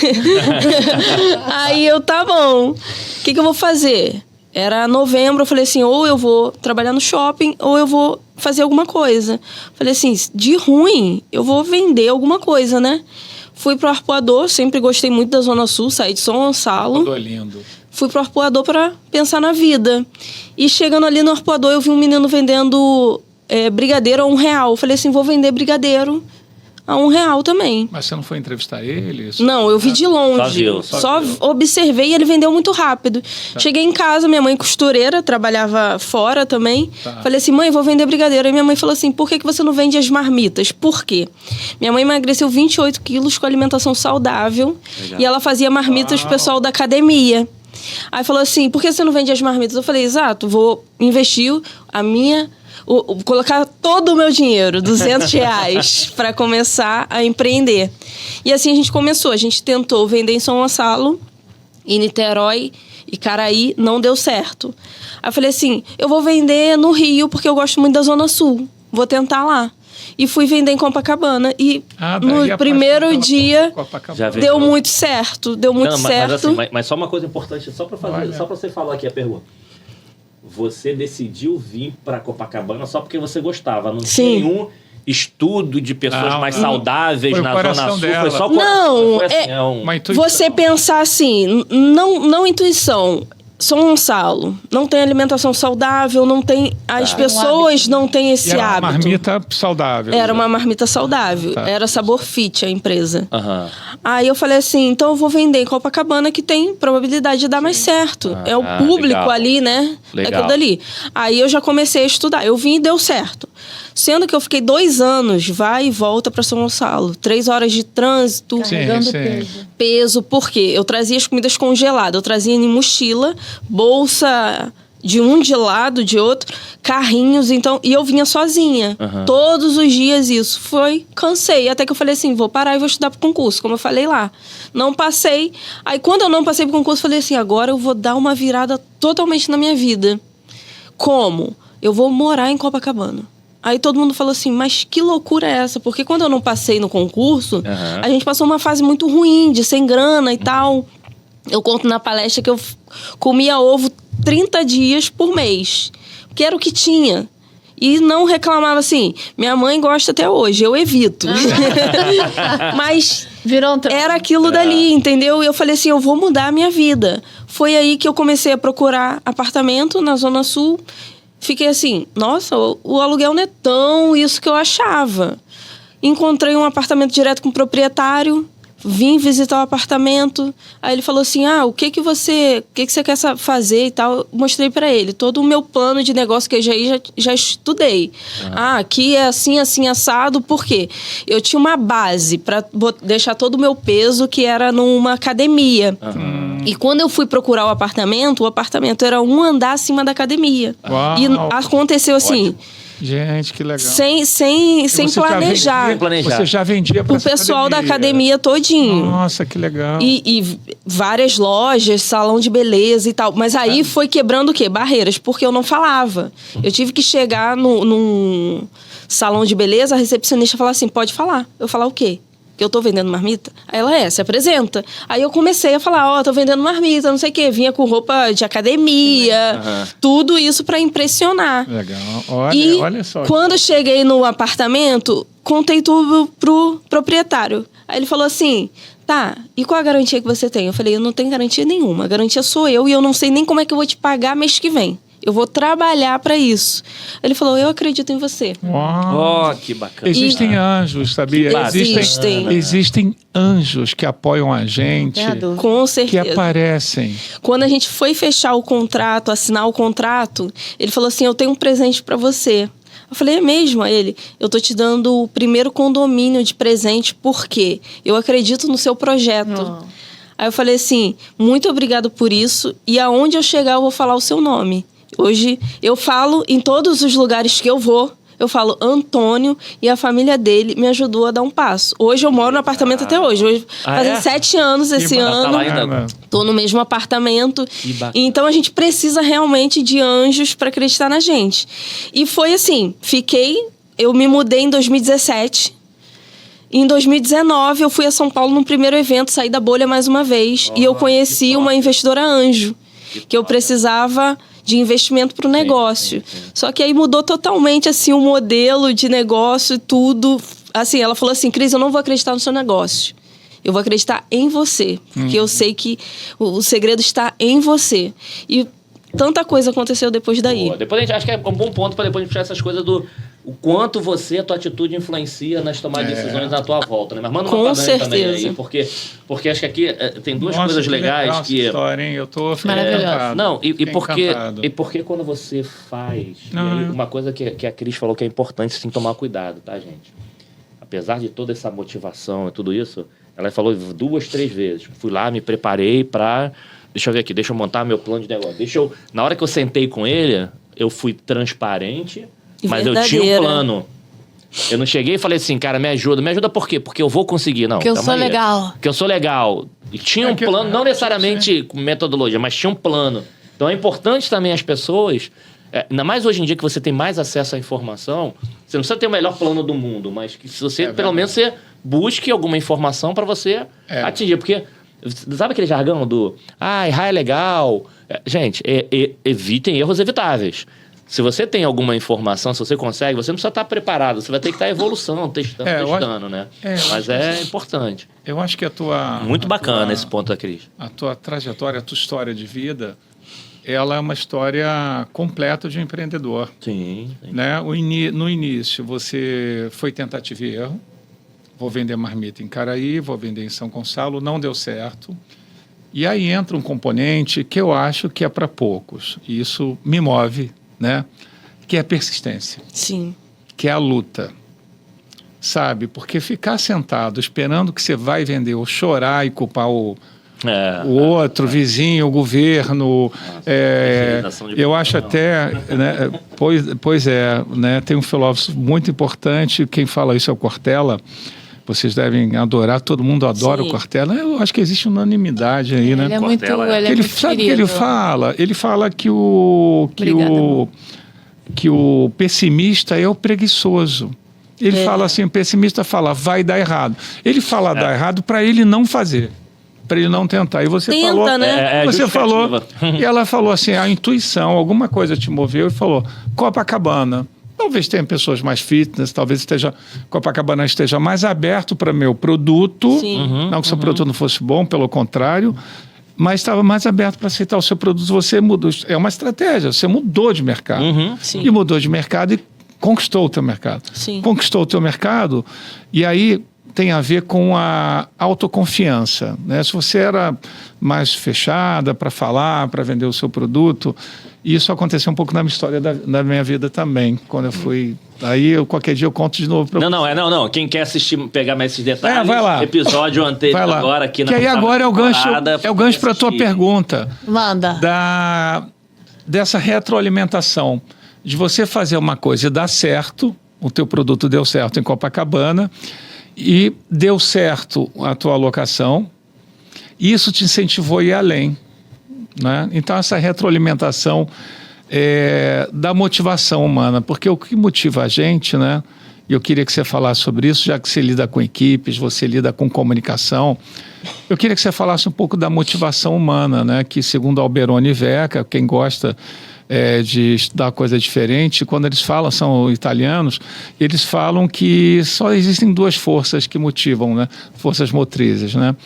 Aí eu, tá bom. O que eu vou fazer? Era novembro, eu falei assim, ou eu vou trabalhar no shopping, ou eu vou fazer alguma coisa. Falei assim, de ruim, eu vou vender alguma coisa, né? Fui pro Arpoador, sempre gostei muito da Zona Sul, saí de São Gonçalo. Arpoador é lindo. Fui pro Arpoador para pensar na vida. E chegando ali no Arpoador, eu vi um menino vendendo brigadeiro a R$1. Falei assim, vou vender brigadeiro a R$1 também. Mas você não foi entrevistar ele? Não, eu vi de longe. Só viu. Observei e ele vendeu muito rápido. Cheguei em casa, minha mãe costureira, trabalhava fora também. Falei assim, mãe, vou vender brigadeiro. Aí minha mãe falou assim, por que você não vende as marmitas? Por quê? Minha mãe emagreceu 28 quilos com alimentação saudável. Legal. E ela fazia marmitas pro pessoal da academia. Aí falou assim, por que você não vende as marmitas? Eu falei, exato, vou investir colocar todo o meu dinheiro, R$200, para começar a empreender. E assim a gente começou. A gente tentou vender em São Gonçalo, em Niterói e Caraí, não deu certo. Aí eu falei assim, eu vou vender no Rio, porque eu gosto muito da Zona Sul. Vou tentar lá. E fui vender em Copacabana. E no primeiro dia deu muito certo. Deu muito certo. Mas só uma coisa importante, só para você falar aqui a pergunta. Você decidiu vir para Copacabana só porque você gostava. Não tinha nenhum estudo de pessoas mais saudáveis na Zona Sul. Dela. Foi só não, foi assim, você pensar assim, não intuição. São Gonçalo não tem alimentação saudável, não tem. As pessoas não têm esse hábito. Era uma marmita saudável. Era uma marmita saudável. Era Sabor Fit, a empresa. Aí eu falei assim, então eu vou vender em Copacabana, que tem probabilidade de dar mais certo. É o público ali, né? Daquilo dali. Aí eu já comecei a estudar. Eu vim e deu certo. Sendo que eu fiquei 2 anos, vai e volta para São Gonçalo. 3 horas de trânsito. Carregando peso. Por quê? Eu trazia as comidas congeladas. Eu trazia em mochila, bolsa de um de lado, de outro, carrinhos. Então, e eu vinha sozinha. Todos os dias isso. Cansei. Até que eu falei assim, vou parar e vou estudar pro concurso, como eu falei lá. Não passei. Aí quando eu não passei pro concurso, eu falei assim, agora eu vou dar uma virada totalmente na minha vida. Como? Eu vou morar em Copacabana. Aí todo mundo falou assim, mas que loucura é essa? Porque quando eu não passei no concurso, a gente passou uma fase muito ruim, de sem grana e tal. Eu conto na palestra que eu comia ovo 30 dias por mês, que era o que tinha. E não reclamava assim, minha mãe gosta até hoje, eu evito. Mas era aquilo dali, entendeu? E eu falei assim, eu vou mudar a minha vida. Foi aí que eu comecei a procurar apartamento na Zona Sul. Fiquei assim, nossa, o aluguel não é tão isso que eu achava. Encontrei um apartamento direto com o proprietário, vim visitar o apartamento. Aí ele falou assim, o que você quer fazer e tal. Eu mostrei para ele todo o meu plano de negócio que eu já estudei. Aqui é assim, assim, assado. Por quê? Eu tinha uma base para deixar todo o meu peso, que era numa academia. E quando eu fui procurar o apartamento era um andar acima da academia. Uau. E aconteceu assim... Ótimo. Gente, que legal. Sem planejar. Você já vendia para o pessoal da academia todinho. Nossa, que legal. E várias lojas, salão de beleza e tal. Mas aí foi quebrando o quê? Barreiras, porque eu não falava. Eu tive que chegar num salão de beleza, a recepcionista falar assim, pode falar. Eu falar o quê? Que eu tô vendendo marmita? Aí ela se apresenta. Aí eu comecei a falar, tô vendendo marmita, não sei o quê. Vinha com roupa de academia, tudo isso pra impressionar. Legal. Olha só. Quando eu cheguei no apartamento, contei tudo pro proprietário. Aí ele falou assim, e qual a garantia que você tem? Eu falei, eu não tenho garantia nenhuma. A garantia sou eu e eu não sei nem como é que eu vou te pagar mês que vem. Eu vou trabalhar para isso. Ele falou, eu acredito em você. Uau. Que bacana. Existem anjos, sabia? Existem anjos que apoiam a gente. Com certeza. Que aparecem. Quando a gente foi fechar o contrato, assinar o contrato, ele falou assim, eu tenho um presente para você. Eu falei, é mesmo? Aí ele, eu tô te dando o primeiro condomínio de presente, porque eu acredito no seu projeto. Aí eu falei assim, muito obrigado por isso, e aonde eu chegar eu vou falar o seu nome. Hoje eu falo em todos os lugares que eu vou, eu falo Antônio, e a família dele me ajudou a dar um passo. Hoje eu moro no apartamento até hoje. Fazem 7 anos esse ano. Tô no mesmo apartamento. Então a gente precisa realmente de anjos para acreditar na gente. E foi assim, eu me mudei em 2017. Em 2019 eu fui a São Paulo no primeiro evento, saí da bolha mais uma vez. E eu conheci uma investidora anjo, que eu precisava de investimento para o negócio. Só que aí mudou totalmente assim, o modelo de negócio, tudo. Assim, ela falou assim, Cris, eu não vou acreditar no seu negócio. Eu vou acreditar em você. Porque eu sei que o segredo está em você. E tanta coisa aconteceu depois daí. Depois a gente acha que é um bom ponto para depois a gente puxar essas coisas o quanto a tua atitude influencia nas tomadas de decisões na tua volta, né? Mas manda Com uma pra Dani também certeza. aí, porque acho que aqui tem duas coisas legais legal que... essa história, hein? Eu tô Maravilhoso. encantado. Não, Encantado. e porque quando você faz... Não, e aí, uma coisa que a Cris falou que é importante, sim, tomar cuidado, tá, gente? Apesar de toda essa motivação e tudo isso, ela falou 2, 3 vezes. Fui lá, me preparei pra... Deixa eu ver aqui, deixa eu montar meu plano de negócio. Na hora que eu sentei com ele, eu fui transparente, mas eu tinha um plano. Eu não cheguei e falei assim, cara, me ajuda. Me ajuda por quê? Porque eu vou conseguir. Não, Porque eu sou legal. Porque eu sou legal. E tinha um plano, não necessariamente com metodologia, mas tinha um plano. Então é importante também as pessoas, ainda mais hoje em dia que você tem mais acesso à informação, você não precisa ter o melhor plano do mundo, mas que se você, pelo menos, você busque alguma informação para você atingir. Porque, sabe aquele jargão do, errar é legal? Gente, evitem erros evitáveis. Se você tem alguma informação, se você consegue, você não precisa estar preparado. Você vai ter que estar em evolução, testando, né? Mas é importante. Eu acho que a tua... Muito bacana esse ponto da Cris. A tua trajetória, a tua história de vida, ela é uma história completa de um empreendedor. Sim. Né? No início, você foi tentativa e erro. Vou vender marmita em Caraí, vou vender em São Gonçalo, não deu certo. E aí entra um componente que eu acho que é para poucos. E isso me move, né? Que é a persistência. Sim. Que é a luta. Sabe? Porque ficar sentado esperando que você vai vender ou chorar e culpar o outro, vizinho, o governo. Eu acho até... Né, pois é, né, tem um filósofo muito importante, quem fala isso é o Cortella. Vocês devem adorar, todo mundo adora o Cortella. Eu acho que existe unanimidade aí, né? Ele é muito, sabe o que ele fala? Ele fala que o pessimista é o preguiçoso. Ele fala assim, o pessimista fala, vai dar errado. Ele fala dar errado para ele não fazer, para ele não tentar. E você falou, né? Você falou, e ela falou assim, a intuição, alguma coisa te moveu e falou, Copacabana. Talvez tenha pessoas mais fitness, talvez Copacabana esteja mais aberto para meu produto. Não que seu produto não fosse bom, pelo contrário, mas estava mais aberto para aceitar o seu produto. Você mudou, é uma estratégia, você mudou de mercado. E mudou de mercado e conquistou o teu mercado. Conquistou o teu mercado e aí tem a ver com a autoconfiança, né? Se você era mais fechada para falar, para vender o seu produto, isso aconteceu um pouco na minha história da minha vida também, quando eu fui... Aí, qualquer dia eu conto de novo. Não. Quem quer assistir, pegar mais esses detalhes, vai lá. episódio anterior agora aqui na... Que aí agora é o gancho para a tua pergunta. Manda. Dessa retroalimentação, de você fazer uma coisa e dar certo, o teu produto deu certo em Copacabana, e deu certo a tua alocação, e isso te incentivou a ir além, né? Então, essa retroalimentação da motivação humana, porque o que motiva a gente, né? E eu queria que você falasse sobre isso, já que você lida com equipes, você lida com comunicação, eu queria que você falasse um pouco da motivação humana, né? Que segundo Alberoni Veca, quem gosta de estudar coisa diferente, quando eles falam, são italianos, eles falam que só existem 2 forças que motivam, né? Forças motrizes, né?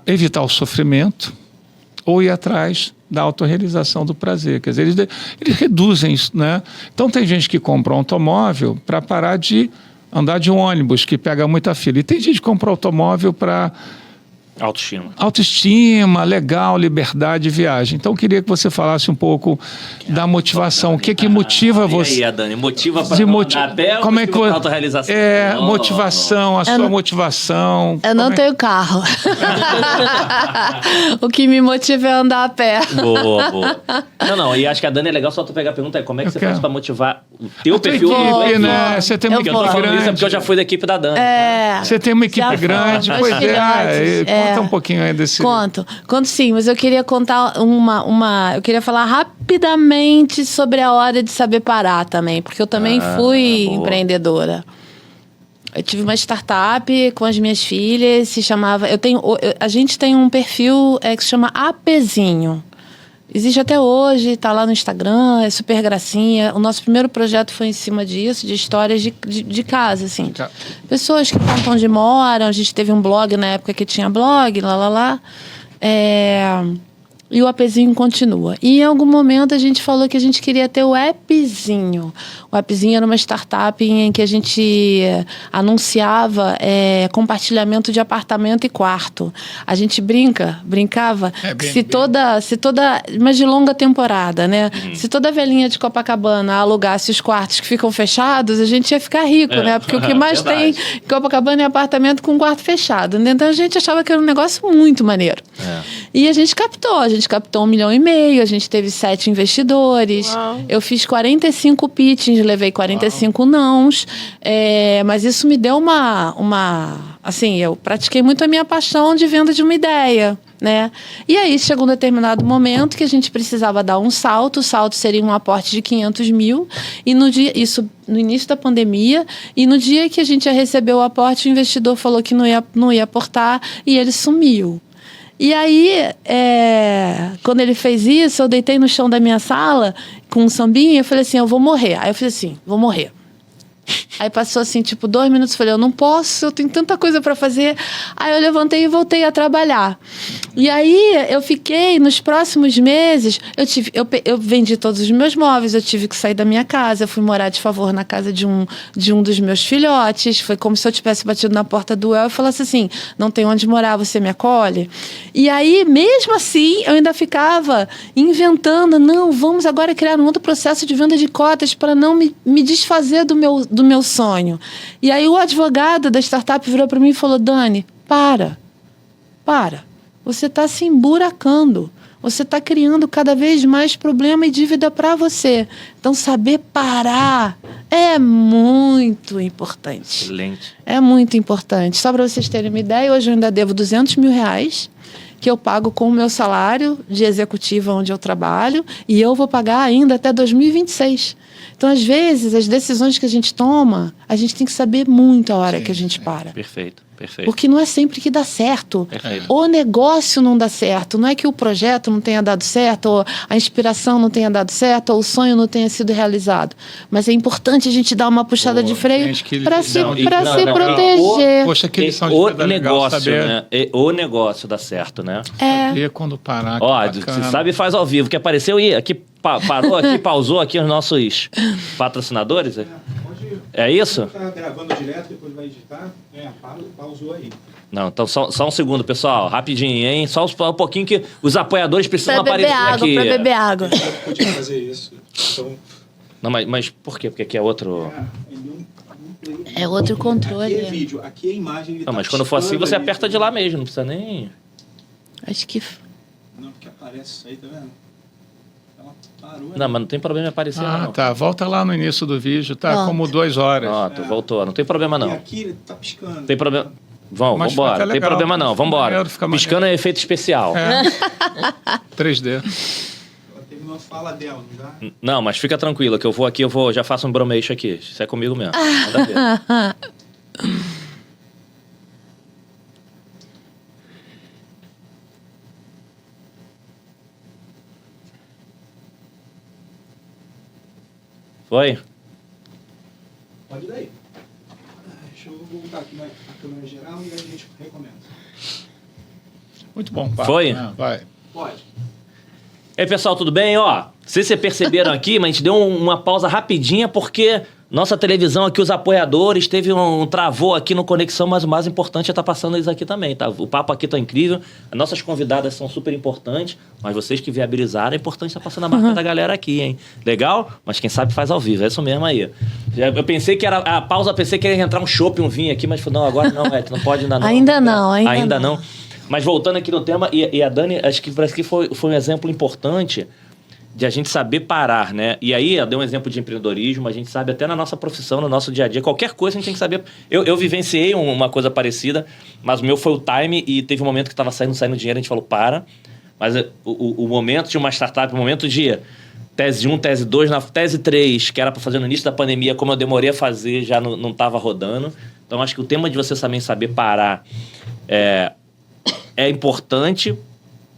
Evitar o sofrimento ou ir atrás da autorrealização do prazer. Quer dizer, eles reduzem isso, né? Então tem gente que compra um automóvel para parar de andar de um ônibus que pega muita fila, e tem gente que compra automóvel para autoestima, legal, liberdade, viagem. Então, eu queria que você falasse um pouco da motivação. O que motiva você? E aí, Dani, motiva para andar a pé ou como é que para autorrealização? Motivação, a sua motivação. Eu não tenho carro. O que me motiva é andar a pé. Boa. Não, e acho que a Dani é legal, só tu pegar a pergunta, como é que você faz para motivar o teu perfil? Equipe, né? Você tem uma equipe grande. Eu tô falando isso porque eu já fui da equipe da Dani. Você tem uma equipe grande, pois conta um pouquinho aí desse... Conto sim, mas eu queria contar eu queria falar rapidamente sobre a hora de saber parar também, porque eu também fui empreendedora. Eu tive uma startup com as minhas filhas, se chamava... a gente tem um perfil que se chama Apezinho. Existe até hoje, está lá no Instagram, é super gracinha. O nosso primeiro projeto foi em cima disso, de histórias de casa, assim. Pessoas que contam onde moram. A gente teve um blog na época que tinha blog, E o appzinho continua. E em algum momento a gente falou que a gente queria ter o appzinho. O appzinho era uma startup em que a gente anunciava compartilhamento de apartamento e quarto. A gente brincava que se toda, mas de longa temporada, né? Se toda velhinha de Copacabana alugasse os quartos que ficam fechados, a gente ia ficar rico, né? Porque o que mais tem em Copacabana é apartamento com quarto fechado. Né? Então a gente achava que era um negócio muito maneiro. E a gente captou 1,5 milhão, a gente teve 7 investidores. Uau. Eu fiz 45 pitchings, levei 45 nãos. Mas isso me deu assim, eu pratiquei muito a minha paixão de venda de uma ideia, né? E aí chegou um determinado momento que a gente precisava dar um salto. O salto seria um aporte de 500 mil. E isso no início da pandemia. E no dia que a gente ia receber o aporte, o investidor falou que não ia aportar e ele sumiu. E aí, quando ele fez isso, eu deitei no chão da minha sala com um sambinha e eu falei assim, eu vou morrer. Aí eu falei assim, vou morrer. Aí passou assim, 2 minutos, falei, eu não posso, eu tenho tanta coisa para fazer. Aí eu levantei e voltei a trabalhar. E aí eu fiquei, nos próximos meses, eu vendi todos os meus móveis, eu tive que sair da minha casa, eu fui morar de favor na casa de um dos meus filhotes. Foi como se eu tivesse batido na porta do El e falasse assim, não tem onde morar, você me acolhe? E aí, mesmo assim, eu ainda ficava inventando, não, vamos agora criar um outro processo de venda de cotas para não me desfazer do meu sonho. E aí o advogado da startup virou para mim e falou, Dani, para. Você está se emburacando. Você está criando cada vez mais problema e dívida para você. Então, saber parar é muito importante. Excelente. É muito importante. Só para vocês terem uma ideia, hoje eu ainda devo R$200 mil, que eu pago com o meu salário de executiva onde eu trabalho, e eu vou pagar ainda até 2026. Então, às vezes, as decisões que a gente toma, a gente tem que saber muito a hora que a gente para. Perfeito. Porque não é sempre que dá certo. Perfeito. O negócio não dá certo. Não é que o projeto não tenha dado certo, ou a inspiração não tenha dado certo, ou o sonho não tenha sido realizado. Mas é importante a gente dar uma puxada de freio para se proteger. Poxa, que lição de o vida legal, negócio, saber. né? O negócio dá certo, né? Saber quando parar. Ó, você sabe, faz ao vivo. Que apareceu e aqui parou aqui, pausou aqui os nossos patrocinadores. É isso? Tá gravando direto, depois vai editar. Pausou aí. Não, então só um segundo, pessoal. Rapidinho, hein? Só um pouquinho que os apoiadores precisam aparecer aqui. Pra beber água. Eu podia fazer isso. Então, Não, mas por quê? Porque aqui é outro... É outro controle. Aqui é vídeo, aqui é imagem. Ele Não, mas quando for assim, você ali, aperta de lá mesmo. Não precisa nem... Acho que... Não, porque aparece isso aí, tá vendo? Ela parou. Não, mas não tem problema em aparecer, não. Tá. Volta lá no início do vídeo, tá? Pronto. Como 2 horas. Pronto, voltou. Não tem problema, E não. aqui ele tá piscando. Tem problema... Mas Vambora. fica Não tem legal, problema, não. fica Vambora. maneiro, fica maneiro. Piscando é efeito especial. 3D. Ela terminou a fala dela, não dá? Não, mas fica tranquila, que eu vou aqui, já faço um bromeixo aqui. Isso é comigo mesmo. Manda ver. Foi? Pode ir daí. Deixa eu voltar aqui na câmera geral e aí a gente recomeça. Muito bom, papo, Foi? né? Vai. Pode. E aí, pessoal, tudo bem? Ó, não sei se vocês perceberam aqui, mas a gente deu uma pausa rapidinha porque nossa televisão aqui, os apoiadores, teve travou aqui no Conexão, mas o mais importante é estar passando eles aqui também, tá? O papo aqui tá incrível, as nossas convidadas são super importantes, mas vocês que viabilizaram, é importante estar passando a marca da galera aqui, hein? Legal? Mas quem sabe faz ao vivo, é isso mesmo aí. Eu pensei que era a pausa, pensei que ia entrar um chopp, um vinho aqui, mas não, agora não, não pode ainda não. Ainda não. Mas voltando aqui no tema, e a Dani, acho que parece que foi um exemplo importante de a gente saber parar, né? E aí, eu dei um exemplo de empreendedorismo, a gente sabe até na nossa profissão, no nosso dia a dia, qualquer coisa a gente tem que saber. Eu vivenciei uma coisa parecida, mas o meu foi o time e teve um momento que estava saindo dinheiro, a gente falou, para. Mas o momento de uma startup, o momento de tese 1, tese 2, na tese 3, que era para fazer no início da pandemia, como eu demorei a fazer, já não estava rodando. Então, acho que o tema de você também saber parar é importante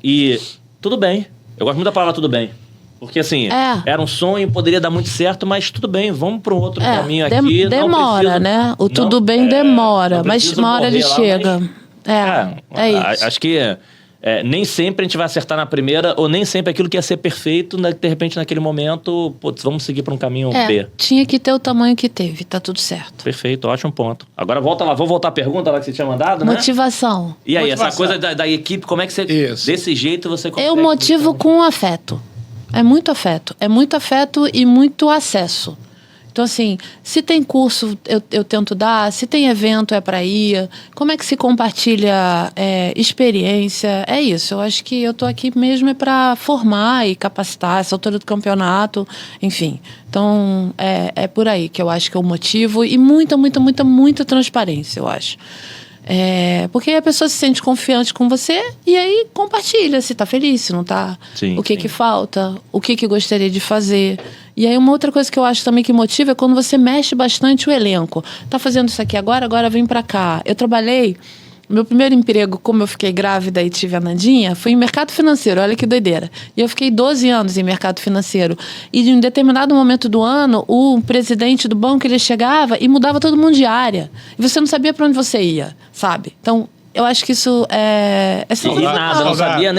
e tudo bem. Eu gosto muito da palavra tudo bem. Porque, assim, era um sonho, poderia dar muito certo, mas tudo bem, vamos para um outro caminho aqui. Demora, né? O tudo bem demora, mas uma hora ele chega. É isso. Acho que nem sempre a gente vai acertar na primeira, ou nem sempre aquilo que ia ser perfeito, de repente, naquele momento, putz, vamos seguir para um caminho B. Tinha que ter o tamanho que teve, tá tudo certo. Perfeito, ótimo ponto. Agora volta lá, vou voltar à pergunta lá que você tinha mandado, né? Motivação. E aí, Motivação. essa coisa da equipe, como é que você... Isso. Desse jeito você consegue... Eu motivo com afeto. É muito afeto. É muito afeto e muito acesso. Então, assim, se tem curso, eu tento dar. Se tem evento, é para ir. Como é que se compartilha experiência? É isso. Eu acho que eu tô aqui mesmo é para formar e capacitar essa altura do campeonato. Enfim. Então, é por aí que eu acho que é o motivo. E muita transparência, eu acho. Porque aí a pessoa se sente confiante com você e aí compartilha se tá feliz, se não tá. Sim, o que falta, o que gostaria de fazer. E aí uma outra coisa que eu acho também que motiva é quando você mexe bastante o elenco. Tá fazendo isso aqui agora vem pra cá. Eu trabalhei, meu primeiro emprego, como eu fiquei grávida e tive a Nandinha, foi em mercado financeiro, olha que doideira. E eu fiquei 12 anos em mercado financeiro. E em um determinado momento do ano, o presidente do banco, ele chegava e mudava todo mundo de área. E você não sabia pra onde você ia, sabe? Então, eu acho que isso é E sensacional. nada, não sabia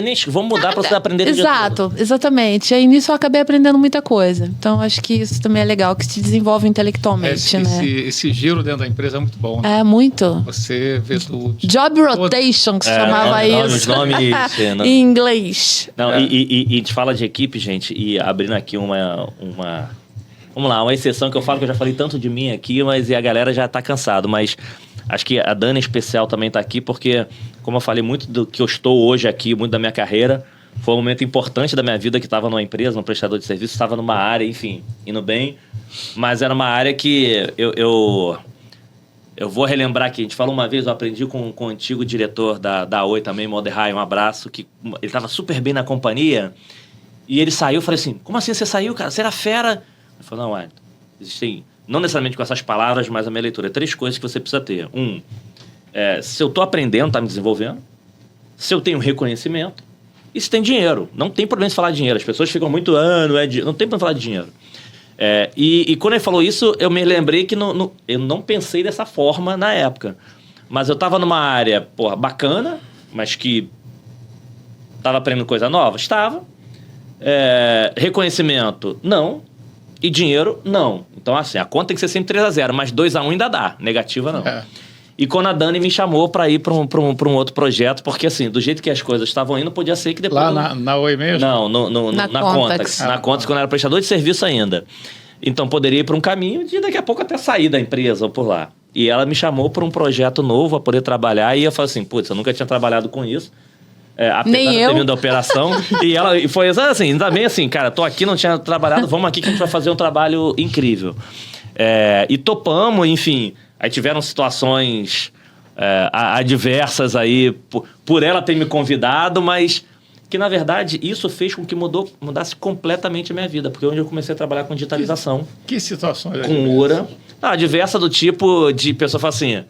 nem... Vamos mudar pra você aprender de Exato, exatamente. E aí nisso eu acabei aprendendo muita coisa. Então acho que isso também é legal, que se desenvolve intelectualmente, né? Esse giro dentro da empresa é muito bom, né? É muito. Você vê tudo. Job rotation, que se chamava isso. Nomes, em inglês. Não, e a gente fala de equipe, gente, e abrindo aqui uma... Vamos lá, uma exceção que eu falo, que eu já falei tanto de mim aqui, mas a galera já tá cansado, mas acho que a Dani em especial também tá aqui, porque, como eu falei muito do que eu estou hoje aqui, muito da minha carreira, foi um momento importante da minha vida, que estava numa empresa, num prestador de serviço, estava numa área, enfim, indo bem, mas era uma área que eu vou relembrar aqui, a gente falou uma vez, eu aprendi com o antigo diretor da Oi também, Moderhai, um abraço, que ele estava super bem na companhia, e ele saiu, eu falei assim, como assim você saiu, cara? Você era fera? Ele falou, não, Wellington, existem, não necessariamente com essas palavras, mas a minha leitura, 3 coisas que você precisa ter. Se eu tô aprendendo, tá me desenvolvendo, se eu tenho reconhecimento, e se tem dinheiro. Não tem problema em falar de dinheiro, as pessoas ficam muito, não tem problema falar de dinheiro. E quando ele falou isso, eu me lembrei que eu não pensei dessa forma na época. Mas eu tava numa área, bacana, mas que tava aprendendo coisa nova? Estava. Reconhecimento? Não. E dinheiro? Não. Então, assim, a conta tem que ser sempre 3-0, mas 2-1 ainda dá. Negativa, não. E quando a Dani me chamou para ir para um outro projeto, porque, assim, do jeito que as coisas estavam indo, podia ser que depois... Lá na Oi mesmo? Não, na Contax. Na Contax, quando eu era prestador de serviço ainda. Então, poderia ir para um caminho de daqui a pouco até sair da empresa ou por lá. E ela me chamou para um projeto novo, a poder trabalhar, e eu falei assim, putz, eu nunca tinha trabalhado com isso. Apesar Nem de eu. ter vindo da operação. E foi assim, ainda bem assim, cara, tô aqui, não tinha trabalhado, vamos aqui que a gente vai fazer um trabalho incrível. E topamos, enfim. Aí tiveram situações adversas aí, por ela ter me convidado, mas que, na verdade, isso fez com que mudasse completamente a minha vida, porque onde eu comecei a trabalhar com digitalização. Que situações? Com URA. Diversa do tipo de pessoa fala assim...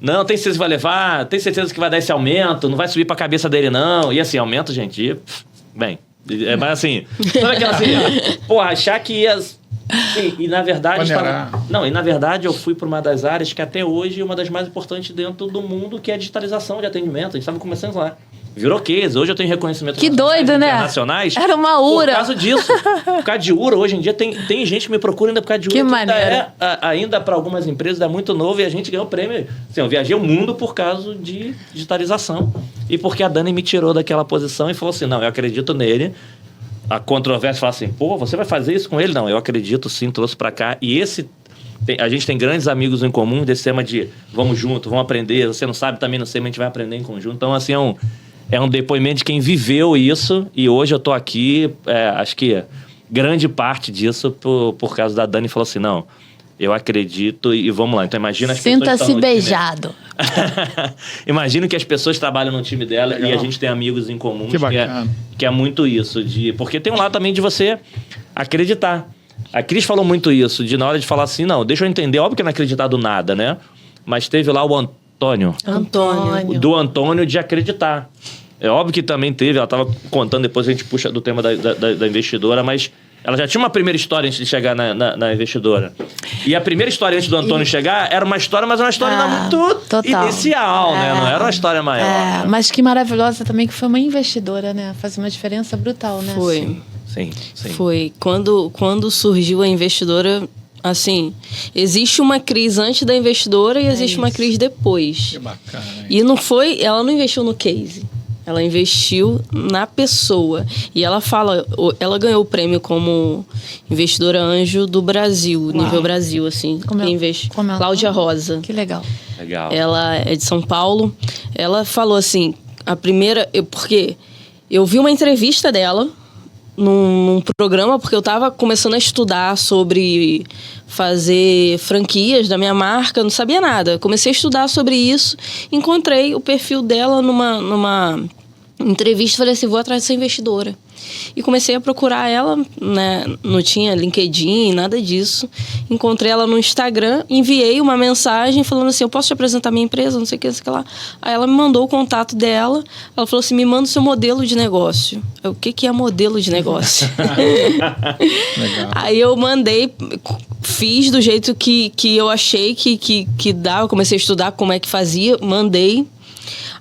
Não, tem certeza que vai levar, tem certeza que vai dar esse aumento, não vai subir pra cabeça dele, não. E assim, aumento, gente, bem. Mas assim, sabe aquela assim, achar que ia... E na verdade... E na verdade eu fui para uma das áreas que até hoje é uma das mais importantes dentro do mundo, que é a digitalização de atendimento. A gente estava começando lá. Virou case. Hoje eu tenho reconhecimento que doido, né? Internacionais. Era uma URA. Por causa disso. Por causa de URA, hoje em dia tem gente que me procura ainda por causa de URA. Que maneiro. Ainda para algumas empresas é muito novo e a gente ganhou prêmio. Assim, eu viajei o mundo por causa de digitalização. E porque a Dani me tirou daquela posição e falou assim, não, eu acredito nele. A controvérsia fala assim, você vai fazer isso com ele? Não, eu acredito sim, trouxe para cá. E a gente tem grandes amigos em comum desse tema de vamos junto, vamos aprender. Você não sabe, também não sei, mas a gente vai aprender em conjunto. Então, assim, é um depoimento de quem viveu isso e hoje eu tô aqui, acho que grande parte disso por causa da Dani falou assim, não, eu acredito e vamos lá. Então imagina as pessoas que estão Sinta-se no beijado. Imagino que as pessoas trabalham no time dela. Legal. E a gente tem amigos em comum que é muito isso, porque tem um lado também de você acreditar. A Cris falou muito isso, de na hora de falar assim, não, deixa eu entender, óbvio que não acreditar do nada, né? Mas teve lá o Antônio. Do Antônio de acreditar. É óbvio que também teve, ela estava contando, depois a gente puxa do tema da investidora, mas Ela já tinha uma primeira história antes de chegar na investidora. E a primeira história antes do Antônio chegar era uma história, mas uma história ainda muito total. inicial, né? Não era uma história maior. Mas que maravilhosa também que foi uma investidora, né? Faz uma diferença brutal, né? Foi. Sim. Foi. Quando surgiu a investidora, assim, existe uma crise antes da investidora e existe uma crise depois. Que bacana, hein? E ela não investiu no case. Ela investiu na pessoa. E ela ganhou o prêmio como investidora anjo do Brasil, nível Brasil, assim. Cláudia Rosa. Que legal. Ela é de São Paulo. Ela falou assim, porque eu vi uma entrevista dela num programa, porque eu estava começando a estudar sobre fazer franquias da minha marca, não sabia nada. Comecei a estudar sobre isso, encontrei o perfil dela numa entrevista, falei assim, vou atrás dessa investidora. E comecei a procurar ela, né? Não tinha LinkedIn, nada disso. Encontrei ela no Instagram, enviei uma mensagem falando assim, eu posso te apresentar minha empresa, não sei o que, não sei o que lá. Aí ela me mandou o contato dela, ela falou assim, me manda o seu modelo de negócio. O que é modelo de negócio? Legal. Aí eu mandei, fiz do jeito que eu achei que dava, comecei a estudar como é que fazia, mandei.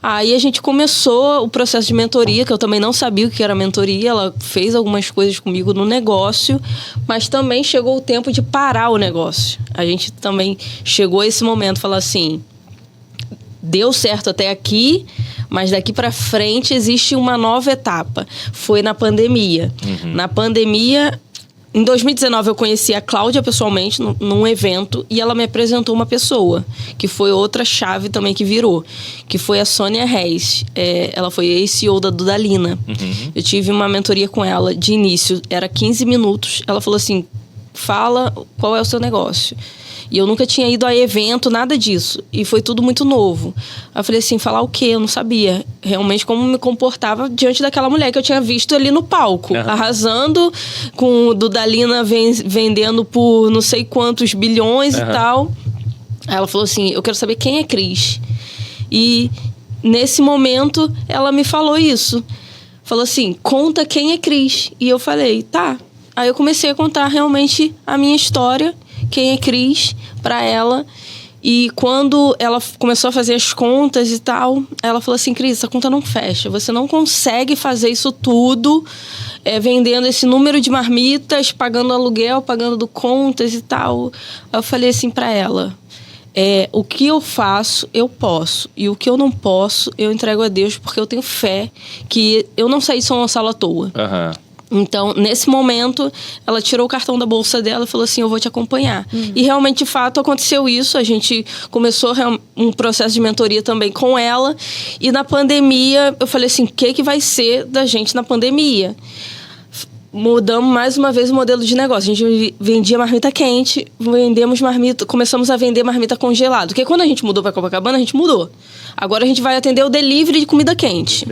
Aí a gente começou o processo de mentoria, que eu também não sabia o que era mentoria. Ela fez algumas coisas comigo no negócio, mas também chegou o tempo de parar o negócio. A gente também chegou a esse momento, falar assim, deu certo até aqui, mas daqui para frente existe uma nova etapa. Foi na pandemia. Na pandemia, em 2019 eu conheci a Cláudia pessoalmente num evento e ela me apresentou uma pessoa, que foi outra chave também que virou, que foi a Sônia Reis. Ela foi ex-CEO da Dudalina. Eu tive uma mentoria com ela de início, era 15 minutos. Ela falou assim, fala qual é o seu negócio. E eu nunca tinha ido a evento, nada disso. E foi tudo muito novo. Eu falei assim, falar o quê? Eu não sabia realmente como me comportava diante daquela mulher que eu tinha visto ali no palco. Arrasando, com o Dudalina vendendo por não sei quantos bilhões e tal. Aí ela falou assim, eu quero saber quem é Cris. E nesse momento, ela me falou isso. Falou assim, conta quem é Cris. E eu falei, tá. Aí eu comecei a contar realmente a minha história, quem é Cris, pra ela. E quando ela começou a fazer as contas e tal, ela falou assim, Cris, essa conta não fecha. Você não consegue fazer isso tudo vendendo esse número de marmitas, pagando aluguel, pagando contas e tal. Eu falei assim pra ela, o que eu faço, eu posso. E o que eu não posso, eu entrego a Deus, porque eu tenho fé que eu não saí de São Gonçalo à toa. Então, nesse momento, ela tirou o cartão da bolsa dela e falou assim, eu vou te acompanhar. E realmente, de fato, aconteceu isso. A gente começou um processo de mentoria também com ela. E na pandemia, eu falei assim, o que vai ser da gente na pandemia? Mudamos mais uma vez o modelo de negócio. A gente vendia marmita quente, começamos a vender marmita congelada. Porque quando a gente mudou para Copacabana, a gente mudou. Agora a gente vai atender o delivery de comida quente.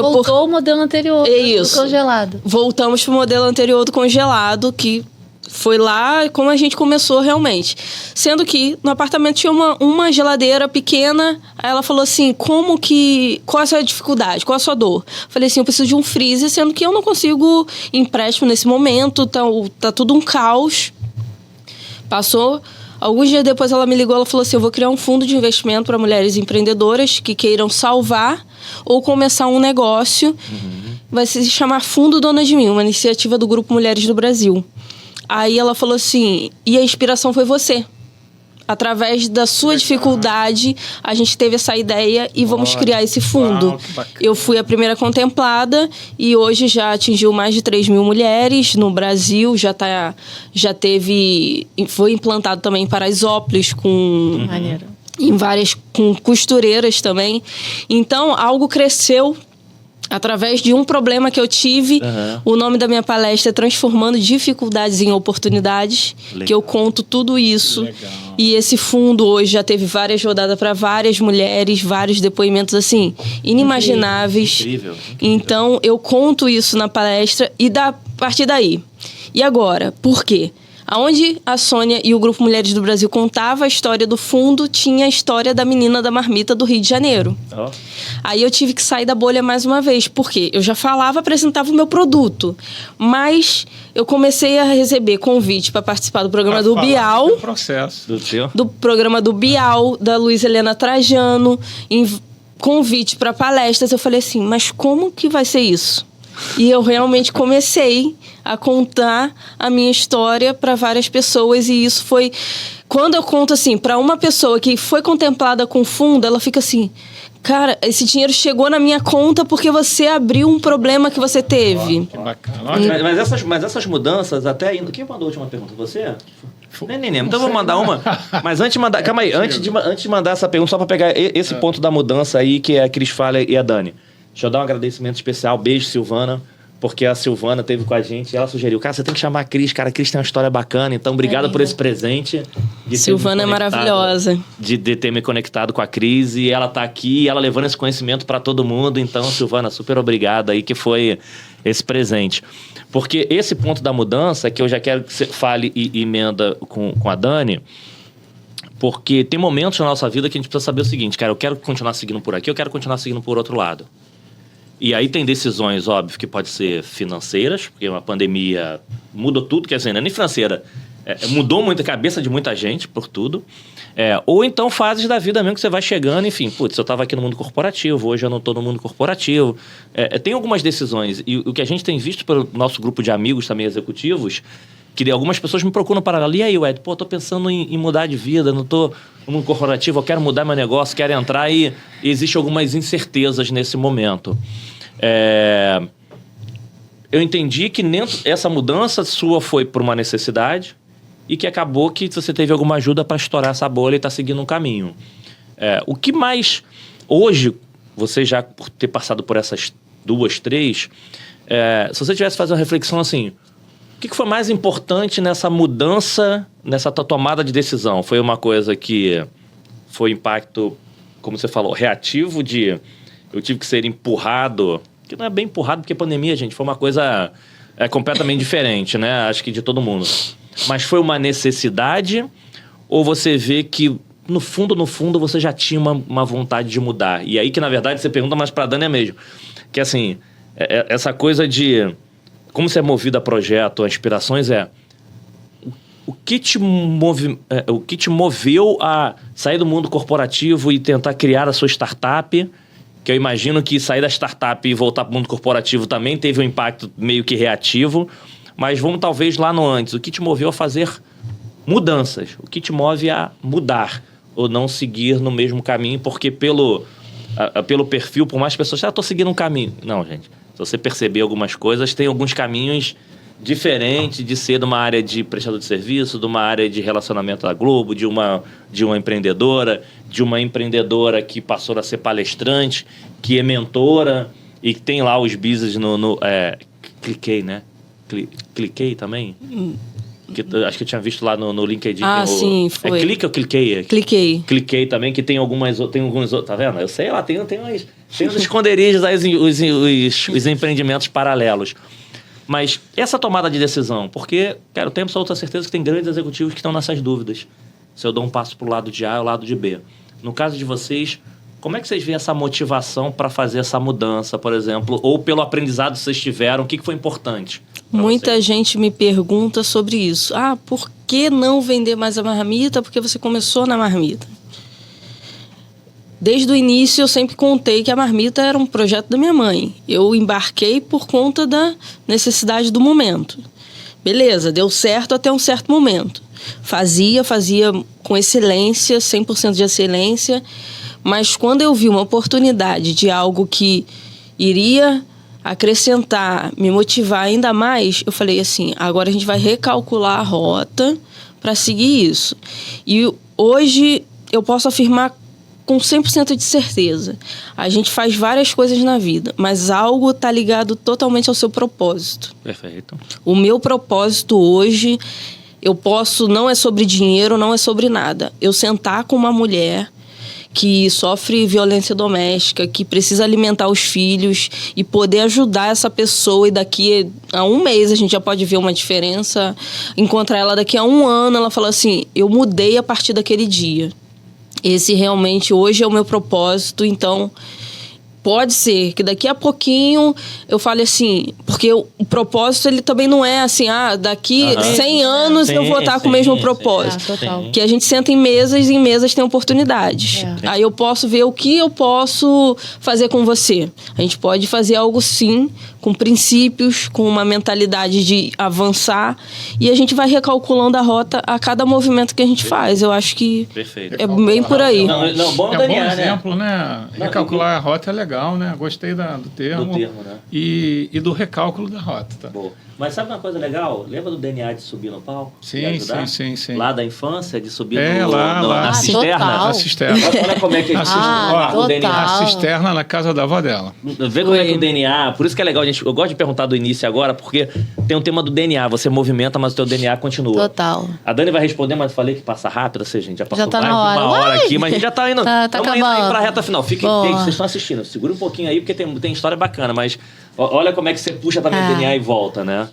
Voltou o modelo anterior do congelado. Voltamos pro modelo anterior do congelado, que foi lá como a gente começou realmente. Sendo que no apartamento tinha uma geladeira pequena. Aí ela falou assim, qual é a sua dificuldade? Qual é a sua dor? Falei assim, eu preciso de um freezer, sendo que eu não consigo empréstimo nesse momento. Tá tudo um caos. Passou. Alguns dias depois ela me ligou, ela falou assim, eu vou criar um fundo de investimento para mulheres empreendedoras que queiram salvar ou começar um negócio. Vai se chamar Fundo Dona de Mim, uma iniciativa do Grupo Mulheres do Brasil. Aí ela falou assim, e a inspiração foi você. Através da sua dificuldade, a gente teve essa ideia e vamos criar esse fundo. Eu fui a primeira contemplada e hoje já atingiu mais de 3 mil mulheres no Brasil. Foi implantado também em Paraisópolis com costureiras também. Então, algo cresceu através de um problema que eu tive. O nome da minha palestra é Transformando Dificuldades em Oportunidades. Legal. Que eu conto tudo isso. Legal. E esse fundo hoje já teve várias rodadas para várias mulheres, vários depoimentos assim, inimagináveis. Incrível. Então, eu conto isso na palestra e a partir daí. E agora? Por quê? Aonde a Sônia e o Grupo Mulheres do Brasil contava a história do fundo, tinha a história da menina da marmita do Rio de Janeiro. Ó. Aí eu tive que sair da bolha mais uma vez, porque eu já falava, apresentava o meu produto, mas eu comecei a receber convite para participar do programa do Bial, Processo. Do teu? do programa do Bial, da Luiz Helena Trajano, convite para palestras. Eu falei assim, mas como que vai ser isso? E eu realmente comecei a contar a minha história para várias pessoas, e isso foi... Quando eu conto assim, para uma pessoa que foi contemplada com fundo, ela fica assim, cara, esse dinheiro chegou na minha conta porque você abriu um problema que você teve. Que bacana. Olha, Mas essas mudanças, até ainda... Quem mandou a última pergunta? Você? Nem. Então eu vou mandar uma. Mas antes de mandar... Calma aí. Antes de mandar essa pergunta, só para pegar esse ponto da mudança aí, que é a Cris Falha e a Dani. Deixa eu dar um agradecimento especial. Beijo, Silvana. Porque a Silvana esteve com a gente e ela sugeriu, cara, você tem que chamar a Cris. Cara, a Cris tem uma história bacana. Então, obrigado por esse presente. Silvana é maravilhosa. De ter me conectado com a Cris. E ela tá aqui, e ela levando esse conhecimento para todo mundo. Então, Silvana, super obrigado aí, que foi esse presente. Porque esse ponto da mudança, que eu já quero que você fale e emenda com a Dani, porque tem momentos na nossa vida que a gente precisa saber o seguinte, cara, eu quero continuar seguindo por aqui, eu quero continuar seguindo por outro lado. E aí tem decisões, óbvio, que pode ser financeiras, porque uma pandemia mudou tudo, quer dizer, não é nem financeira, mudou muito a cabeça de muita gente por tudo. Ou então fases da vida mesmo que você vai chegando, enfim, putz, eu estava aqui no mundo corporativo, hoje eu não estou no mundo corporativo. Tem algumas decisões, e o que a gente tem visto pelo nosso grupo de amigos também executivos, que algumas pessoas me procuram paralelo. E aí, Ed, tô pensando em mudar de vida, não tô no mundo corporativo, eu quero mudar meu negócio, quero entrar, e existem algumas incertezas nesse momento. Eu entendi que essa mudança sua foi por uma necessidade e que acabou que você teve alguma ajuda para estourar essa bolha e está seguindo um caminho. O que mais... Hoje, você já por ter passado por essas 2, 3, se você tivesse fazendo uma reflexão assim, o que foi mais importante nessa mudança, nessa tomada de decisão? Foi uma coisa que foi impacto, como você falou, reativo de... Eu tive que ser empurrado, que não é bem empurrado, porque pandemia, gente, foi uma coisa completamente diferente, né? Acho que de todo mundo. Mas foi uma necessidade, ou você vê que, no fundo, você já tinha uma vontade de mudar? E aí que, na verdade, você pergunta mais pra Dani é mesmo. Que, assim, essa coisa de... Como você é movido a projeto, a inspirações o que te moveu a sair do mundo corporativo e tentar criar a sua startup? Que eu imagino que sair da startup e voltar para o mundo corporativo também teve um impacto meio que reativo. Mas vamos talvez lá no antes. O que te moveu a fazer mudanças? O que te move a mudar? Ou não seguir no mesmo caminho? Porque pelo perfil, por mais pessoas... estou seguindo um caminho. Não, gente. Se você perceber algumas coisas, tem alguns caminhos diferentes de ser de uma área de prestador de serviço, de uma área de relacionamento da Globo, de uma empreendedora, de uma empreendedora que passou a ser palestrante, que é mentora e que tem lá os business Cliquei, né? Cliquei também? Acho que eu tinha visto lá no LinkedIn. Sim, foi. Clique ou cliquei? Cliquei. Cliquei também, que tem alguns outros, tá vendo? Eu sei lá, tem uns esconderijos aí, os empreendimentos paralelos. Mas essa tomada de decisão, porque, cara, eu tenho absoluta certeza que tem grandes executivos que estão nessas dúvidas. Se eu dou um passo pro lado de A ou lado de B. No caso de vocês, como é que vocês veem essa motivação para fazer essa mudança, por exemplo? Ou pelo aprendizado que vocês tiveram, o que foi importante? Muita gente me pergunta sobre isso. Por que não vender mais a marmita? Porque você começou na marmita. Desde o início, eu sempre contei que a marmita era um projeto da minha mãe. Eu embarquei por conta da necessidade do momento. Beleza, deu certo até um certo momento. Fazia com excelência, 100% de excelência. Mas quando eu vi uma oportunidade de algo que iria acrescentar, me motivar ainda mais, eu falei assim, agora a gente vai recalcular a rota para seguir isso. E hoje eu posso afirmar com 100% de certeza. A gente faz várias coisas na vida, mas algo está ligado totalmente ao seu propósito. Perfeito. O meu propósito hoje, não é sobre dinheiro, não é sobre nada. Eu sentar com uma mulher que sofre violência doméstica, que precisa alimentar os filhos e poder ajudar essa pessoa, e daqui a um mês a gente já pode ver uma diferença, encontrar ela daqui a um ano, ela fala assim, eu mudei a partir daquele dia. Esse realmente hoje é o meu propósito, então pode ser que daqui a pouquinho eu fale assim, porque o propósito ele também não é assim, daqui 100 anos eu vou estar com o mesmo propósito. total. Que a gente senta em mesas tem oportunidades. Aí eu posso ver o que eu posso fazer com você. A gente pode fazer algo sim, com princípios, com uma mentalidade de avançar, e a gente vai recalculando a rota a cada movimento que a gente faz. Eu acho que Perfeito. é bem por aí. Não, bom É um DNA, bom exemplo, né? Recalcular a rota é legal, né? Gostei do termo. Do termo, né? E do recálculo da rota, tá? Boa. Mas sabe uma coisa legal? Lembra do DNA de subir no palco? Sim, De ajudar? sim. Lá da infância, de subir Lá. na Ah, cisterna? total. A cisterna. Olha como é que a gente... Ah, o DNA. total. A cisterna na casa da avó dela. Vê como é que o DNA... Por isso que é legal, gente. Eu gosto de perguntar do início agora, porque tem um tema do DNA. Você movimenta, mas o teu DNA continua. Total. A Dani vai responder, mas eu falei que passa rápido, ou seja, a gente já passou Já tá mais na de uma hora. hora Uai! aqui, mas a gente já tá indo. Tá Vamos indo aí acabando. pra reta final. Fiquem, Boa. vocês estão assistindo. Segura um pouquinho aí, porque tem história bacana, mas olha como é que você puxa também o DNA e volta, né?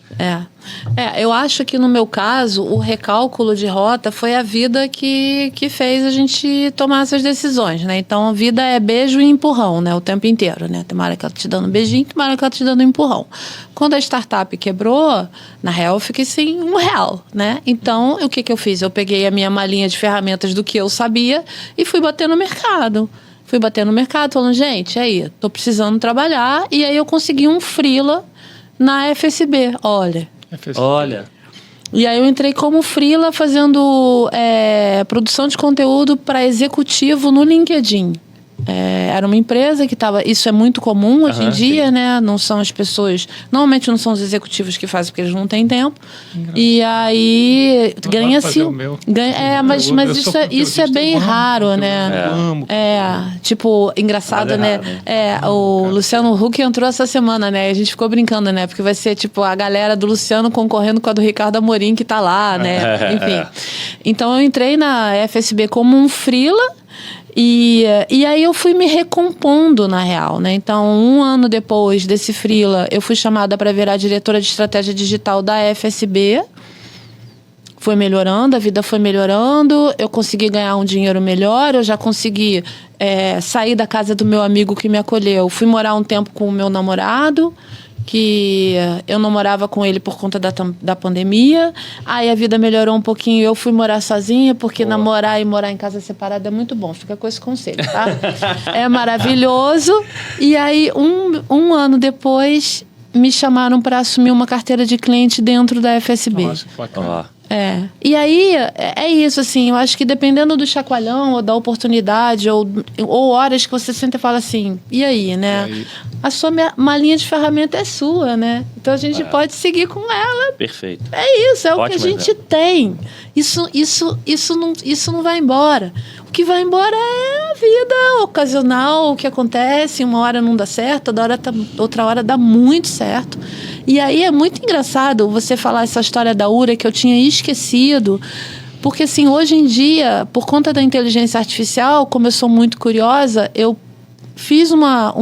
Eu acho que no meu caso, o recálculo de rota foi a vida que fez a gente tomar essas decisões, né? Então, a vida é beijo e empurrão, né? O tempo inteiro, né? Tem uma hora que ela tá te dando um beijinho, tem uma hora que ela tá te dando um empurrão. Quando a startup quebrou, na real, eu fiquei sem R$1, né? Então, o que eu fiz? Eu peguei a minha malinha de ferramentas do que eu sabia e fui bater no mercado. Fui bater no mercado, falando, gente, aí, tô precisando trabalhar. E aí eu consegui um freela na FSB, olha. Olha. E aí eu entrei como freela fazendo produção de conteúdo para executivo no LinkedIn. Era uma empresa que estava... Isso é muito comum hoje em dia, né? Não são as pessoas... Normalmente não são os executivos que fazem, porque eles não têm tempo. E aí... Ganha assim... Mas isso é bem raro, né? Eu amo. Tipo, engraçado, né? O Luciano Huck entrou essa semana, né? A gente ficou brincando, né? Porque vai ser, tipo, a galera do Luciano concorrendo com a do Ricardo Amorim, que tá lá, né? Enfim. Então, eu entrei na FSB como um freela. E aí eu fui me recompondo, na real, né? Então, 1 ano depois desse freela, eu fui chamada para virar diretora de estratégia digital da FSB. Foi melhorando, a vida foi melhorando, eu consegui ganhar um dinheiro melhor, eu já consegui sair da casa do meu amigo que me acolheu. Fui morar um tempo com o meu namorado, que eu não morava com ele por conta da pandemia. Aí a vida melhorou um pouquinho, eu fui morar sozinha, porque namorar e morar em casa separada é muito bom. Fica com esse conselho, tá? É maravilhoso. E aí, um ano depois, me chamaram para assumir uma carteira de cliente dentro da FSB. Nossa, que bacana. E aí, é isso, assim, eu acho que dependendo do chacoalhão ou da oportunidade ou horas que você senta e fala assim, e aí, né? E aí? A sua malinha de ferramenta é sua, né? Então a gente pode seguir com ela. Perfeito. É isso, é o que Ótimo a gente tem. Isso não vai embora. O que vai embora é a vida ocasional, o que acontece, uma hora não dá certo, outra hora dá muito certo. E aí é muito engraçado você falar essa história da URA que eu tinha esquecido, porque assim, hoje em dia, por conta da inteligência artificial, como eu sou muito curiosa, eu fiz uma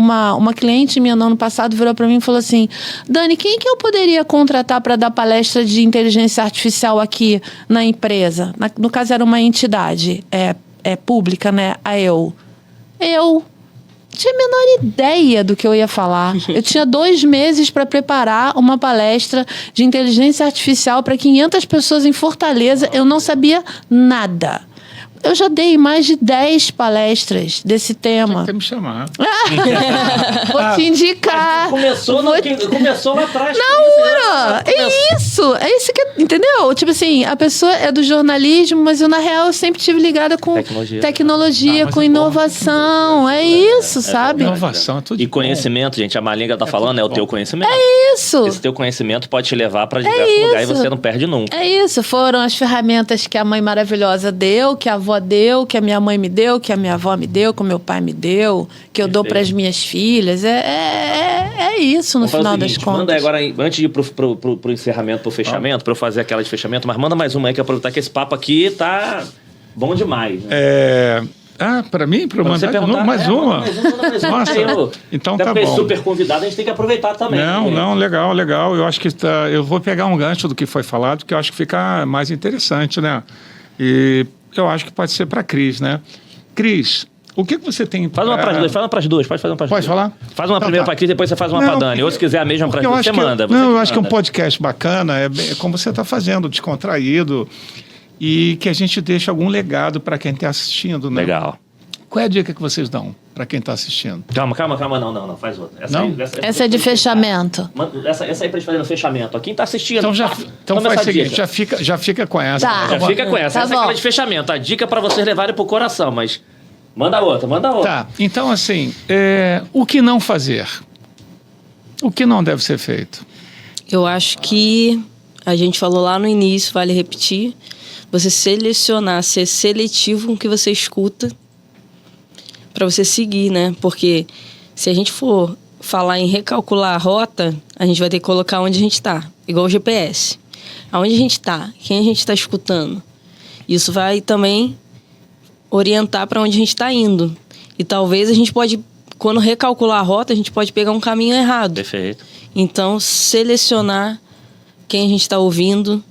cliente minha no ano passado, virou para mim e falou assim, Dani, quem que eu poderia contratar para dar palestra de inteligência artificial aqui na empresa? No caso era uma entidade pública, né? Eu tinha a menor ideia do que eu ia falar. Eu tinha 2 meses para preparar uma palestra de inteligência artificial para 500 pessoas em Fortaleza. Eu não sabia nada. Eu já dei mais de 10 palestras desse tema. Tem que me chamar. Vou te indicar. Começou lá atrás. É isso que... Entendeu? Tipo assim, a pessoa é do jornalismo, mas eu, na real, eu sempre estive ligada com tecnologia, com inovação. É isso, sabe? Inovação é tudo E conhecimento, gente. A malinha tá falando é o teu conhecimento. É isso. Esse teu conhecimento pode te levar para diversos lugares e você não perde nunca. É isso. Foram as ferramentas que a mãe maravilhosa deu, que a avó deu, que a minha mãe me deu, que a minha avó me deu, que o meu pai me deu, que eu dou para as minhas filhas. É isso, no final das contas. Manda agora, antes de ir pro encerramento, pro fechamento, para eu fazer aquela de fechamento, mas manda mais uma aí, que aproveitar que esse papo aqui tá bom demais. Né? Para mim? Para eu Pra você mandar de novo? perguntar, Mais uma? Mais uma. Nossa, então tá Porque bom. super convidado, a gente tem que aproveitar também. Não, legal. Eu acho que eu vou pegar um gancho do que foi falado, porque eu acho que fica mais interessante, né? E eu acho que pode ser para Cris, né? Cris, o que você tem... Faz uma para as duas, pode fazer uma para as duas. Pode falar? Faz uma primeira para Cris, depois você faz uma para Dani. Ou se quiser a mesma para as duas, você manda. Eu acho que é um podcast bacana, é como você está fazendo, descontraído, e que a gente deixa algum legado para quem está assistindo, né? Legal. Qual é a dica que vocês dão para quem está assistindo? Calma, não, faz outra. Essa é de fechamento. Essa aí pra gente fazer no fechamento. Quem tá assistindo... Então faz o seguinte, já fica com essa. Tá. Já fica com essa. Tá Essa é aquela de fechamento. A dica para vocês levarem pro coração, mas... Manda outra. Tá, então assim, o que não fazer? O que não deve ser feito? Eu acho que a gente falou lá no início, vale repetir, você selecionar, ser seletivo com o que você escuta para você seguir, né? Porque se a gente for falar em recalcular a rota, a gente vai ter que colocar onde a gente está, igual o GPS. Aonde a gente está, quem a gente está escutando. Isso vai também orientar para onde a gente está indo. E talvez a gente pode, quando recalcular a rota, a gente pode pegar um caminho errado. Perfeito. Então, selecionar quem a gente está ouvindo.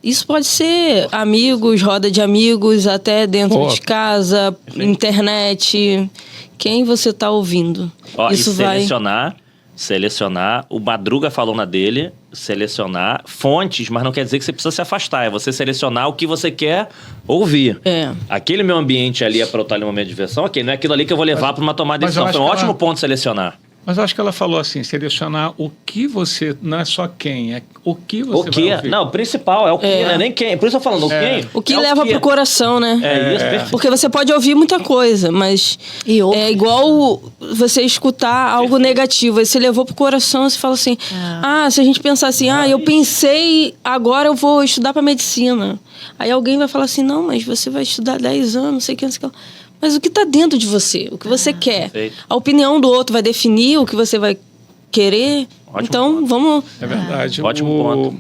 Isso pode ser amigos, roda de amigos, até dentro de casa, internet. Quem você está ouvindo. Isso selecionar. O Madruga falou na dele, selecionar fontes, mas não quer dizer que você precisa se afastar. É você selecionar o que você quer ouvir. Aquele meu ambiente ali é para eu estar ali no momento de diversão, ok, não é aquilo ali que eu vou levar para uma tomada de decisão. Foi um ótimo ponto selecionar. Mas eu acho que ela falou assim, selecionar o que você... Não é só quem, é o que você vai ouvir. Não, o principal é o que, não é nem quem. Por isso eu tô falando, quem. O que leva pro coração, né? Isso, perfeito. Porque você pode ouvir muita coisa, mas é igual você escutar algo negativo. Aí você levou pro coração, você fala assim, se a gente pensar assim, eu pensei, agora eu vou estudar pra medicina. Aí alguém vai falar assim, não, mas você vai estudar 10 anos, não sei o que, não sei o que. Mas o que está dentro de você? O que você quer? Perfeito. A opinião do outro vai definir o que você vai querer? Ótimo então, ponto. vamos... É verdade. Ótimo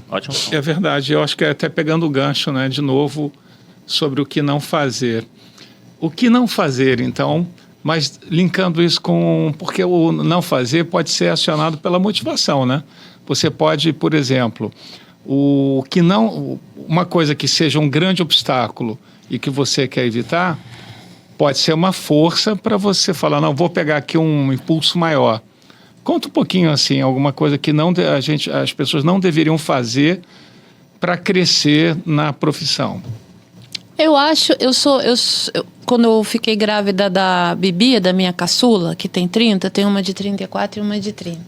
ponto. É verdade. Eu acho que é até pegando o gancho, né, de novo, sobre o que não fazer. O que não fazer, então, mas linkando isso com... Porque o não fazer pode ser acionado pela motivação, né? Você pode, por exemplo, uma coisa que seja um grande obstáculo e que você quer evitar... Pode ser uma força para você falar, não, vou pegar aqui um impulso maior. Conta um pouquinho assim, alguma coisa que as pessoas não deveriam fazer para crescer na profissão. Eu acho, quando eu fiquei grávida da Bibi, da minha caçula, que tem 30, tem uma de 34 e uma de 30.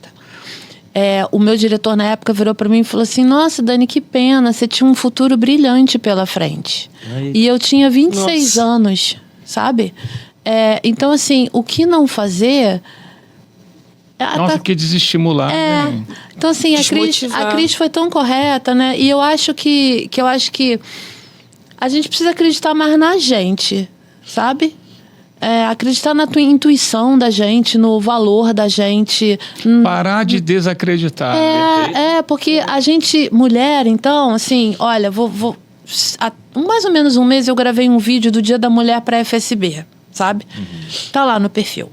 O meu diretor na época virou para mim e falou assim, nossa, Dani, que pena, você tinha um futuro brilhante pela frente. E eu tinha 26 anos. Sabe? Então, assim, o que não fazer... Nossa, que desestimular. Né? Então, assim, a Cris foi tão correta, né? E eu acho que a gente precisa acreditar mais na gente, sabe? Acreditar na intuição da gente, no valor da gente. Parar de desacreditar. Porque a gente, mulher, então, assim, olha, há mais ou menos um mês eu gravei um vídeo do Dia da Mulher para FSB, sabe? Tá lá no perfil.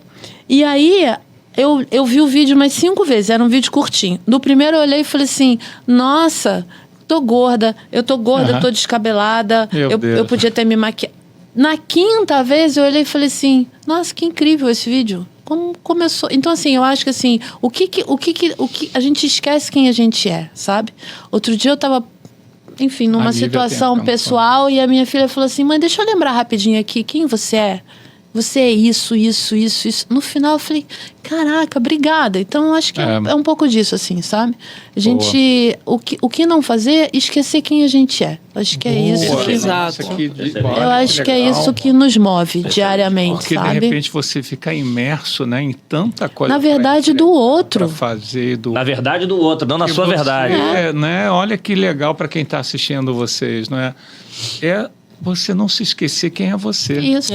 E aí, eu vi o vídeo umas 5 vezes, era um vídeo curtinho. No primeiro eu olhei e falei assim, nossa, tô gorda, tô descabelada, eu podia ter me maquiado. Na 5ª vez eu olhei e falei assim, nossa, que incrível esse vídeo. Como começou? Então, assim, eu acho que assim, o que a gente esquece quem a gente é, sabe? Outro dia eu tava... Enfim, numa situação pessoal, e a minha filha falou assim, mãe, deixa eu lembrar rapidinho aqui, quem você é? Você é isso. No final eu falei, caraca, obrigada. Então eu acho que é um pouco disso, assim, sabe? A gente, o que não fazer, esquecer quem a gente é. Acho que é isso. Exato. Eu acho que é isso que nos move diariamente, porque, sabe? Porque de repente você fica imerso, né, em tanta coisa. Na verdade do outro. Na verdade do outro, não na sua verdade. Né? Olha que legal para quem está assistindo vocês, não é? Você não se esquecer quem é você. Isso.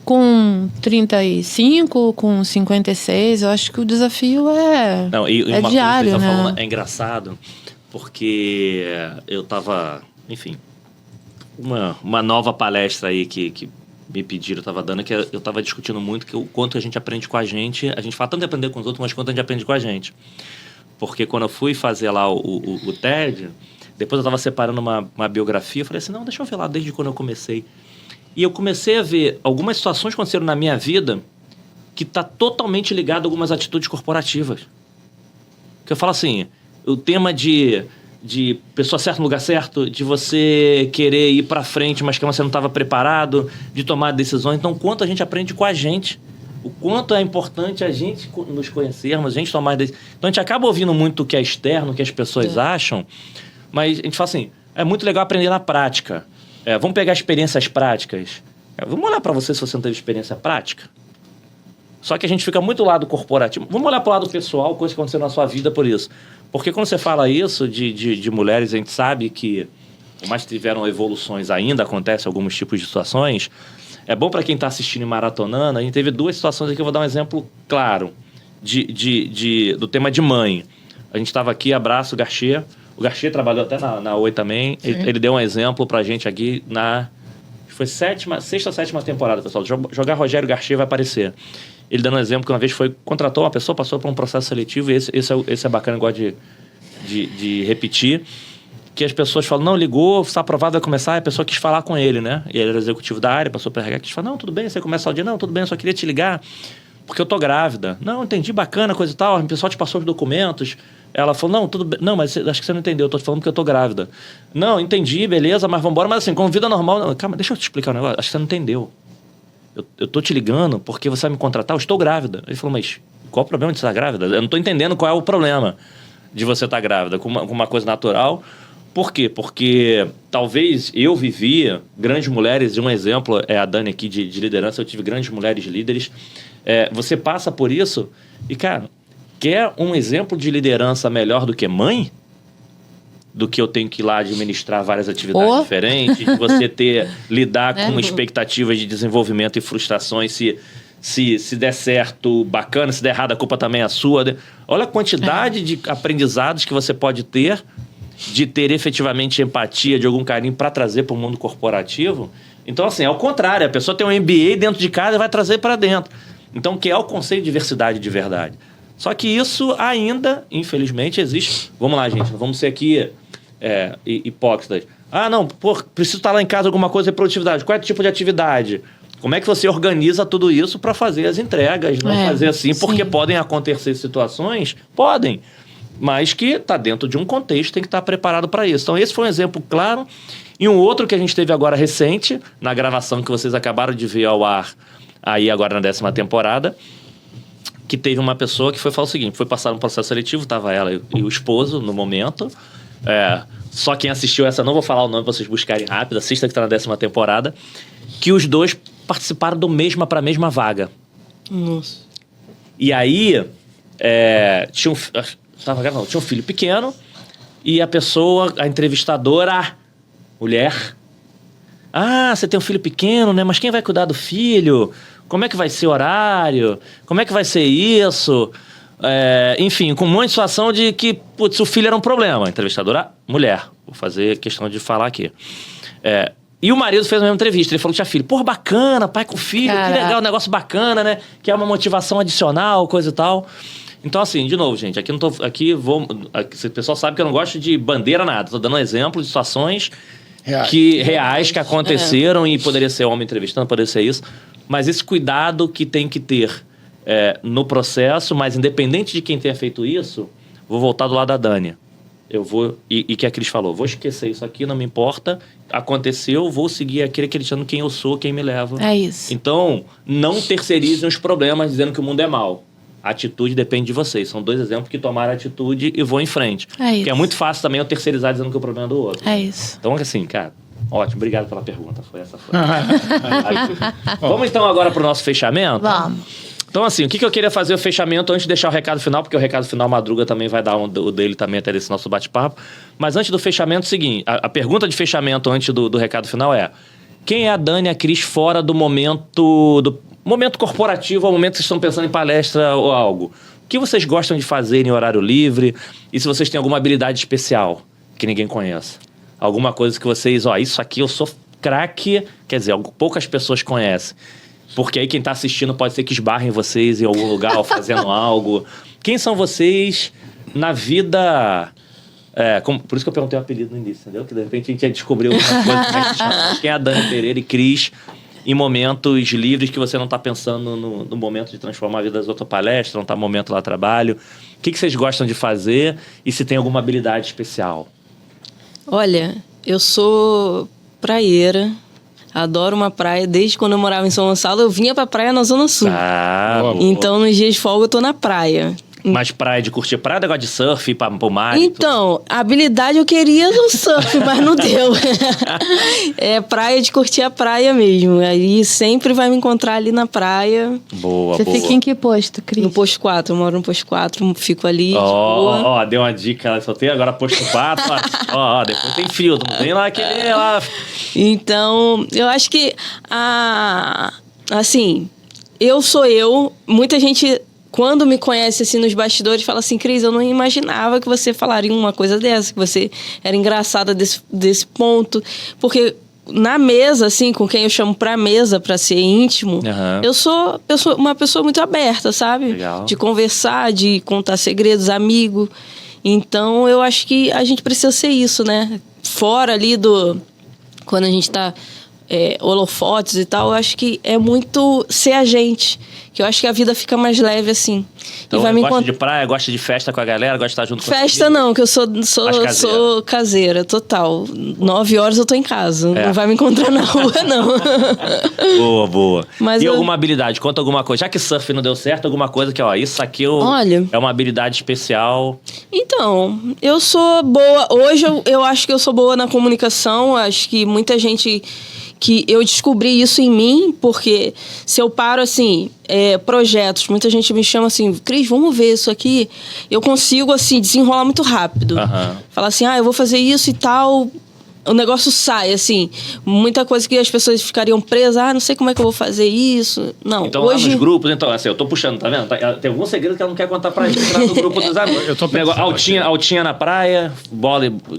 Com 35, com 56, eu acho que o desafio é diário, coisa que né? Falando, é engraçado, porque eu tava, enfim, uma nova palestra aí que me pediram, eu tava dando, que eu tava discutindo muito que o quanto a gente aprende com a gente fala tanto de aprender com os outros, mas quanto a gente aprende com a gente. Porque quando eu fui fazer lá o TED, depois eu tava separando uma biografia, eu falei assim, não, deixa eu ver lá desde quando eu comecei. E eu comecei a ver algumas situações que aconteceram na minha vida que tá totalmente ligado a algumas atitudes corporativas. Que eu falo assim, o tema de pessoa certa no lugar certo, de você querer ir para frente, mas que você não estava preparado, de tomar decisões. Então, quanto a gente aprende com a gente, o quanto é importante a gente nos conhecermos, a gente tomar decisões. Então, a gente acaba ouvindo muito o que é externo, o que as pessoas acham, mas a gente fala assim, é muito legal aprender na prática. Vamos pegar experiências práticas. Vamos olhar para você se você não teve experiência prática. Só que a gente fica muito do lado corporativo. Vamos olhar para o lado pessoal, coisa que aconteceu na sua vida por isso. Porque quando você fala isso de mulheres, a gente sabe que, por mais que tiveram evoluções ainda, acontecem alguns tipos de situações. É bom para quem está assistindo e maratonando. A gente teve 2 situações aqui, eu vou dar um exemplo claro do tema de mãe. A gente estava aqui, abraço o Garcia. O Garcia trabalhou até na Oi também. Ele deu um exemplo para a gente aqui foi 6ª, 7ª temporada, pessoal. Jogar Rogério Garcia vai aparecer. Ele dando um exemplo que uma vez contratou uma pessoa, passou por um processo seletivo, e esse é bacana, eu gosto de repetir, que as pessoas falam, não, ligou, está aprovado, vai começar, e a pessoa quis falar com ele, né? E ele era executivo da área, passou para RH, quis falar, não, tudo bem, você começa o dia, não, tudo bem, eu só queria te ligar, porque eu tô grávida. Não, entendi, bacana, coisa e tal, o pessoal te passou os documentos. Ela falou, não, tudo bem, não, mas acho que você não entendeu, eu tô te falando porque eu tô grávida. Não, entendi, beleza, mas vambora, mas assim, com vida normal, não, calma, deixa eu te explicar um negócio, acho que você não entendeu. Eu tô te ligando porque você vai me contratar, eu estou grávida. Ele falou, mas qual o problema de você estar grávida? Eu não tô entendendo qual é o problema de você estar grávida com uma coisa natural. Por quê? Porque talvez eu vivia grandes mulheres, e um exemplo é a Dani aqui de liderança, eu tive grandes mulheres líderes. Você passa por isso e, cara, quer um exemplo de liderança melhor do que mãe? Do que eu tenho que ir lá administrar várias atividades diferentes, de você lidar com expectativas de desenvolvimento e frustrações, se der certo, bacana, se der errado, a culpa também é sua. Olha a quantidade de aprendizados que você pode ter, de ter efetivamente empatia, de algum carinho para trazer para o mundo corporativo. Então, assim, é o contrário, a pessoa tem um MBA dentro de casa e vai trazer para dentro. Então, que é o conceito de diversidade de verdade. Só que isso ainda, infelizmente, existe. Vamos lá, gente, vamos ser aqui hipócritas. Ah, não, preciso estar lá em casa alguma coisa de produtividade. Qual é o tipo de atividade? Como é que você organiza tudo isso para fazer as entregas? Não fazer assim, porque podem acontecer situações? Podem. Mas que está dentro de um contexto, tem que estar preparado para isso. Então, esse foi um exemplo claro. E um outro que a gente teve agora recente, na gravação que vocês acabaram de ver ao ar, aí agora na 10ª temporada, que teve uma pessoa que foi falar o seguinte, foi passar um processo seletivo, estava ela e o esposo no momento. Só quem assistiu essa, não vou falar o nome para vocês buscarem rápido, assista que está na 10ª temporada, que os dois participaram para a mesma vaga. Nossa. E aí, tinha um filho pequeno e a entrevistadora, mulher, você tem um filho pequeno, né? Mas quem vai cuidar do filho? Como é que vai ser o horário? Como é que vai ser isso? Enfim, com um monte de situação de que, o filho era um problema. A entrevistadora, mulher. Vou fazer questão de falar aqui. E o marido fez a mesma entrevista. Ele falou que tinha filho. Porra, bacana, pai com filho. Caraca. Que legal, negócio bacana, né? Que é uma motivação adicional, coisa e tal. Então, assim, de novo, gente, o pessoal sabe que eu não gosto de bandeira nada. Tô dando um exemplo de situações reais que aconteceram e poderia ser homem entrevistando, poderia ser isso. Mas esse cuidado que tem que ter no processo, mas independente de quem tenha feito isso, vou voltar do lado da Dani. Eu vou, e que a Cris falou, vou esquecer isso aqui, não me importa, aconteceu, vou seguir acreditando quem eu sou, quem me leva. É isso. Então, não terceirizem os problemas dizendo que o mundo é mau. A atitude depende de vocês. São 2 exemplos que tomaram atitude e vão em frente. Porque é muito fácil também eu terceirizar dizendo que o problema é do outro. É isso. Então, assim, cara, ótimo. Obrigado pela pergunta. Foi. Vamos então agora para o nosso fechamento? Vamos. Então, assim, o que eu queria fazer o fechamento antes de deixar o recado final, porque o recado final Madruga também vai dar o dele também até desse nosso bate-papo. Mas antes do fechamento, é o seguinte, a pergunta de fechamento antes do recado final é: quem é a Dani e a Cris fora do momento corporativo, ou momento que vocês estão pensando em palestra ou algo? O que vocês gostam de fazer em horário livre? E se vocês têm alguma habilidade especial que ninguém conhece? Alguma coisa que vocês, isso aqui eu sou craque, quer dizer, poucas pessoas conhecem. Porque aí quem tá assistindo pode ser que esbarrem vocês em algum lugar ou fazendo algo. Quem são vocês na vida... por isso que eu perguntei o apelido no início, entendeu? Que de repente a gente ia descobrir alguma coisa. Quem é a Dani Pereira e Cris em momentos livres que você não tá pensando no momento de transformar a vida das outras palestras, não tá no momento lá trabalho. O que vocês gostam de fazer e se tem alguma habilidade especial? Olha, eu sou praieira. Adoro uma praia. Desde quando eu morava em São Gonçalo, eu vinha pra praia na Zona Sul. Boa. Então, nos dias de folga, eu tô na praia. Mas praia de curtir praia, negócio de surf, ir pro mar? Então, a habilidade eu queria no surf, mas não deu. É praia de curtir a praia mesmo. Aí sempre vai me encontrar ali na praia. Boa. Você fica em que posto, Cris? No posto 4, eu moro no posto 4, fico ali de boa. Deu uma dica, ela só tem agora posto 4. Depois tem frio, não tem lá aquele lá. Então, eu acho que assim, eu sou eu, muita gente quando me conhece assim nos bastidores fala assim, Cris, eu não imaginava que você falaria uma coisa dessa, que você era engraçada desse ponto, porque na mesa, assim, com quem eu chamo pra mesa, pra ser íntimo, eu sou uma pessoa muito aberta, sabe? Legal. De conversar, de contar segredos, amigo. Então, eu acho que a gente precisa ser isso, né? Fora ali quando a gente tá holofotes e tal, eu acho que é muito ser a gente. Que eu acho que a vida fica mais leve, assim. Então, gosta de praia, gosta de festa com a galera, gosta de estar junto com festa não, que eu sou caseira, total. 9 horas eu tô em casa. Não vai me encontrar na rua, não. Boa. Mas alguma habilidade? Conta alguma coisa. Já que surf não deu certo, alguma coisa que, isso aqui é uma habilidade especial. Então, eu sou boa... Hoje eu acho que eu sou boa na comunicação. Acho que muita gente... que eu descobri isso em mim, porque se eu paro, assim, projetos, muita gente me chama assim, Cris, vamos ver isso aqui, eu consigo, assim, desenrolar muito rápido. Falar assim, eu vou fazer isso e tal, o negócio sai, assim, muita coisa que as pessoas ficariam presas, não sei como é que eu vou fazer isso, não. Então, hoje... lá nos grupos, então, assim, eu tô puxando, tá vendo? Tem algum segredo que ela não quer contar pra gente, entrar no grupo dos amigos. Eu tô pensando altinha na praia,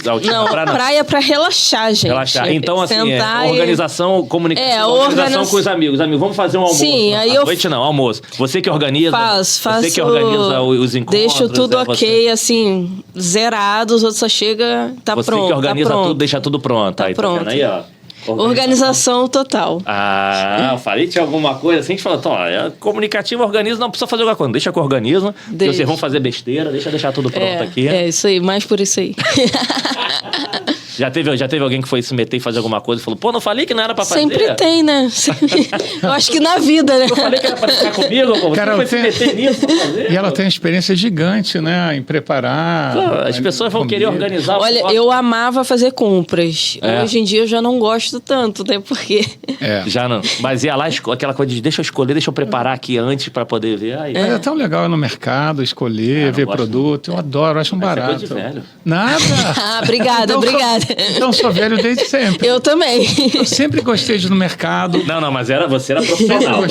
altinha na praia. Não, praia pra relaxar, gente. Relaxar. Então, assim, organização, comunicação, organização com os amigos. Amigos, vamos fazer um almoço. Sim, aí noite não, almoço. Você que organiza. Faço. Você que organiza os encontros. Deixo tudo ok, assim, zerado, os outros só chegam, tá pronto. Você que organiza tudo, deixa tudo pronto. Tá pronto. Tá vendo aí, ó? Organização total. Eu falei, tinha alguma coisa assim, a gente falou, comunicativo, organiza, não precisa fazer alguma coisa, deixa que eu organizo, porque vocês vão fazer besteira, deixar tudo pronto aqui. Isso aí, mais por isso aí. Já teve alguém que foi se meter e fazer alguma coisa e falou, não falei que não era pra fazer? Sempre tem, né? Eu acho que na vida, né? Eu falei que era pra ficar comigo, você foi se meter nisso pra fazer. E ela tem uma experiência gigante, né? Em preparar. As pessoas vão querer organizar. Olha, eu amava fazer compras. Hoje em dia eu já não gosto tanto, né? Porque... Já não. Mas ia lá, aquela coisa de deixa eu escolher, deixa eu preparar aqui antes pra poder ver. Mas é tão legal ir no mercado, escolher, ver produto. Eu adoro, acho barato. Coisa de velho. Nada. Obrigada. Então, sou velho desde sempre. Eu também. Eu sempre gostei de ir no mercado. Não, mas você era profissional.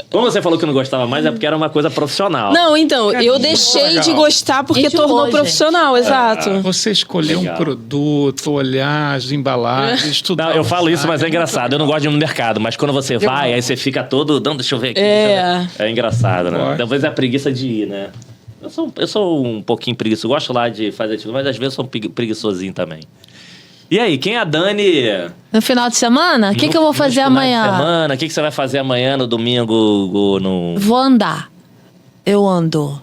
Como você falou que não gostava mais, é porque era uma coisa profissional. Não, então, eu deixei de gostar porque tornou profissional, exato. Você escolher um produto, olhar as embalagens, estudar. Não, eu falo isso, mas é engraçado. Eu não gosto de ir no mercado, mas quando você vai, aí você fica todo... Não, deixa eu ver aqui. É engraçado, né? Talvez é a preguiça de ir, né? Eu sou um pouquinho preguiçoso. Gosto lá de fazer aquilo, mas às vezes eu sou preguiçosinho também. E aí, quem é a Dani? No final de semana? O que eu vou fazer amanhã? O que você vai fazer amanhã, no domingo? Vou andar. Eu ando.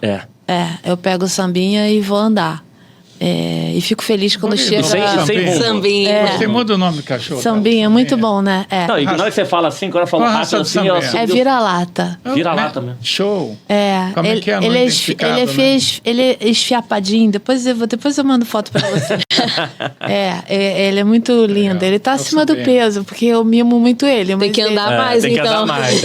Eu pego o sambinha e vou andar. E fico feliz quando chega... Sambinha. Você muda o nome do cachorro. Sambinha, muito bom, né? Não, e na hora que você fala assim, quando eu falo rápido assim... É vira-lata. Vira-lata mesmo. Show. Como é que é ele é esfiapadinho. Depois eu mando foto pra você. Ele é muito lindo. Ele tá acima do peso, porque eu mimo muito ele. Tem que andar mais, então. Tem que andar mais.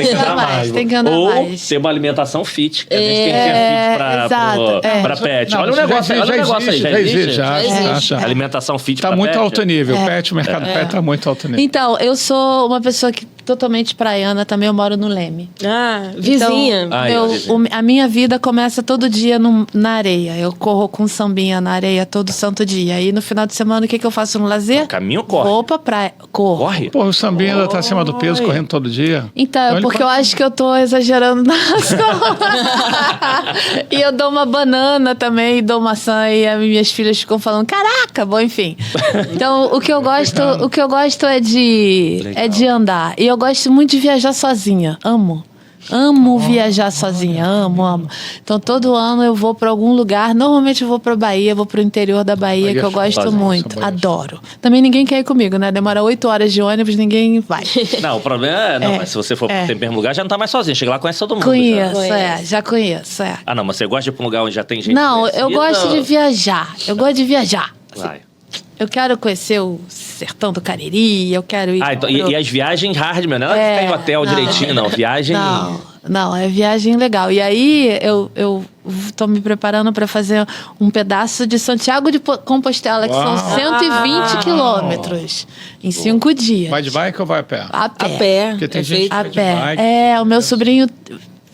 Tem que andar mais. Ou ter uma alimentação fit. Que a gente tem que ter fit pra pet. Olha o negócio aí, já existe. Alimentação fit tá pra muito pet. Alto nível. O mercado pet tá muito alto nível. Então, eu sou uma pessoa que totalmente praiana também, eu moro no Leme. Ah, vizinha. Então, a minha vida começa todo dia na areia. Eu corro com sambinha na areia todo santo dia. E no final de semana, o que eu faço no lazer? Caminho ou corre? Vou pra praia. Corro. Corre? Pô, o sambinha ainda tá acima do peso, correndo todo dia. Então, é porque eu acho que eu tô exagerando nas coisas. E eu dou uma banana também, dou maçã, e as minhas filhas ficam falando, caraca, bom, enfim. Então, o que eu gosto é de andar. E eu gosto muito de viajar sozinha. Amo viajar sozinha, amo. Então, todo ano eu vou pra algum lugar. Normalmente eu vou pra Bahia, vou pro interior da Bahia, que eu gosto muito. Adoro. Também ninguém quer ir comigo, né? Demora 8 horas de ônibus, ninguém vai. Não, o problema é... Não, mas se você for pro mesmo lugar, já não tá mais sozinho. Chega lá, conhece todo mundo. Já conheço. Ah, não, mas você gosta de ir pra um lugar onde já tem gente? Não, eu gosto de viajar. Vai. Eu quero conhecer o sertão do Cariri, eu quero ir... Então, e as viagens hard, meu, não é ficar em hotel direitinho, não. Viagem... Não, é viagem legal. E aí, eu tô me preparando para fazer um pedaço de Santiago de Compostela, que são 120 quilômetros, em 5 dias. Vai de bike ou vai a pé? A pé. A pé. Porque tem gente que A vai de pé. bike. O meu sobrinho...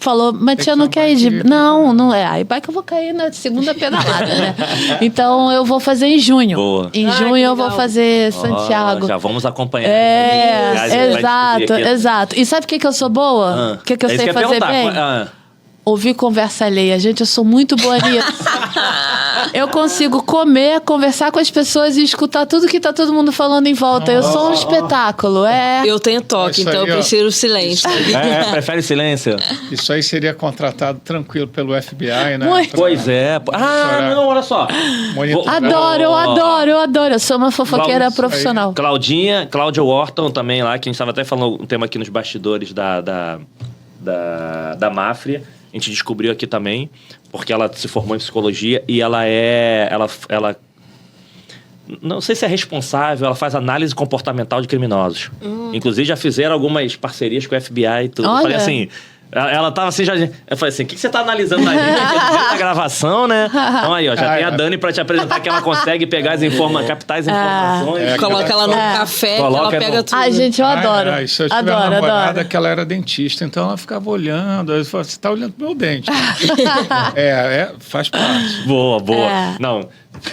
falou, mas tia, não quer ir de... Não é. Aí vai que eu vou cair na segunda pedalada, né? Então, eu vou fazer em junho. Boa. Em junho eu vou fazer Santiago. Já vamos acompanhar. Exato. E sabe o que eu sou boa? O que eu sei fazer bem? Ouvir conversa alheia. Gente, eu sou muito boa nisso. Eu consigo comer, conversar com as pessoas e escutar tudo que tá todo mundo falando em volta. Eu sou um espetáculo, Eu tenho toque, Isso então aí, eu prefiro o silêncio. Prefere silêncio? Isso aí seria contratado tranquilo pelo FBI, né? Muito. Pois é. Não, olha só. Eu adoro. Eu sou uma fofoqueira profissional. Cláudia Wharton também lá, que a gente estava até falando um tema aqui nos bastidores da Mafria. A gente descobriu aqui também, porque ela se formou em psicologia e ela não sei se é responsável, ela faz análise comportamental de criminosos. Inclusive, já fizeram algumas parcerias com o FBI e tudo. Olha. Eu falei assim... Ela tava assim, eu falei assim, o que você tá analisando na gente? Na gravação, né? Então aí, ó, já tem a Dani pra te apresentar que ela consegue pegar captar as informações. Coloca ela no café, que ela pega tudo. Ai, gente, eu adoro. Isso eu tive uma namorada que ela era dentista, então ela ficava olhando. Eu falei, você tá olhando pro meu dente. Faz parte. Boa. Não,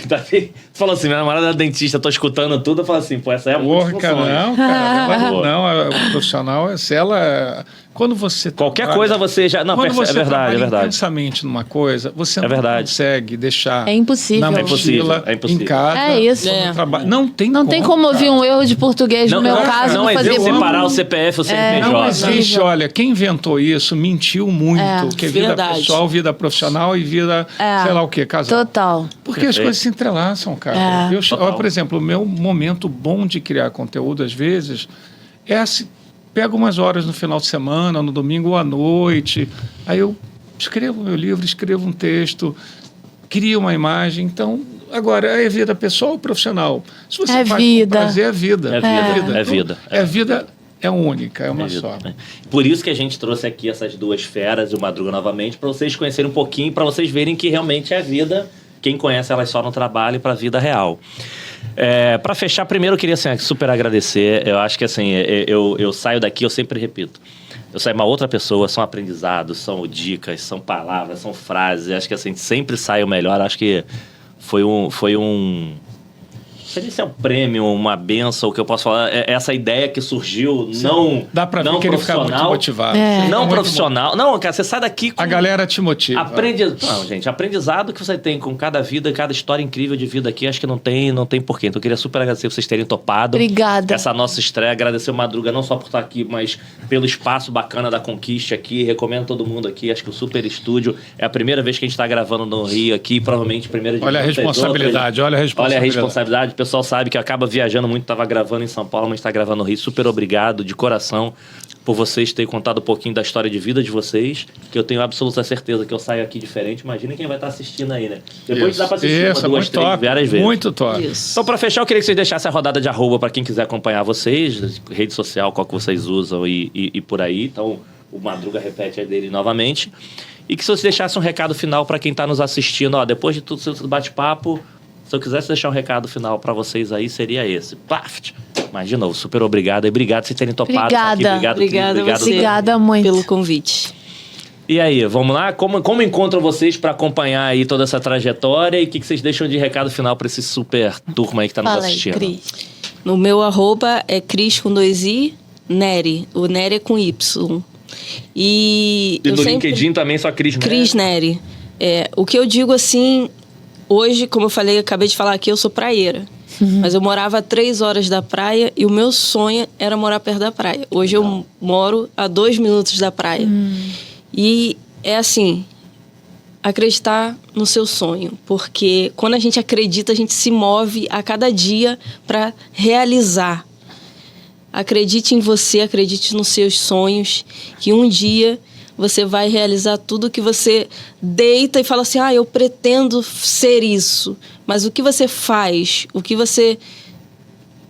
você falou assim, minha namorada é dentista, tô escutando tudo, eu falo assim, pô, essa é a Não, cara. O profissional, se ela... Quando você qualquer coisa você já... Não, quando você é verdade. intensamente numa coisa, você não consegue deixar... É impossível. Na mochila, em casa. É isso. No trabalho. Não tem como ouvir um erro de português, no meu caso, não fazer... existe separar o CPF e o CNPJ. Não existe, olha, quem inventou isso mentiu muito. Que é vida pessoal, vida profissional e vida, sei lá o quê, casal. Total. Porque as coisas se entrelaçam, cara. Por exemplo, o meu momento bom de criar conteúdo, às vezes, pego umas horas no final de semana, no domingo ou à noite, aí eu escrevo meu livro, escrevo um texto, crio uma imagem. Então, agora, é vida pessoal ou profissional? Se você faz com prazer, é vida. É vida, é única, é uma só. Por isso que a gente trouxe aqui essas duas feras e o Madruga novamente, para vocês conhecerem um pouquinho, para vocês verem que realmente é a vida, quem conhece elas só no trabalho e para a vida real. Para fechar, primeiro eu queria assim, super agradecer. Eu acho que assim, eu saio daqui, eu sempre repito, eu saio uma outra pessoa, são aprendizados, são dicas, são palavras, são frases. Acho que assim, sempre saio melhor. Acho que foi um não sei se é um prêmio, uma benção, o que eu posso falar. Essa ideia que surgiu, dá pra ver que ele fica muito motivado. Não profissional. Não, cara, você sai daqui com... A galera te motiva. Não, gente, aprendizado que você tem com cada vida, cada história incrível de vida aqui, acho que não tem porquê. Então eu queria super agradecer vocês terem topado. Obrigada. Essa nossa estreia, agradecer o Madruga não só por estar aqui, mas pelo espaço bacana da Conquiste aqui. Recomendo todo mundo aqui, acho que o Super Estúdio é a primeira vez que a gente tá gravando no Rio aqui, provavelmente primeira de Olha a responsabilidade. Olha a responsabilidade. O pessoal sabe que acaba viajando muito, estava gravando em São Paulo, mas está gravando no Rio. Super obrigado, de coração, por vocês terem contado um pouquinho da história de vida de vocês, que eu tenho absoluta certeza que eu saio aqui diferente. Imagina quem vai estar assistindo aí, né? Depois dá para assistir uma, duas, três, várias vezes. Muito top. Então, para fechar, eu queria que vocês deixassem a rodada de arroba para quem quiser acompanhar vocês, rede social, qual que vocês usam e por aí. Então, o Madruga repete a dele novamente. E que se vocês deixassem um recado final para quem está nos assistindo, depois de tudo esse bate-papo, se eu quisesse deixar um recado final para vocês aí, seria esse. Plaft! Mas, de novo, super obrigado. E obrigado por vocês terem topado. Obrigada. Aqui. Obrigada obrigado você. Obrigada muito. Pelo convite. E aí, vamos lá? Como encontram vocês para acompanhar aí toda essa trajetória? E o que vocês deixam de recado final para esse super turma aí que tá nos Fala aí, assistindo? Cris. No meu arroba é Cris com 2i, Nery. O Nery é com Y. E no eu sempre... LinkedIn também, só Cris, né? Cris Nery. O que eu digo assim, hoje, como eu falei, acabei de falar aqui, eu sou praieira. Mas eu morava a 3 horas da praia e o meu sonho era morar perto da praia. Hoje eu moro a 2 minutos da praia. E é assim, acreditar no seu sonho. Porque quando a gente acredita, a gente se move a cada dia para realizar. Acredite em você, acredite nos seus sonhos, que um dia você vai realizar tudo que você deita e fala assim, eu pretendo ser isso. Mas o que você faz, o que você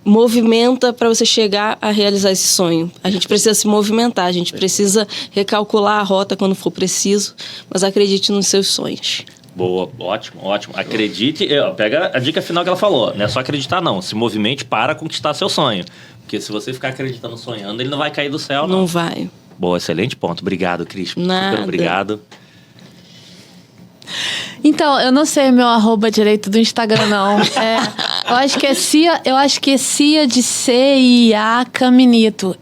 movimenta para você chegar a realizar esse sonho? A gente precisa se movimentar, a gente precisa recalcular a rota quando for preciso, mas acredite nos seus sonhos. Boa, ótimo. Acredite, pega a dica final que ela falou, não é só acreditar não, se movimente para conquistar seu sonho. Porque se você ficar acreditando, sonhando, ele não vai cair do céu, não. Não vai. Boa, excelente ponto. Obrigado, Cris. Nada. Super obrigado. Então, eu não sei meu arroba direito do Instagram, não. Eu acho que é Cia de CIA Caminito.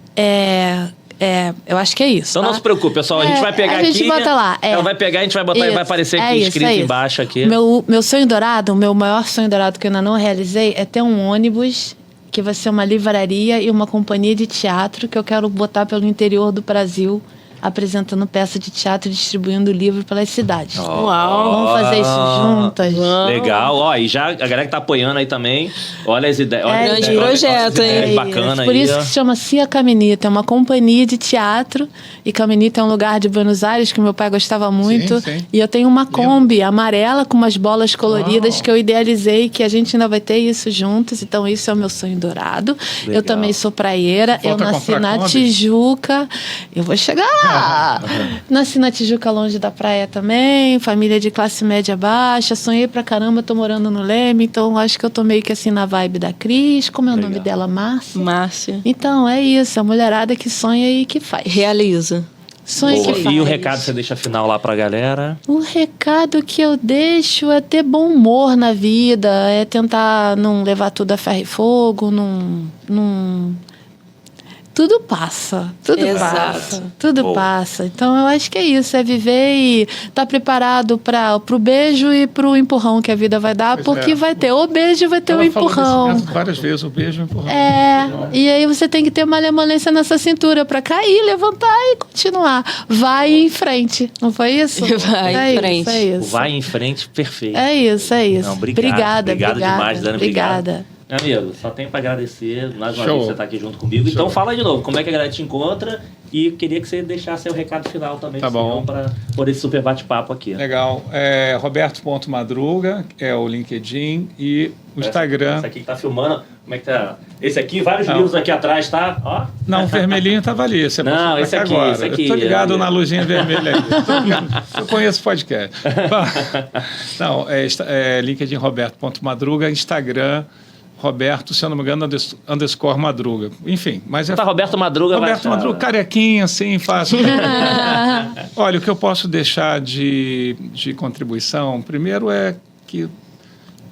Eu acho que é isso. Então não se preocupe, pessoal. A gente vai pegar aqui. A gente bota lá. Ela vai pegar, a gente vai botar e vai aparecer aqui escrito embaixo aqui. Meu sonho dourado, o meu maior sonho dourado que eu ainda não realizei é ter um ônibus que vai ser uma livraria e uma companhia de teatro que eu quero botar pelo interior do Brasil, apresentando peça de teatro e distribuindo livro pelas cidades. Uau! Vamos fazer isso juntas. Legal. E já a galera que tá apoiando aí também, olha as ideias. Olha grande projeto, hein? Bacana Por aí. isso que se chama Cia Caminito. É uma companhia de teatro. E Caminito é um lugar de Buenos Aires que meu pai gostava muito. Sim. E eu tenho uma Kombi amarela com umas bolas coloridas que eu idealizei, que a gente ainda vai ter isso juntos. Então, isso é o meu sonho dourado. Legal. Eu também sou praieira. Falta eu nasci comprar na Kombi? Tijuca. Eu vou chegar lá. Nasci na Tijuca, longe da praia também. Família de classe média baixa. Sonhei pra caramba. Tô morando no Leme. Então, acho que eu tô meio que assim na vibe da Cris. Como é o nome dela? Márcia? Márcia. Então, é isso. A mulherada que sonha e que faz. Realiza. Sonha Boa. que faz. E o recado você deixa final lá pra galera? O recado que eu deixo é ter bom humor na vida, é tentar não levar tudo a ferro e fogo, tudo passa, Exato. tudo Boa. passa. Então eu acho que é isso, é viver e estar preparado pro beijo e pro empurrão que a vida vai dar, Pois porque é. vai ter o beijo e vai ter o Ela falou empurrão. desse método várias vezes, o beijo e o empurrão. E aí você tem que ter malemolência nessa cintura pra cair, levantar e continuar. Vai em frente, não foi isso? Vai em É frente. Isso, é isso. Vai em frente, perfeito. É isso. Não, obrigado. Obrigada. Obrigado demais, Dani. Obrigada. Meu amigo, só tenho pra agradecer mais uma Show. vez que você tá aqui junto comigo. Show. Então fala de novo, como é que a galera te encontra? E queria que você deixasse o recado final também, Tá bom. para por esse super bate-papo aqui. Legal. Roberto.madruga é o LinkedIn e o Instagram. Esse aqui que tá filmando, como é que tá? Esse aqui, vários Não. livros aqui atrás, tá? Ó. Não, o vermelhinho estava ali. Você Não, passou esse pra cá aqui, agora. esse aqui, Eu tô ligado ali. na luzinha vermelha aí. Eu conheço o podcast. Não, LinkedIn Roberto.madruga, Instagram Roberto, se eu não me engano, _, Madruga. Enfim, mas é... Tá, Roberto Madruga Roberto vai... Madruga, carequinha, assim, fácil. Olha, o que eu posso deixar de contribuição, primeiro é que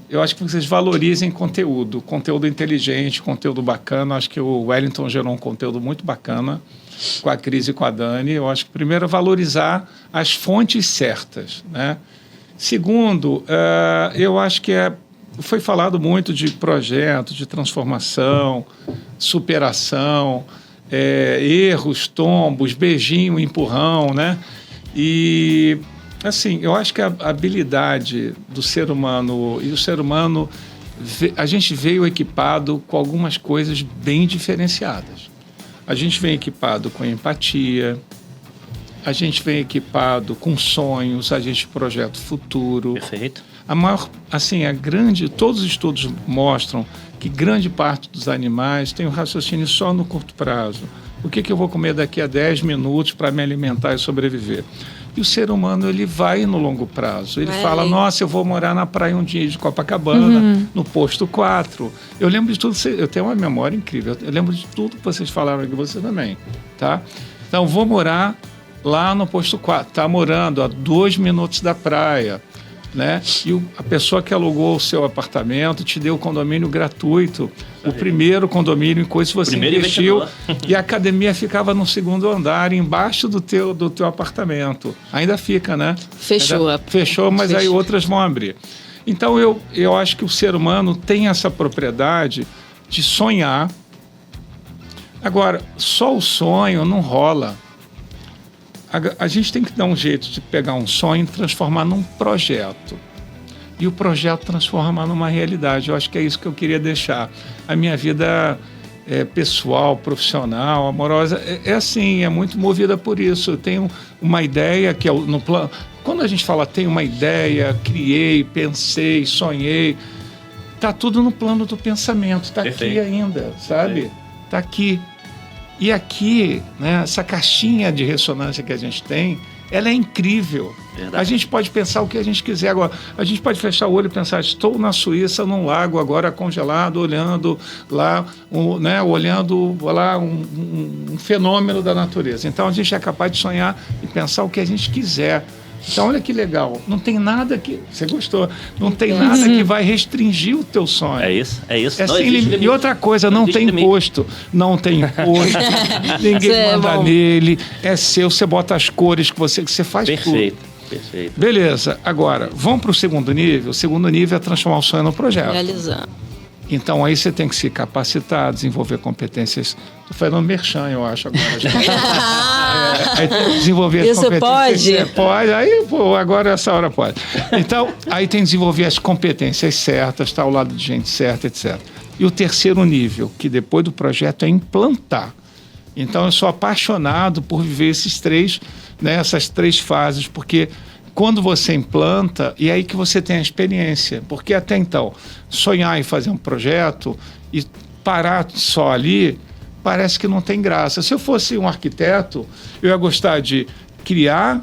eu acho que vocês valorizem conteúdo inteligente, conteúdo bacana. Acho que o Wellington gerou um conteúdo muito bacana com a Cris e com a Dani. Eu acho que primeiro é valorizar as fontes certas, né? Segundo, eu acho que foi falado muito de projeto, de transformação, superação, erros, tombos, beijinho, empurrão, né? E, assim, eu acho que a habilidade do ser humano, e o ser humano, a gente veio equipado com algumas coisas bem diferenciadas. A gente vem equipado com empatia, a gente vem equipado com sonhos, a gente projeta o futuro. Perfeito. Todos os estudos mostram que grande parte dos animais tem um raciocínio só no curto prazo. O que eu vou comer daqui a 10 minutos para me alimentar e sobreviver? E o ser humano, ele vai no longo prazo. Ele Vai fala, além. nossa, eu vou morar na praia um dia de Copacabana, no posto 4. Eu lembro de tudo, eu tenho uma memória incrível. Eu lembro de tudo que vocês falaram aqui, você também, tá? Então, vou morar lá no posto 4. Tá morando a 2 minutos da praia, né? E a pessoa que alugou o seu apartamento te deu o condomínio gratuito, o primeiro condomínio em coisa que você Primeiro investiu, investidor. e a academia ficava no 2º andar, embaixo do teu apartamento. Ainda fica, né? Fechou. Fechou, mas aí Fechou. outras vão abrir. Então eu acho que o ser humano tem essa propriedade de sonhar. Agora, só o sonho não rola. A gente tem que dar um jeito de pegar um sonho e transformar num projeto. E o projeto transformar numa realidade. Eu acho que é isso que eu queria deixar. A minha vida pessoal, profissional, amorosa, é assim, é muito movida por isso. Eu tenho uma ideia que é no plano. Quando a gente fala tenho uma ideia, criei, pensei, sonhei, tá tudo no plano do pensamento, tá aqui Perfeito. ainda, sabe? Perfeito. Tá aqui. E aqui, né, essa caixinha de ressonância que a gente tem, ela é incrível. Verdade. A gente pode pensar o que a gente quiser agora. A gente pode fechar o olho e pensar, estou na Suíça, num lago agora congelado, olhando lá, olhando lá um fenômeno da natureza. Então a gente é capaz de sonhar e pensar o que a gente quiser. Então olha que legal, não tem nada que... Você gostou? Não tem nada que vai restringir o teu sonho. É isso, é isso. É Não sem existe limite. limite. E outra coisa, não existe tem limite. imposto. Não tem imposto. Ninguém Isso é manda bom. nele. É seu, você bota as cores que você faz Perfeito, tudo. perfeito. Beleza. Agora, vamos para o segundo nível. O segundo nível é transformar o sonho no projeto. Realizar. Então, aí você tem que se capacitar, desenvolver competências. Estou fazendo merchan, eu acho, agora. Aí tem que desenvolver as Isso competências. pode? Pode. Aí, pô, agora essa hora pode. Então, aí tem que desenvolver as competências certas, estar ao lado de gente certa, etc. E o terceiro nível, que depois do projeto é implantar. Então, eu sou apaixonado por viver essas 3 fases, porque quando você implanta, e é aí que você tem a experiência. Porque até então, sonhar em fazer um projeto e parar só ali, parece que não tem graça. Se eu fosse um arquiteto, eu ia gostar de criar,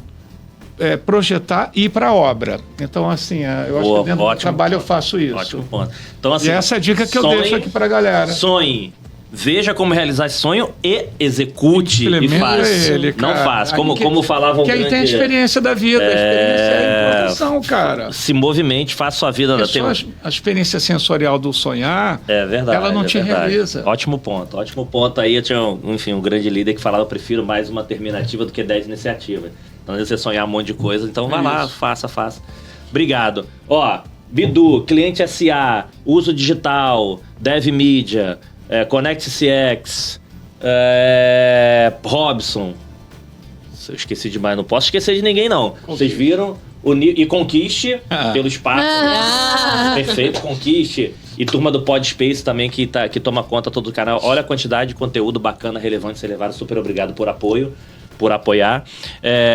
projetar e ir para a obra. Então, assim, eu acho que dentro do ótimo trabalho eu ponto. faço isso. Ótimo ponto. Então, assim, E essa é a dica que eu sonhe- deixo aqui para a galera. Sonhe. Veja como realizar esse sonho e execute e Implementa faça. ele, Não cara. faça. Aí Como falavam que aí tem a experiência da vida, a experiência é a implantação, cara. Se movimente, faça sua vida. É só a experiência sensorial do sonhar, É verdade. ela não é te verdade. realiza. Ótimo ponto. Ótimo ponto. Aí eu tinha, enfim, um grande líder que falava: eu prefiro mais uma terminativa do que 10 iniciativas. Então, às vezes você sonhar um monte de coisa, então vai lá, Isso. faça. Obrigado. Ó, Bidu, cliente SA, uso digital, Dev Media, Connect CX, Robson. Eu esqueci demais, não posso esquecer de ninguém, não. Vocês viram? E Conquiste, pelo espaço. Perfeito, Conquiste. E turma do Podspace também, que toma conta todo o canal. Olha a quantidade de conteúdo bacana, relevante, ser levado. Super obrigado por apoiar.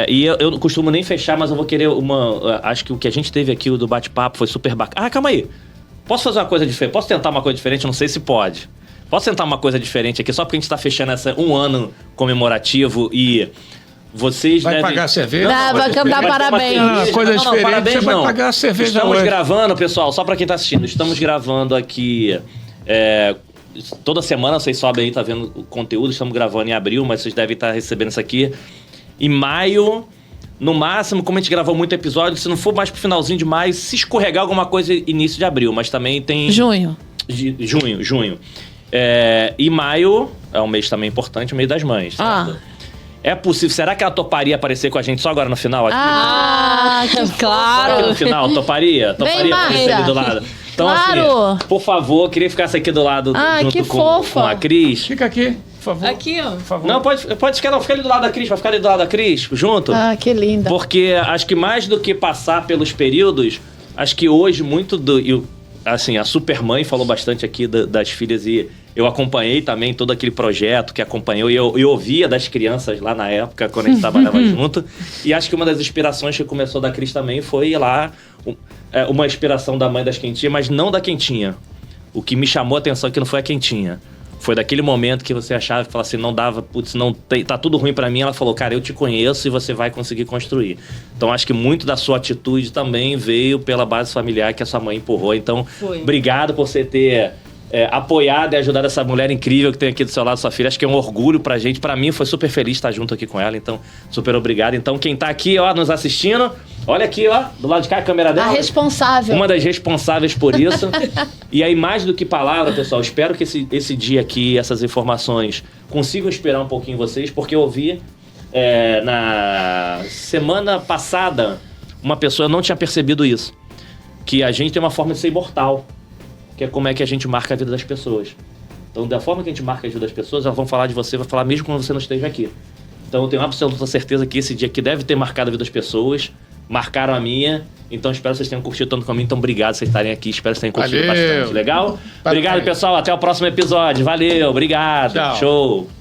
E eu não costumo nem fechar, mas eu vou querer acho que o que a gente teve aqui, o do bate-papo, foi super bacana. Ah, calma aí. Posso fazer uma coisa diferente? Posso tentar uma coisa diferente? Eu não sei se pode. Posso tentar uma coisa diferente aqui, só porque a gente tá fechando um ano comemorativo e vocês Vai devem... pagar cerveja? Vai cantar parabéns. Não, coisa diferente, parabéns, você vai não. pagar a cerveja Estamos hoje. gravando, pessoal, só pra quem tá assistindo, estamos gravando aqui... toda semana vocês sobem aí, tá vendo o conteúdo, estamos gravando em abril, mas vocês devem estar recebendo isso aqui em maio, no máximo, como a gente gravou muito episódio, se não for mais pro finalzinho de maio, se escorregar alguma coisa, início de abril, mas também tem... Junho. Junho. E maio é um mês também importante, o mês das mães. Certo? É possível, será que ela toparia aparecer com a gente só agora no final aqui? Que Só aqui Claro. no final, toparia? Toparia aparecer Mayra. ali do lado? Então, Claro. assim, por favor, queria ficar aqui do lado junto que com fofa. a Cris. Fica aqui, por favor. Aqui, ó. Por favor. Não, pode ficar, não, fica ali do lado da Cris, vai ficar ali do lado da Cris, junto. Que linda. Porque acho que mais do que passar pelos períodos, acho que hoje muito assim, a Supermãe falou bastante aqui das filhas e eu acompanhei também todo aquele projeto que acompanhou e eu ouvia das crianças lá na época, quando a gente trabalhava junto. E acho que uma das inspirações que começou da Cris também foi lá, uma inspiração da Mãe das Quentinhas, mas não da Quentinha. O que me chamou a atenção aqui não foi a Quentinha. Foi daquele momento que você achava que falava assim, não dava, putz, tá tudo ruim pra mim. Ela falou, cara, eu te conheço e você vai conseguir construir. Então acho que muito da sua atitude também veio pela base familiar que a sua mãe empurrou. Então, obrigado por você ter apoiado e ajudado essa mulher incrível que tem aqui do seu lado, sua filha. Acho que é um orgulho pra gente. Pra mim foi super feliz estar junto aqui com ela. Então, super obrigado. Então, quem tá aqui, ó, nos assistindo, olha aqui, ó, do lado de cá a câmera dela. A responsável. Uma das responsáveis por isso. E aí, mais do que palavra, pessoal, espero que esse dia aqui, essas informações, consigam inspirar um pouquinho vocês, porque eu vi na semana passada uma pessoa, eu não tinha percebido isso, que a gente tem uma forma de ser imortal, que é como é que a gente marca a vida das pessoas. Então, da forma que a gente marca a vida das pessoas, elas vão falar de você, vai falar mesmo quando você não esteja aqui. Então, eu tenho absoluta certeza que esse dia aqui deve ter marcado a vida das pessoas, marcaram a minha, então espero que vocês tenham curtido tanto comigo, então obrigado por vocês estarem aqui, espero que vocês tenham curtido bastante. Legal? Obrigado, pessoal, até o próximo episódio, valeu, obrigado, Tchau. Show!